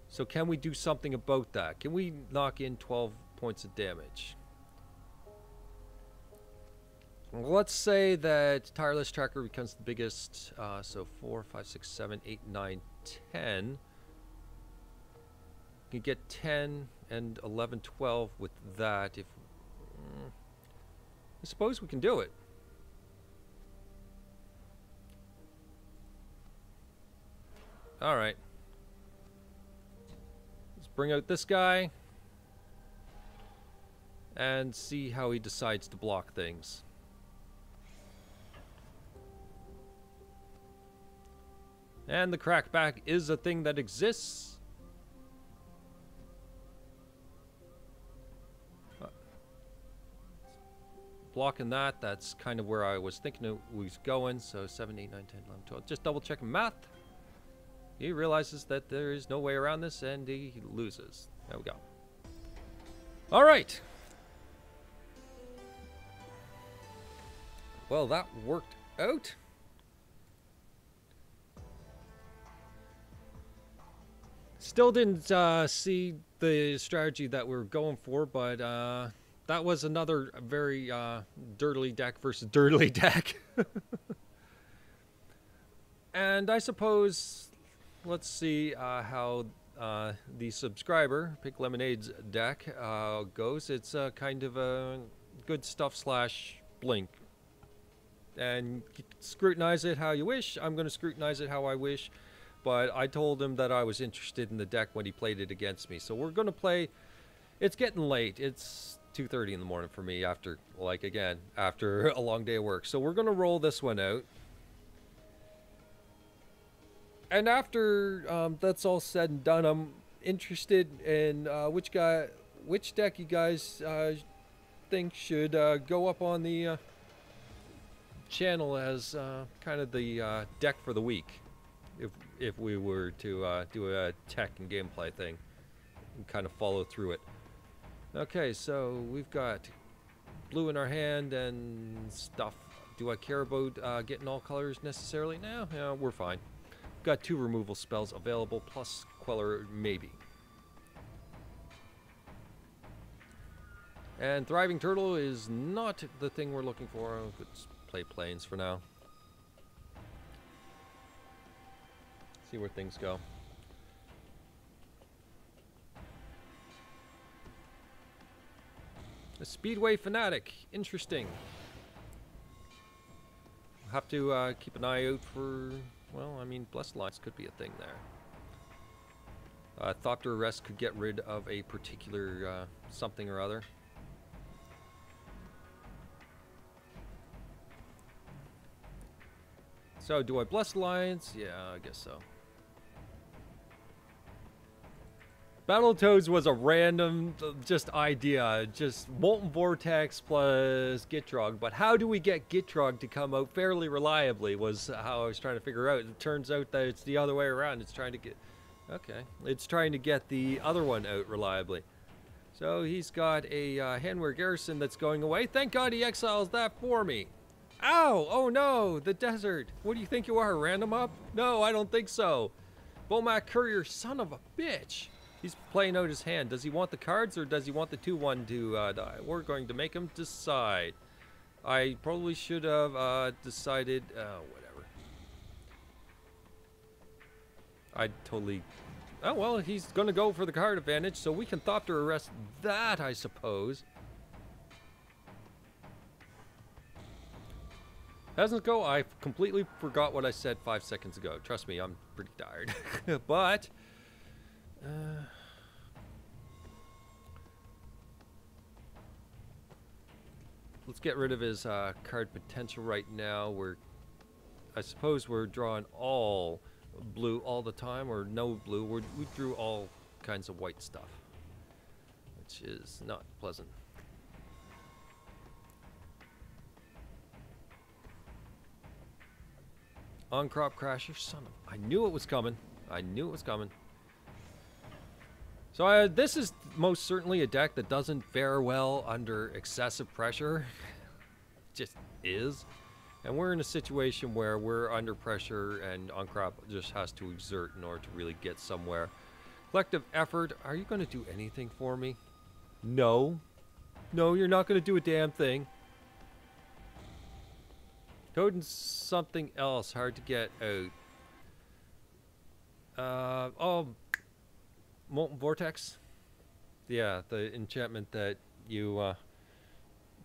So can we do something about that? Can we knock in 12 points of damage? Let's say that Tireless Tracker becomes the biggest. So 4, 5, 6, 7, 8, 9, 10. You can get 10 and 11, 12 with that. If I suppose we can do it. All right. Let's bring out this guy and see how he decides to block things. And the crackback is a thing that exists. Blocking that, that's kind of where I was thinking it was going. So 7, 8, 9, 10, 11, 12. Just double checking math. He realizes that there is no way around this and he loses. There we go. All right. Well, that worked out. Still didn't see the strategy that we were going for, but that was another very dirtily deck versus dirtily deck. And I suppose, let's see how the subscriber, Pink Lemonade's deck goes. It's kind of a good stuff slash blink. And you can scrutinize it how you wish. I'm going to scrutinize it how I wish. But I told him that I was interested in the deck when he played it against me. So we're going to play. It's getting late. It's 2:30 in the morning for me after, like, again, after a long day of work. So we're going to roll this one out. And after that's all said and done, I'm interested in which deck you guys think should go up on the channel as kind of the deck for the week. If we were to do a tech and gameplay thing and kind of follow through it. Okay, so we've got blue in our hand and stuff. Do I care about getting all colors necessarily? No, we're fine. Got 2 removal spells available, plus Queller maybe. And Thriving Turtle is not the thing we're looking for. Let's play Plains for now. See where things go. A Speedway Fanatic. Interesting. We'll have to keep an eye out for, well, I mean, Blessed Lines could be a thing there. Thopter Arrest could get rid of a particular something or other. So, do I Blessed Lines? Yeah, I guess so. Battletoads was a random just idea, just Molten Vortex plus Gitrog, but how do we get Gitrog to come out fairly reliably was how I was trying to figure out. It turns out that it's the other way around. It's trying to get, okay, it's trying to get the other one out reliably. So he's got a Handwear Garrison that's going away. Thank God he exiles that for me. Ow! Oh no, the desert. What do you think you are, random up? No, I don't think so. Bomac Courier, son of a bitch. He's playing out his hand. Does he want the cards or does he want the 2-1 to die? We're going to make him decide. I probably should have decided, whatever. I totally, oh well, he's going to go for the card advantage, so we can Thopter Arrest that, I suppose. Doesn't go, I completely forgot what I said 5 seconds ago. Trust me, I'm pretty tired. But let's get rid of his card potential right now. I suppose we're drawing all blue all the time, or no blue. We drew all kinds of white stuff, which is not pleasant. On Crop Crasher, son of, I knew it was coming. I knew it was coming. So this is most certainly a deck that doesn't fare well under excessive pressure. Just is. And we're in a situation where we're under pressure and On Crop just has to exert in order to really get somewhere. Collective Effort, are you going to do anything for me? No. No, you're not going to do a damn thing. Code and something else, hard to get out. Oh, Molten Vortex. Yeah, the enchantment that you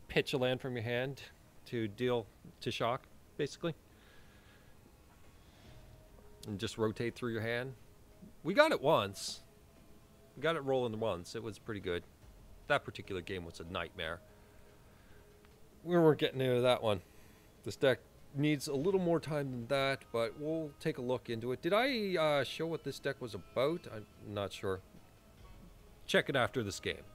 pitch a land from your hand to deal to shock, basically. And just rotate through your hand. We got it once. We got it rolling once. It was pretty good. That particular game was a nightmare. We weren't getting into that one. This deck needs a little more time than that, but we'll take a look into it. Did I show what this deck was about? I'm not sure. Check it after this game.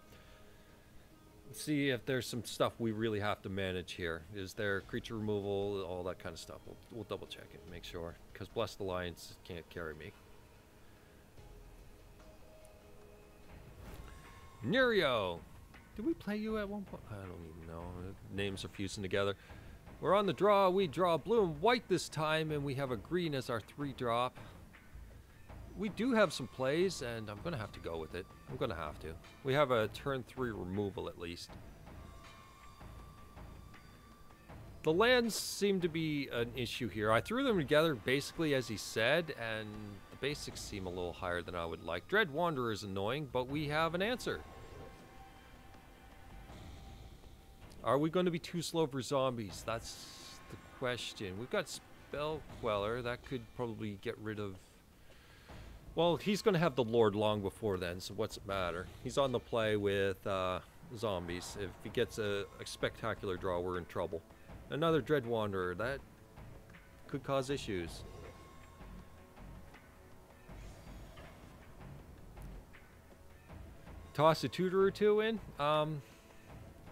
See if there's some stuff we really have to manage here. Is there creature removal, all that kind of stuff. We'll double check it, make sure. Because Blessed Alliance can't carry me. Nerio! Did we play you at one point? I don't even know. Names are fusing together. We're on the draw. We draw blue and white this time, and we have a green as our 3-drop. we do have some plays, and I'm going to have to go with it. I'm going to have to. We have a turn 3 removal at least. The lands seem to be an issue here. I threw them together basically as he said, and the basics seem a little higher than I would like. Dread Wanderer is annoying, but we have an answer. Are we going to be too slow for zombies? That's the question. We've got Spell Queller. That could probably get rid of... Well, he's going to have the Lord long before then, so what's it matter? He's on the play with zombies. If he gets a spectacular draw, we're in trouble. Another Dread Wanderer. That could cause issues. Toss a tutor or two in.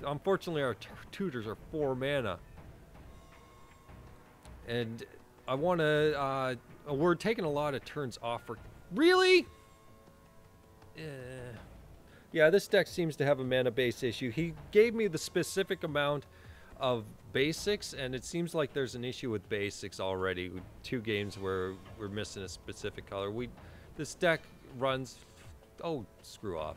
Unfortunately, our tutors are 4 mana. And I want to... we're taking a lot of turns off for... Really? Yeah, this deck seems to have a mana base issue. He gave me the specific amount of basics, and it seems like there's an issue with basics already. 2 games where we're missing a specific color. This deck runs... Oh, screw off.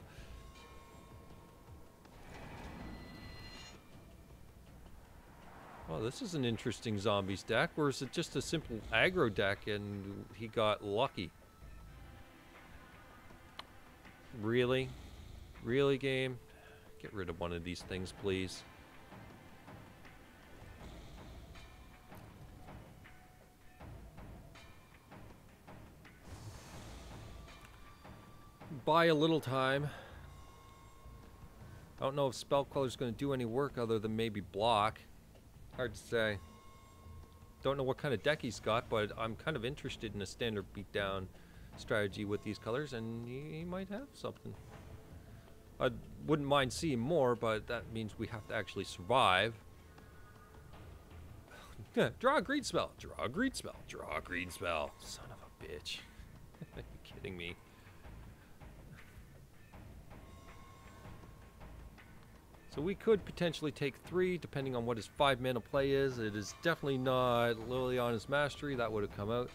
Well, this is an interesting zombies deck, or is it just a simple aggro deck and he got lucky? Really? Really, game? Get rid of one of these things, please. Buy a little time. I don't know if Spell Queller's going to do any work other than maybe block. Hard to say. Don't know what kind of deck he's got, but I'm kind of interested in a standard beatdown strategy with these colors, and he might have something. I wouldn't mind seeing more, but that means we have to actually survive. Draw a green spell. Draw a green spell. Draw a green spell. Son of a bitch. Are you kidding me? So we could potentially take 3, depending on what his 5 mana play is. It is definitely not Liliana's Mastery. That would have come out.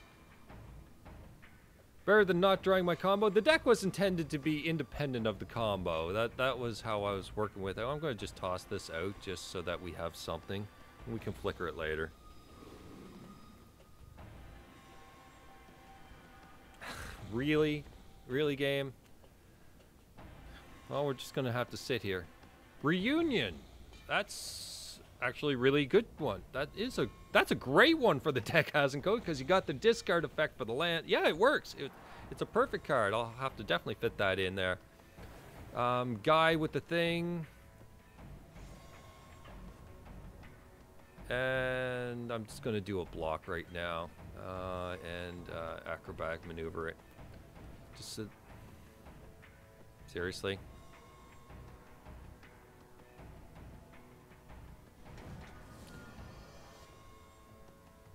Better than not drawing my combo. The deck was intended to be independent of the combo. That was how I was working with it. I'm going to just toss this out just so that we have something. And we can flicker it later. Really? Really, game? Well, we're just going to have to sit here. Reunion. That's actually a really good one. That's a great one for the deck hasn't code, because you got the discard effect for the land. Yeah, it works. It's a perfect card. I'll have to definitely fit that in there. Guy with the thing. And I'm just going to do a block right now. And acrobatic maneuver it. Just seriously.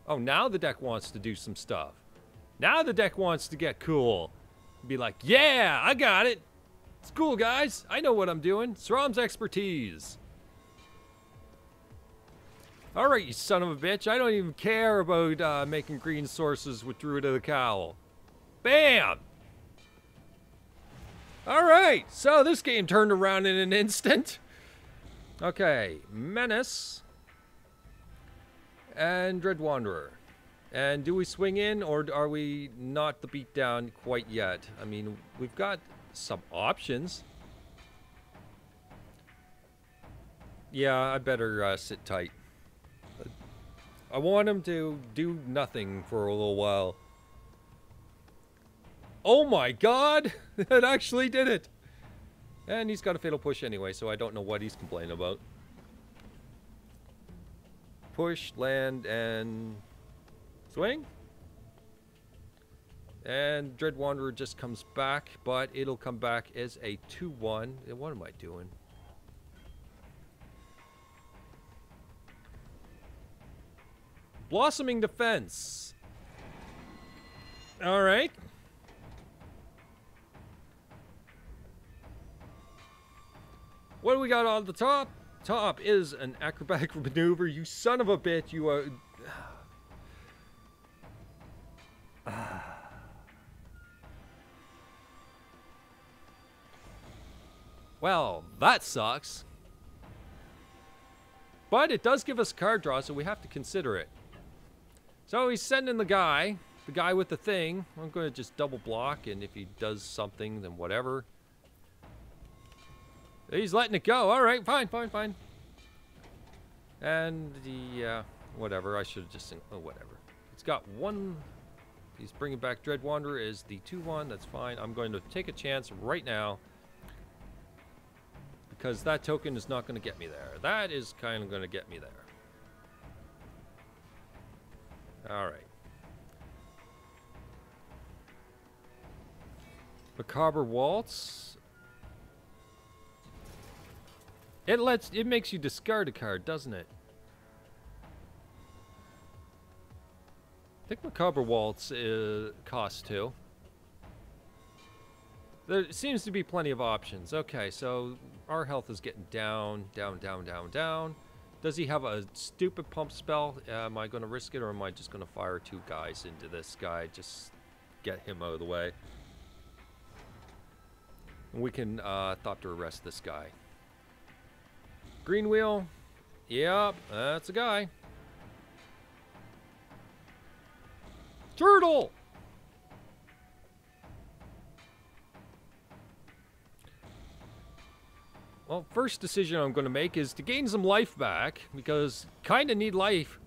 Oh, now the deck wants to do some stuff. Now the deck wants to get cool. Be like, yeah, I got it. It's cool, guys. I know what I'm doing. Sram's expertise. All right, you son of a bitch. I don't even care about making green sources with Druid of the Cowl. Bam! All right, so this game turned around in an instant. Okay, Menace. And Dread Wanderer. And do we swing in, or are we not the beatdown quite yet? I mean, we've got some options. Yeah, I better sit tight. I want him to do nothing for a little while. Oh my god! It actually did it! And he's got a Fatal Push anyway, so I don't know what he's complaining about. Push, land, and swing. And Dread Wanderer just comes back, but it'll come back as a 2-1. What am I doing? Blossoming Defense. All right. What do we got on the top? Top is an acrobatic maneuver. You son of a bitch. You are... Well, that sucks. But it does give us a card draw, so we have to consider it. So he's sending the guy with the thing. I'm going to just double block, and if he does something, then whatever. He's letting it go. All right, fine, fine, fine. And the, whatever. I should have just, oh, whatever. It's got one. He's bringing back Dread Wanderer as the 2/1. That's fine. I'm going to take a chance right now. Because that token is not going to get me there. That is kind of going to get me there. Alright. Macabre Waltz. It makes you discard a card, doesn't it? I think Macabre Waltz costs 2. There seems to be plenty of options. Okay, so our health is getting down, down, down, down, down. Does he have a stupid pump spell? Am I going to risk it, or am I just going to fire 2 guys into this guy? Just get him out of the way. And we can Thopter arrest this guy. Green wheel. Yep, that's a guy. Turtle! Well, first decision I'm going to make is to gain some life back, because kind of need life.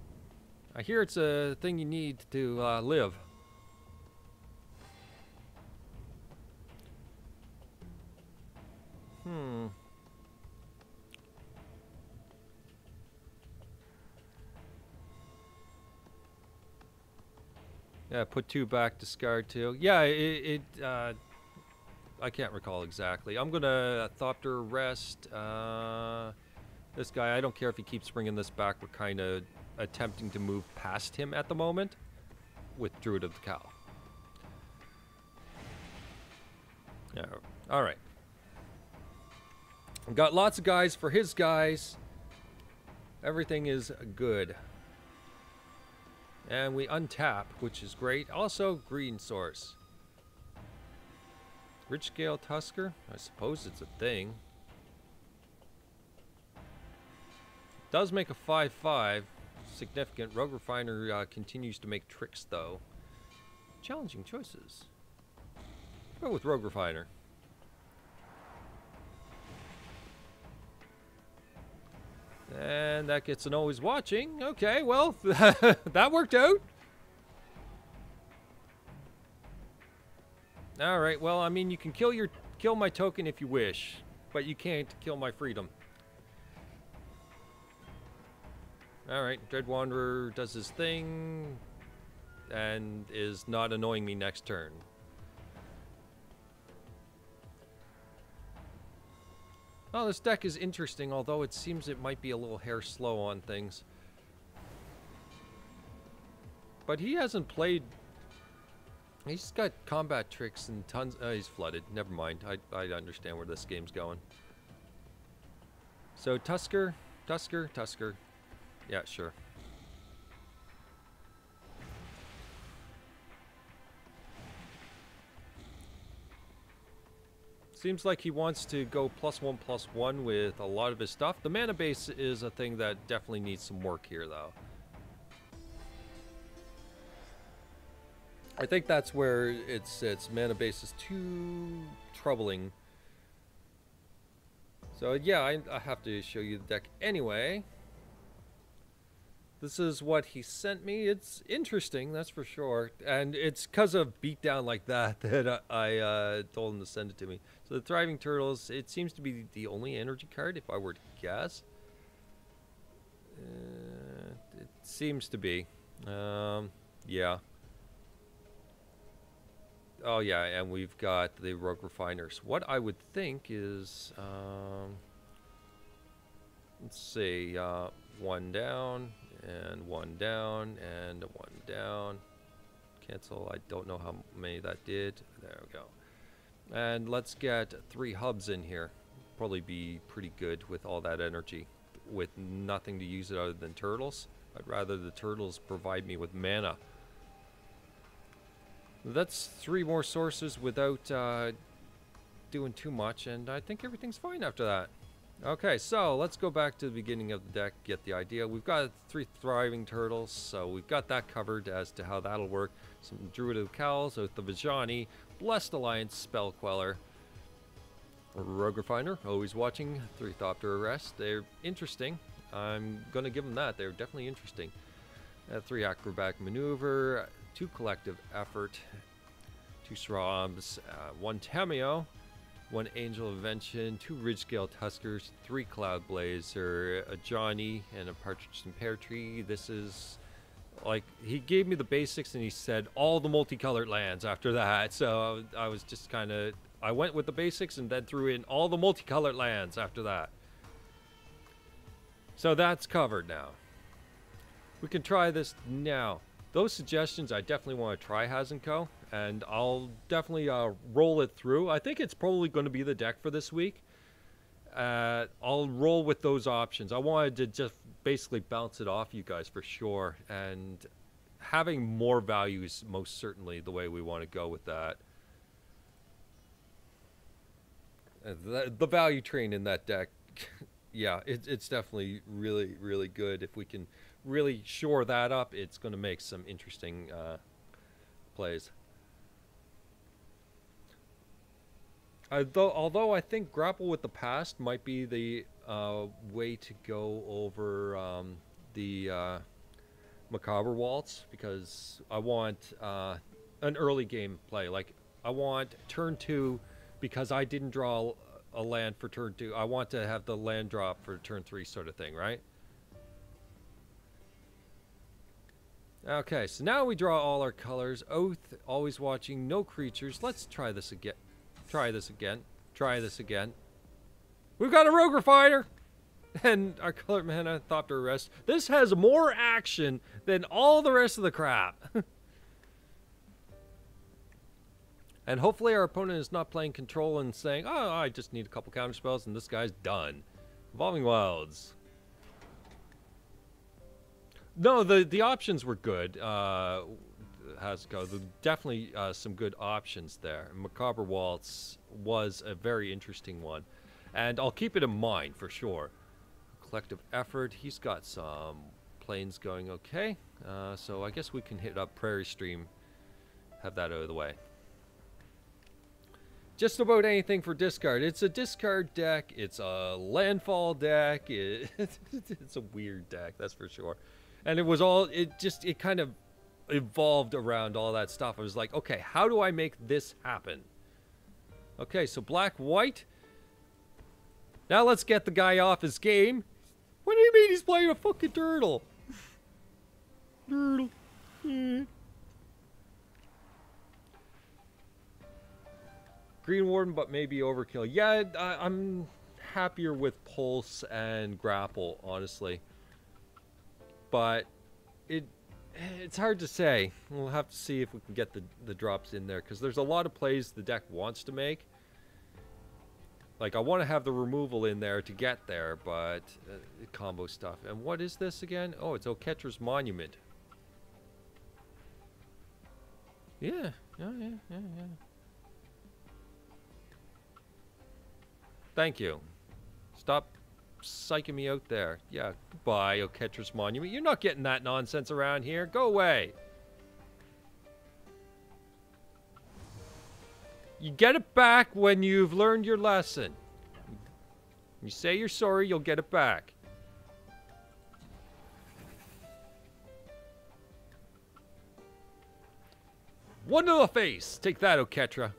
I hear it's a thing you need to live. Yeah, put 2 back, discard 2. Yeah, I can't recall exactly. I'm gonna Thopter arrest this guy. I don't care if he keeps bringing this back. We're kind of attempting to move past him at the moment with Druid of the Cow. Yeah. All right. We've got lots of guys for his guys. Everything is good. And we untap, which is great. Also, green source. Rich Scale Tusker? I suppose it's a thing. Does make a 5/5. Significant. Rogue Refiner continues to make tricks, though. Challenging choices. Go with Rogue Refiner. And that gets an always watching. Okay, well, that worked out. All right, well, I mean, you can kill my token if you wish, but you can't kill my freedom. All right, Dread Wanderer does his thing and is not annoying me next turn. Oh, this deck is interesting, although it seems it might be a little hair slow on things. But he hasn't played... He's got combat tricks and tons... he's flooded. Never mind. I understand where this game's going. So, Tusker. Yeah, sure. Seems like he wants to go +1/+1 with a lot of his stuff. The mana base is a thing that definitely needs some work here, though. I think that's where its mana base is too troubling. So yeah, I have to show you the deck anyway. This is what he sent me. It's interesting, that's for sure. And it's because of beatdown like that that I told him to send it to me. So the Thriving Turtles, it seems to be the only energy card, if I were to guess. It seems to be. Yeah. Oh yeah, and we've got the Rogue Refiners. What I would think is... let's see, 1 down... and 1 down, and 1 down. Cancel. I don't know how many that did. There we go. And let's get 3 hubs in here. Probably be pretty good with all that energy. With nothing to use it other than turtles. I'd rather the turtles provide me with mana. That's 3 more sources without doing too much, and I think everything's fine after that. Okay, so let's go back to the beginning of the deck, get the idea. We've got 3 thriving turtles, so we've got that covered as to how that'll work. Some Druid of the Cowls, Oath of Vajani, Blessed Alliance, Spell Queller, Rogue Refiner, always watching, 3 Thopter Arrest. They're interesting. I'm going to give them that. They're definitely interesting. 3 Acrobatic Maneuver, 2 Collective Effort, 2 Srobs, 1 Tameo, 1 Angel of Invention, 2 Ridgescale Tuskers, 3 Cloud Blazer, a Johnny, and a Partridge and Pear Tree. This is, like, he gave me the basics and he said all the multicolored lands after that. So I was just kind of, I went with the basics and then threw in all the multicolored lands after that. So that's covered now. We can try this now. Those suggestions, I definitely want to try Hazenko, and I'll definitely roll it through. I think it's probably going to be the deck for this week. I'll roll with those options. I wanted to just basically bounce it off you guys for sure, and having more value is most certainly the way we want to go with that. The value train in that deck, yeah, it's definitely really, really good. If we can really shore that up, it's going to make some interesting plays. Although I think Grapple with the Past might be the way to go over the Macabre Waltz, because I want an early game play. Like, I want turn 2, because I didn't draw a land for turn 2. I want to have the land drop for turn 3 sort of thing, right? Okay, so now we draw all our colors. Oath, always watching, no creatures. Let's try this again. Try this again. Try this again. We've got a Rogue Refiner! And our Colored Mana, Thopter Arrest. This has more action than all the rest of the crap. And hopefully our opponent is not playing control and saying, oh, I just need a couple counter spells and this guy's done. Evolving Wilds. No, the options were good. Hazenko, definitely some good options there. Macabre Waltz was a very interesting one, and I'll keep it in mind for sure. Collective Effort, he's got some planes going okay, so I guess we can hit up Prairie Stream, have that out of the way. Just about anything for discard. It's a discard deck, it's a landfall deck, it's a weird deck, that's for sure. And it was all, it kind of evolved around all that stuff. I was like, okay, how do I make this happen? Okay, so black, white. Now let's get the guy off his game. What do you mean he's playing a fucking turtle? Turtle. Green Warden, but maybe overkill. Yeah, I'm happier with Pulse and Grapple, honestly. But it's hard to say. We'll have to see if we can get the drops in there, because there's a lot of plays the deck wants to make. Like, I want to have the removal in there to get there, but combo stuff. And what is this again? Oh, it's Oketra's Monument. Yeah. Thank you. Stop psyching me out there. Yeah, goodbye, Oketra's Monument. You're not getting that nonsense around here. Go away. You get it back when you've learned your lesson. You say you're sorry, you'll get it back. One to the face. Take that, Oketra.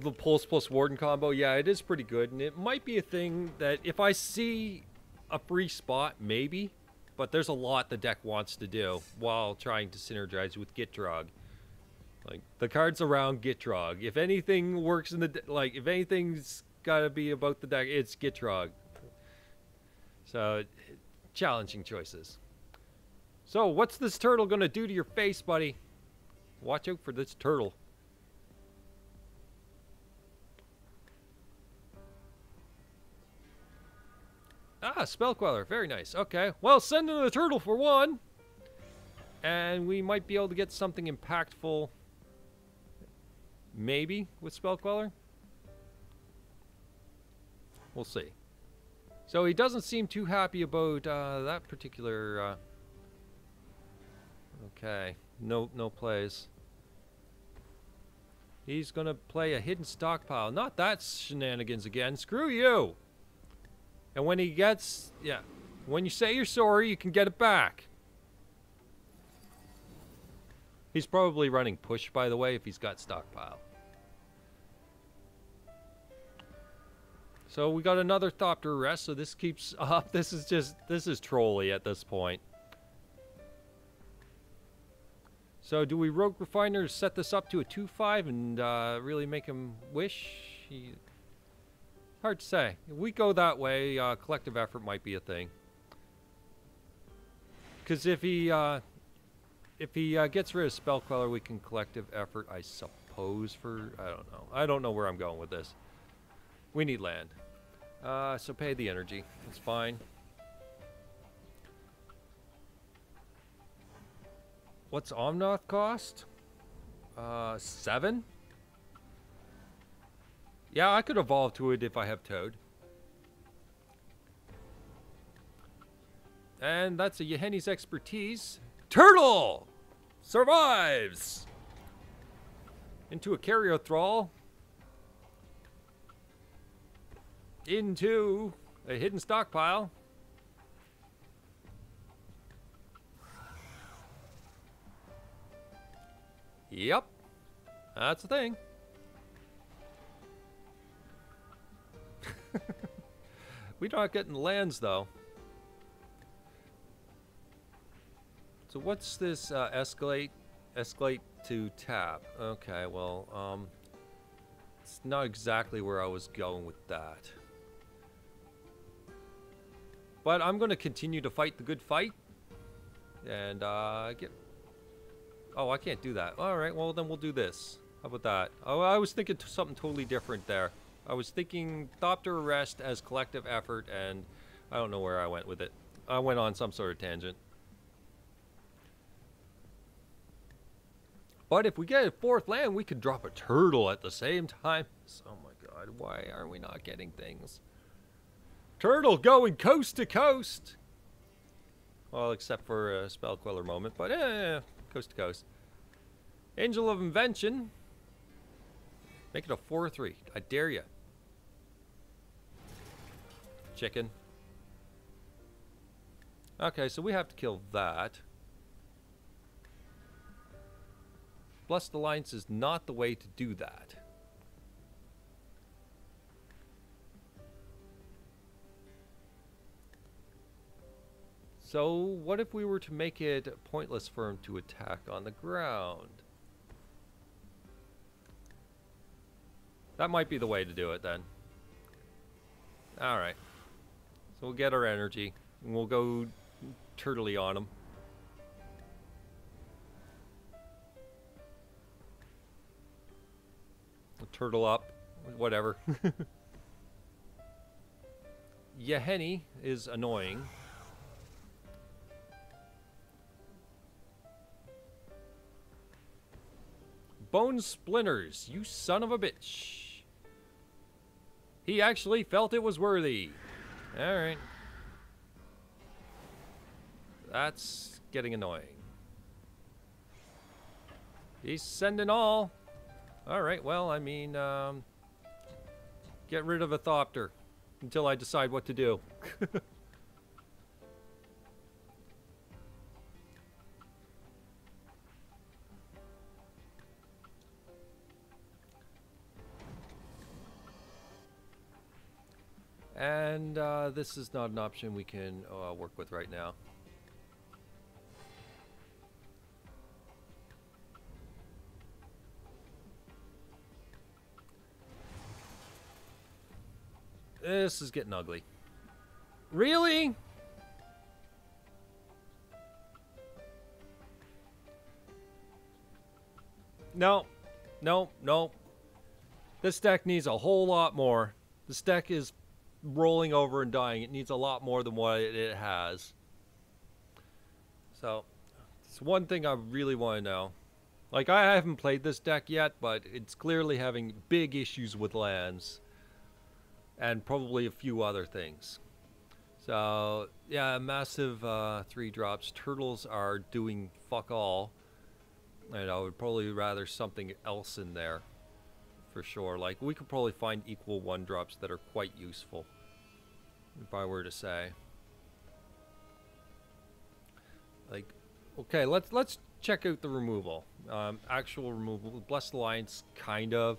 The Pulse plus Warden combo, yeah, it is pretty good, and it might be a thing that if I see a free spot, maybe, but there's a lot the deck wants to do while trying to synergize with Gitrog. Like, the cards around Gitrog. If anything works in the like, if anything's gotta be about the deck, it's Gitrog. So, challenging choices. So, what's this turtle gonna do to your face, buddy? Watch out for this turtle. Ah, Spell Queller. Very nice. Okay. Well, send in the turtle for one. And we might be able to get something impactful, maybe, with Spell Queller. We'll see. So he doesn't seem too happy about that particular... okay, no plays. He's going to play a hidden stockpile. Not that shenanigans again. Screw you! And when he gets... yeah. When you say you're sorry, you can get it back. He's probably running push, by the way, if he's got stockpile. So we got another Thopter arrest, so this keeps up. This is trolly at this point. So do we Rogue Refiner set this up to a 2-5 and really make him wish? Hard to say. If we go that way, collective effort might be a thing. Because if he gets rid of Spell Queller, we can collective effort, I suppose, for... I don't know. I don't know where I'm going with this. We need land. So pay the energy. It's fine. What's Omnoth cost? 7? Yeah, I could evolve to it if I have Toad. And that's a Yeheni's expertise. Turtle! Survives! Into a Carrier Thrall. Into a hidden stockpile. Yep. That's the thing. We're not getting lands, though. So what's this escalate? Escalate to tap. Okay, well, it's not exactly where I was going with that. But I'm going to continue to fight the good fight. And get... oh, I can't do that. Alright, well then we'll do this. How about that? Oh, I was thinking something totally different there. I was thinking Thopter arrest as collective effort, and I don't know where I went with it. I went on some sort of tangent. But if we get a 4th land, we could drop a turtle at the same time. Oh my god, why are we not getting things? Turtle going coast to coast! Well, except for a Spell Queller moment, but coast to coast. Angel of Invention. Make it a 4-3. I dare you. Chicken. Okay, so we have to kill that. Blessed Alliance is not the way to do that. So, what if we were to make it pointless for him to attack on the ground? That might be the way to do it then. Alright. So we'll get our energy, and we'll go turtley on him. We'll turtle up, whatever. Yeheni is annoying. Bone Splinters, you son of a bitch. He actually felt it was worthy. Alright. That's getting annoying. He's sending all. Alright, well, I mean, get rid of a Thopter until I decide what to do. And this is not an option we can work with right now. This is getting ugly. Really? No. No, no. This deck needs a whole lot more. This deck is rolling over and dying. It needs a lot more than what it has. So, It's one thing I really want to know. Like, I haven't played this deck yet, but it's clearly having big issues with lands. And probably a few other things. So, yeah, massive 3-drops. Turtles are doing fuck all. And I would probably rather something else in there. For sure. Like, we could probably find equal 1-drops that are quite useful. If I were to say. Like, okay, let's check out the removal. Actual removal. Blessed Alliance, kind of.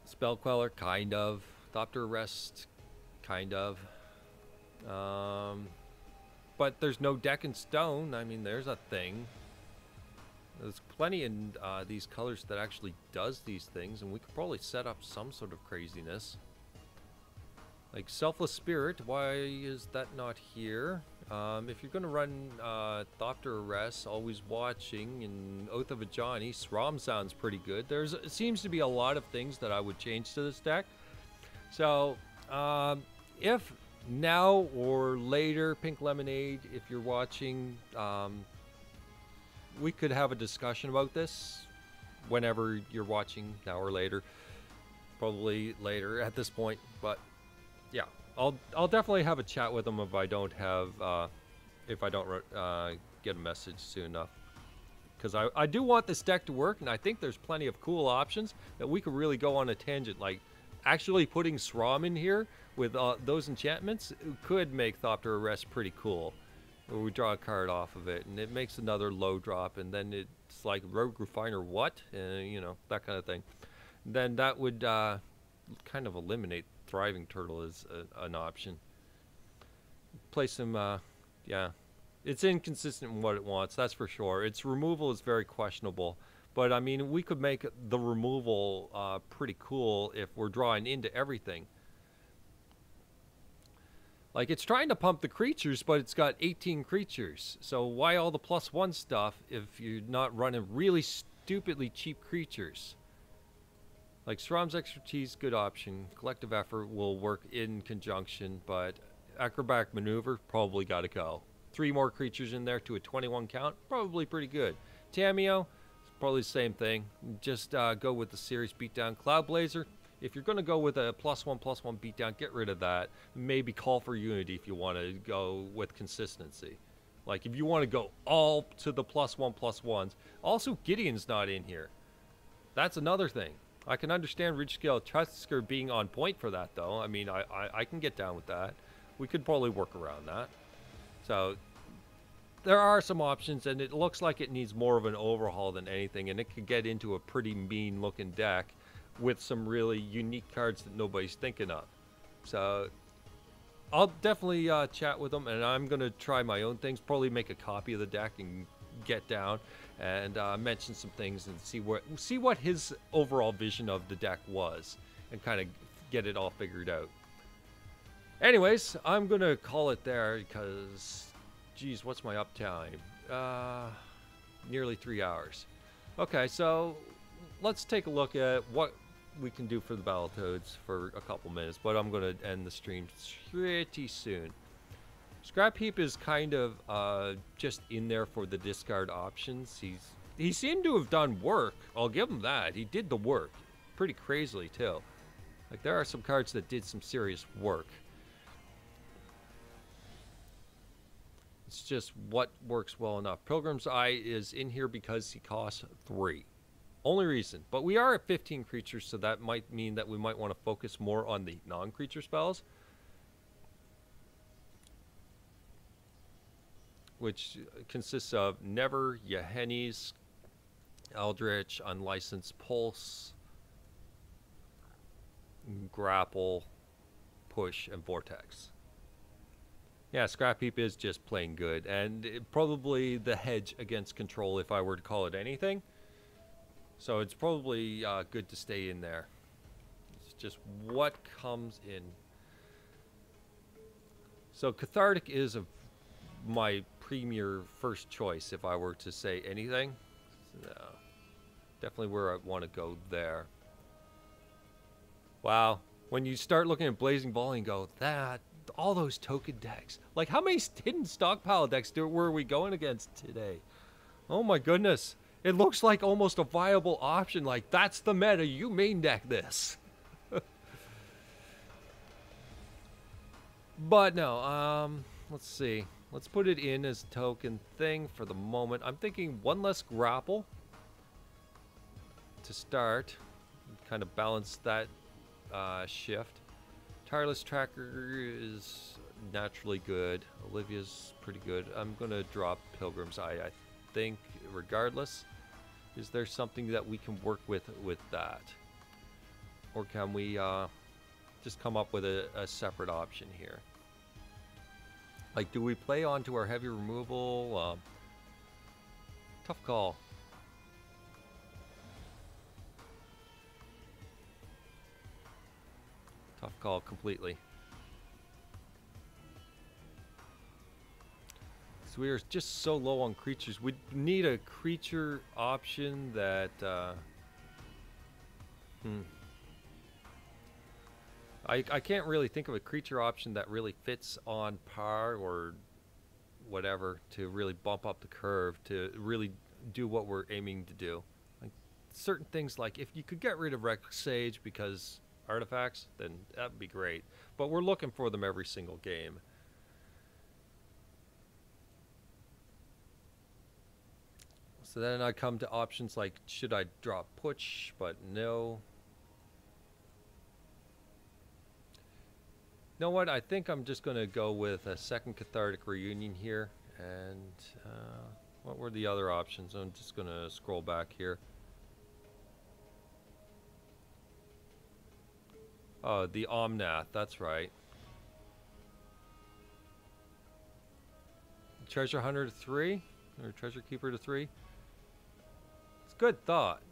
Spell Queller, kind of. Thopter Arrest, kind of. But there's no deck in stone. I mean, there's a thing. There's plenty in these colors that actually does these things, and we could probably set up some sort of craziness. Like Selfless Spirit, why is that not here? If you're going to run Thopter Arrest, Always Watching, and Oath of a Johnny, SRAM sounds pretty good. It seems to be a lot of things that I would change to this deck. So, if now or later, Pink Lemonade, if you're watching, we could have a discussion about this whenever you're watching, now or later. Probably later at this point, but yeah, I'll definitely have a chat with them if I don't get a message soon enough. Because I do want this deck to work, and I think there's plenty of cool options that we could really go on a tangent. Like, actually putting SRAM in here with those enchantments could make Thopter Arrest pretty cool. Where we draw a card off of it, and it makes another low drop, and then it's like Rogue Refiner what? You know, that kind of thing. Then that would kind of eliminate Thriving Turtle as an option. Play some, yeah. It's inconsistent in what it wants, that's for sure. Its removal is very questionable. But, I mean, we could make the removal pretty cool if we're drawing into everything. Like, it's trying to pump the creatures, but it's got 18 creatures. So why all the +1 stuff if you're not running really stupidly cheap creatures? Like, SRAM's Expertise, good option. Collective Effort will work in conjunction, but Acrobatic Maneuver, probably got to go. 3 more creatures in there to a 21 count, probably pretty good. Tamiyo, probably the same thing. Just go with the Series Beatdown. Cloud Blazer, if you're going to go with a +1/+1 beatdown, get rid of that. Maybe Call for Unity if you want to go with consistency. Like, if you want to go all to the +1/+1s. Also, Gideon's not in here. That's another thing. I can understand Ridge Scale Tusker being on point for that, though. I mean, I can get down with that. We could probably work around that. So, there are some options, and it looks like it needs more of an overhaul than anything, and it could get into a pretty mean-looking deck with some really unique cards that nobody's thinking of. So, I'll definitely chat with them, and I'm going to try my own things, probably make a copy of the deck and get down and mention some things and see what his overall vision of the deck was and kind of get it all figured out. Anyways, I'm going to call it there because, geez, what's my uptime? Nearly 3 hours. Okay, so let's take a look at what we can do for the Battletoads for a couple minutes, but I'm going to end the stream pretty soon. Scrap Heap is kind of just in there for the discard options. He seemed to have done work. I'll give him that. He did the work pretty crazily too. Like, there are some cards that did some serious work. It's just what works well enough. Pilgrim's Eye is in here because he costs 3. Only reason. But we are at 15 creatures, so that might mean that we might want to focus more on the non-creature spells. Which consists of Never, Yahennies, Eldritch, Unlicensed Pulse, Grapple, Push, and Vortex. Yeah, Scrap Heap is just plain good, and probably the hedge against control if I were to call it anything. So it's probably good to stay in there. It's just what comes in. So Cathartic is my premier first choice if I were to say anything. So, definitely where I want to go there. Wow. When you start looking at Blazing Volley and go, all those token decks. Like, how many hidden stockpile decks were we going against today? Oh my goodness. It looks like almost a viable option. Like, that's the meta. You main deck this. But no, let's see. Let's put it in as a token thing for the moment. I'm thinking one less grapple to start. Kind of balance that shift. Tireless Tracker is naturally good. Olivia's pretty good. I'm going to drop Pilgrim's Eye, I think, regardless. Is there something that we can work with that? Or can we just come up with a separate option here? Like, do we play onto our heavy removal? Tough call. Tough call completely. So we are just so low on creatures. We need a creature option that... I can't really think of a creature option that really fits on par or whatever to really bump up the curve, to really do what we're aiming to do. Like certain things, like if you could get rid of Rex Sage because artifacts, then that'd be great. But we're looking for them every single game. So then I come to options like, should I drop Push? But no. You know what? I think I'm just going to go with a second Cathartic Reunion here. And what were the other options? I'm just going to scroll back here. Oh, the Omnath. That's right. Treasure Hunter to 3? Or Treasure Keeper to 3? It's good thought.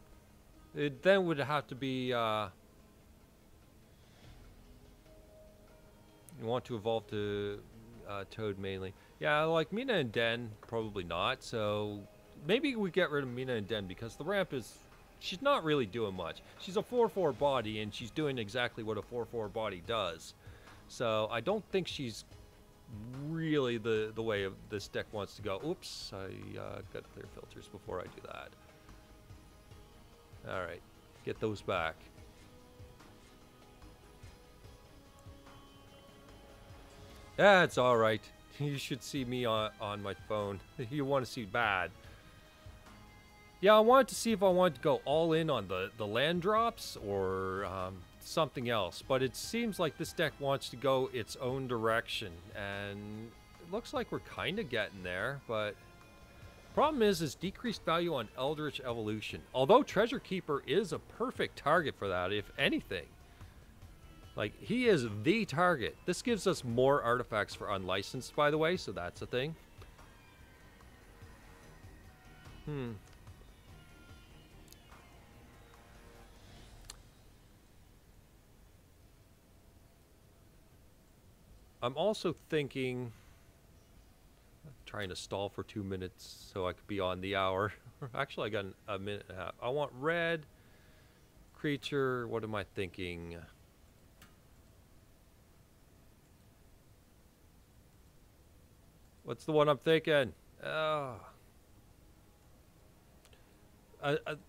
It then would have to be... You want to evolve to Toad mainly. Yeah, like Mina and Den, probably not. So maybe we get rid of Mina and Den because the ramp is... She's not really doing much. She's a 4/4 body and she's doing exactly what a 4/4 body does. So I don't think she's really the way of this deck wants to go. Oops, I got to clear filters before I do that. Alright, get those back. Yeah, it's alright. You should see me on my phone. You want to see bad. Yeah, I wanted to see if I wanted to go all in on the land drops or something else. But it seems like this deck wants to go its own direction. And it looks like we're kind of getting there. But problem is decreased value on Eldritch Evolution. Although Treasure Keeper is a perfect target for that, if anything. Like, he is the target. This gives us more artifacts for unlicensed, by the way, so that's a thing. I'm also thinking... trying to stall for 2 minutes so I could be on the hour. Actually, I got a minute and a half. I want red. Creature, what am I thinking? What's the one I'm thinking? The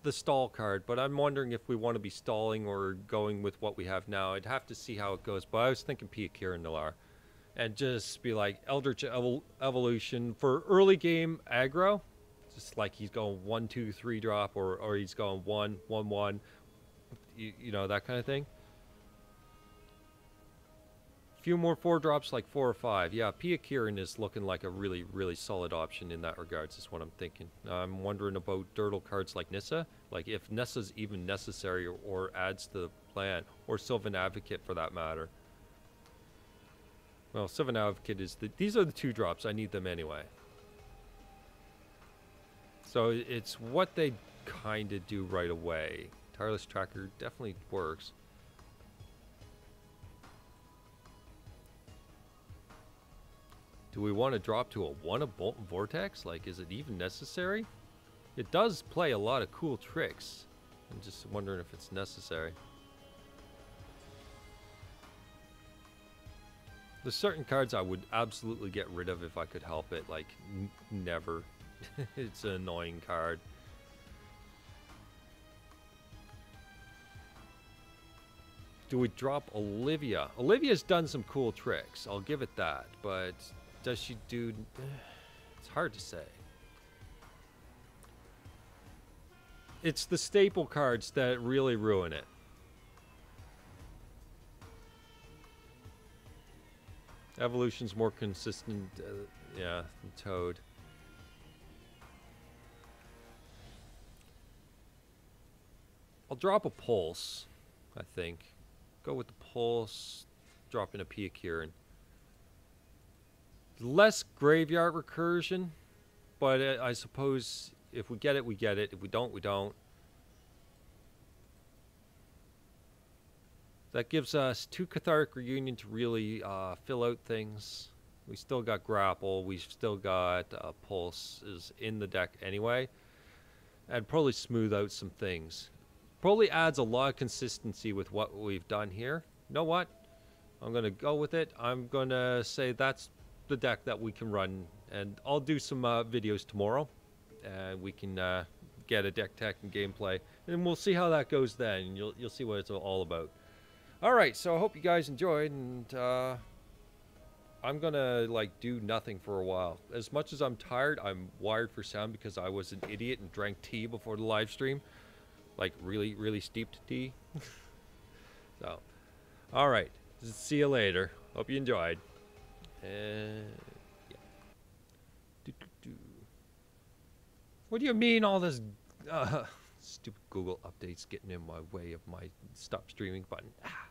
stall card, but I'm wondering if we want to be stalling or going with what we have now. I'd have to see how it goes, but I was thinking Pia Kiran and just be like Eldritch Evolution for early game aggro. Just like he's going 1, 2, 3 drop, or he's going 1, 1, 1. You know, that kind of thing. Few more 4 drops like 4 or 5. Yeah, Pia Kiran is looking like a really, really solid option in that regards, is what I'm thinking. I'm wondering about Dirtle cards like Nissa. Like if Nissa's even necessary or adds to the plan. Or Sylvan Advocate for that matter. Well, Sylvan Advocate is these are the 2 drops. I need them anyway. So it's what they kind of do right away. Tireless Tracker definitely works. Do we want to drop to a 1 of Molten Vortex? Like, is it even necessary? It does play a lot of cool tricks. I'm just wondering if it's necessary. There's certain cards I would absolutely get rid of if I could help it. Like, never. It's an annoying card. Do we drop Olivia? Olivia's done some cool tricks. I'll give it that. But does she do... It's hard to say. It's the staple cards that really ruin it. Evolution's more consistent. Yeah, than Toad. I'll drop a Pulse, I think. Go with the Pulse. Drop in a Piakirin. Less graveyard recursion, but I suppose if we get it, we get it. If we don't, we don't. That gives us 2 Cathartic Reunion to really fill out things. We still got Grapple. We've still got Pulse is in the deck anyway. And probably smooth out some things. Probably adds a lot of consistency with what we've done here. You know what? I'm going to go with it. I'm going to say that's the deck that we can run. And I'll do some videos tomorrow. And we can get a deck tech and gameplay. And we'll see how that goes then. You'll see what it's all about. Alright, so I hope you guys enjoyed. And I'm going to like do nothing for a while. As much as I'm tired, I'm wired for sound because I was an idiot and drank tea before the live stream. Like really, really steeped tea. So, all right. See you later. Hope you enjoyed. Yeah. What do you mean all this stupid Google updates getting in my way of my stop streaming button? Ah.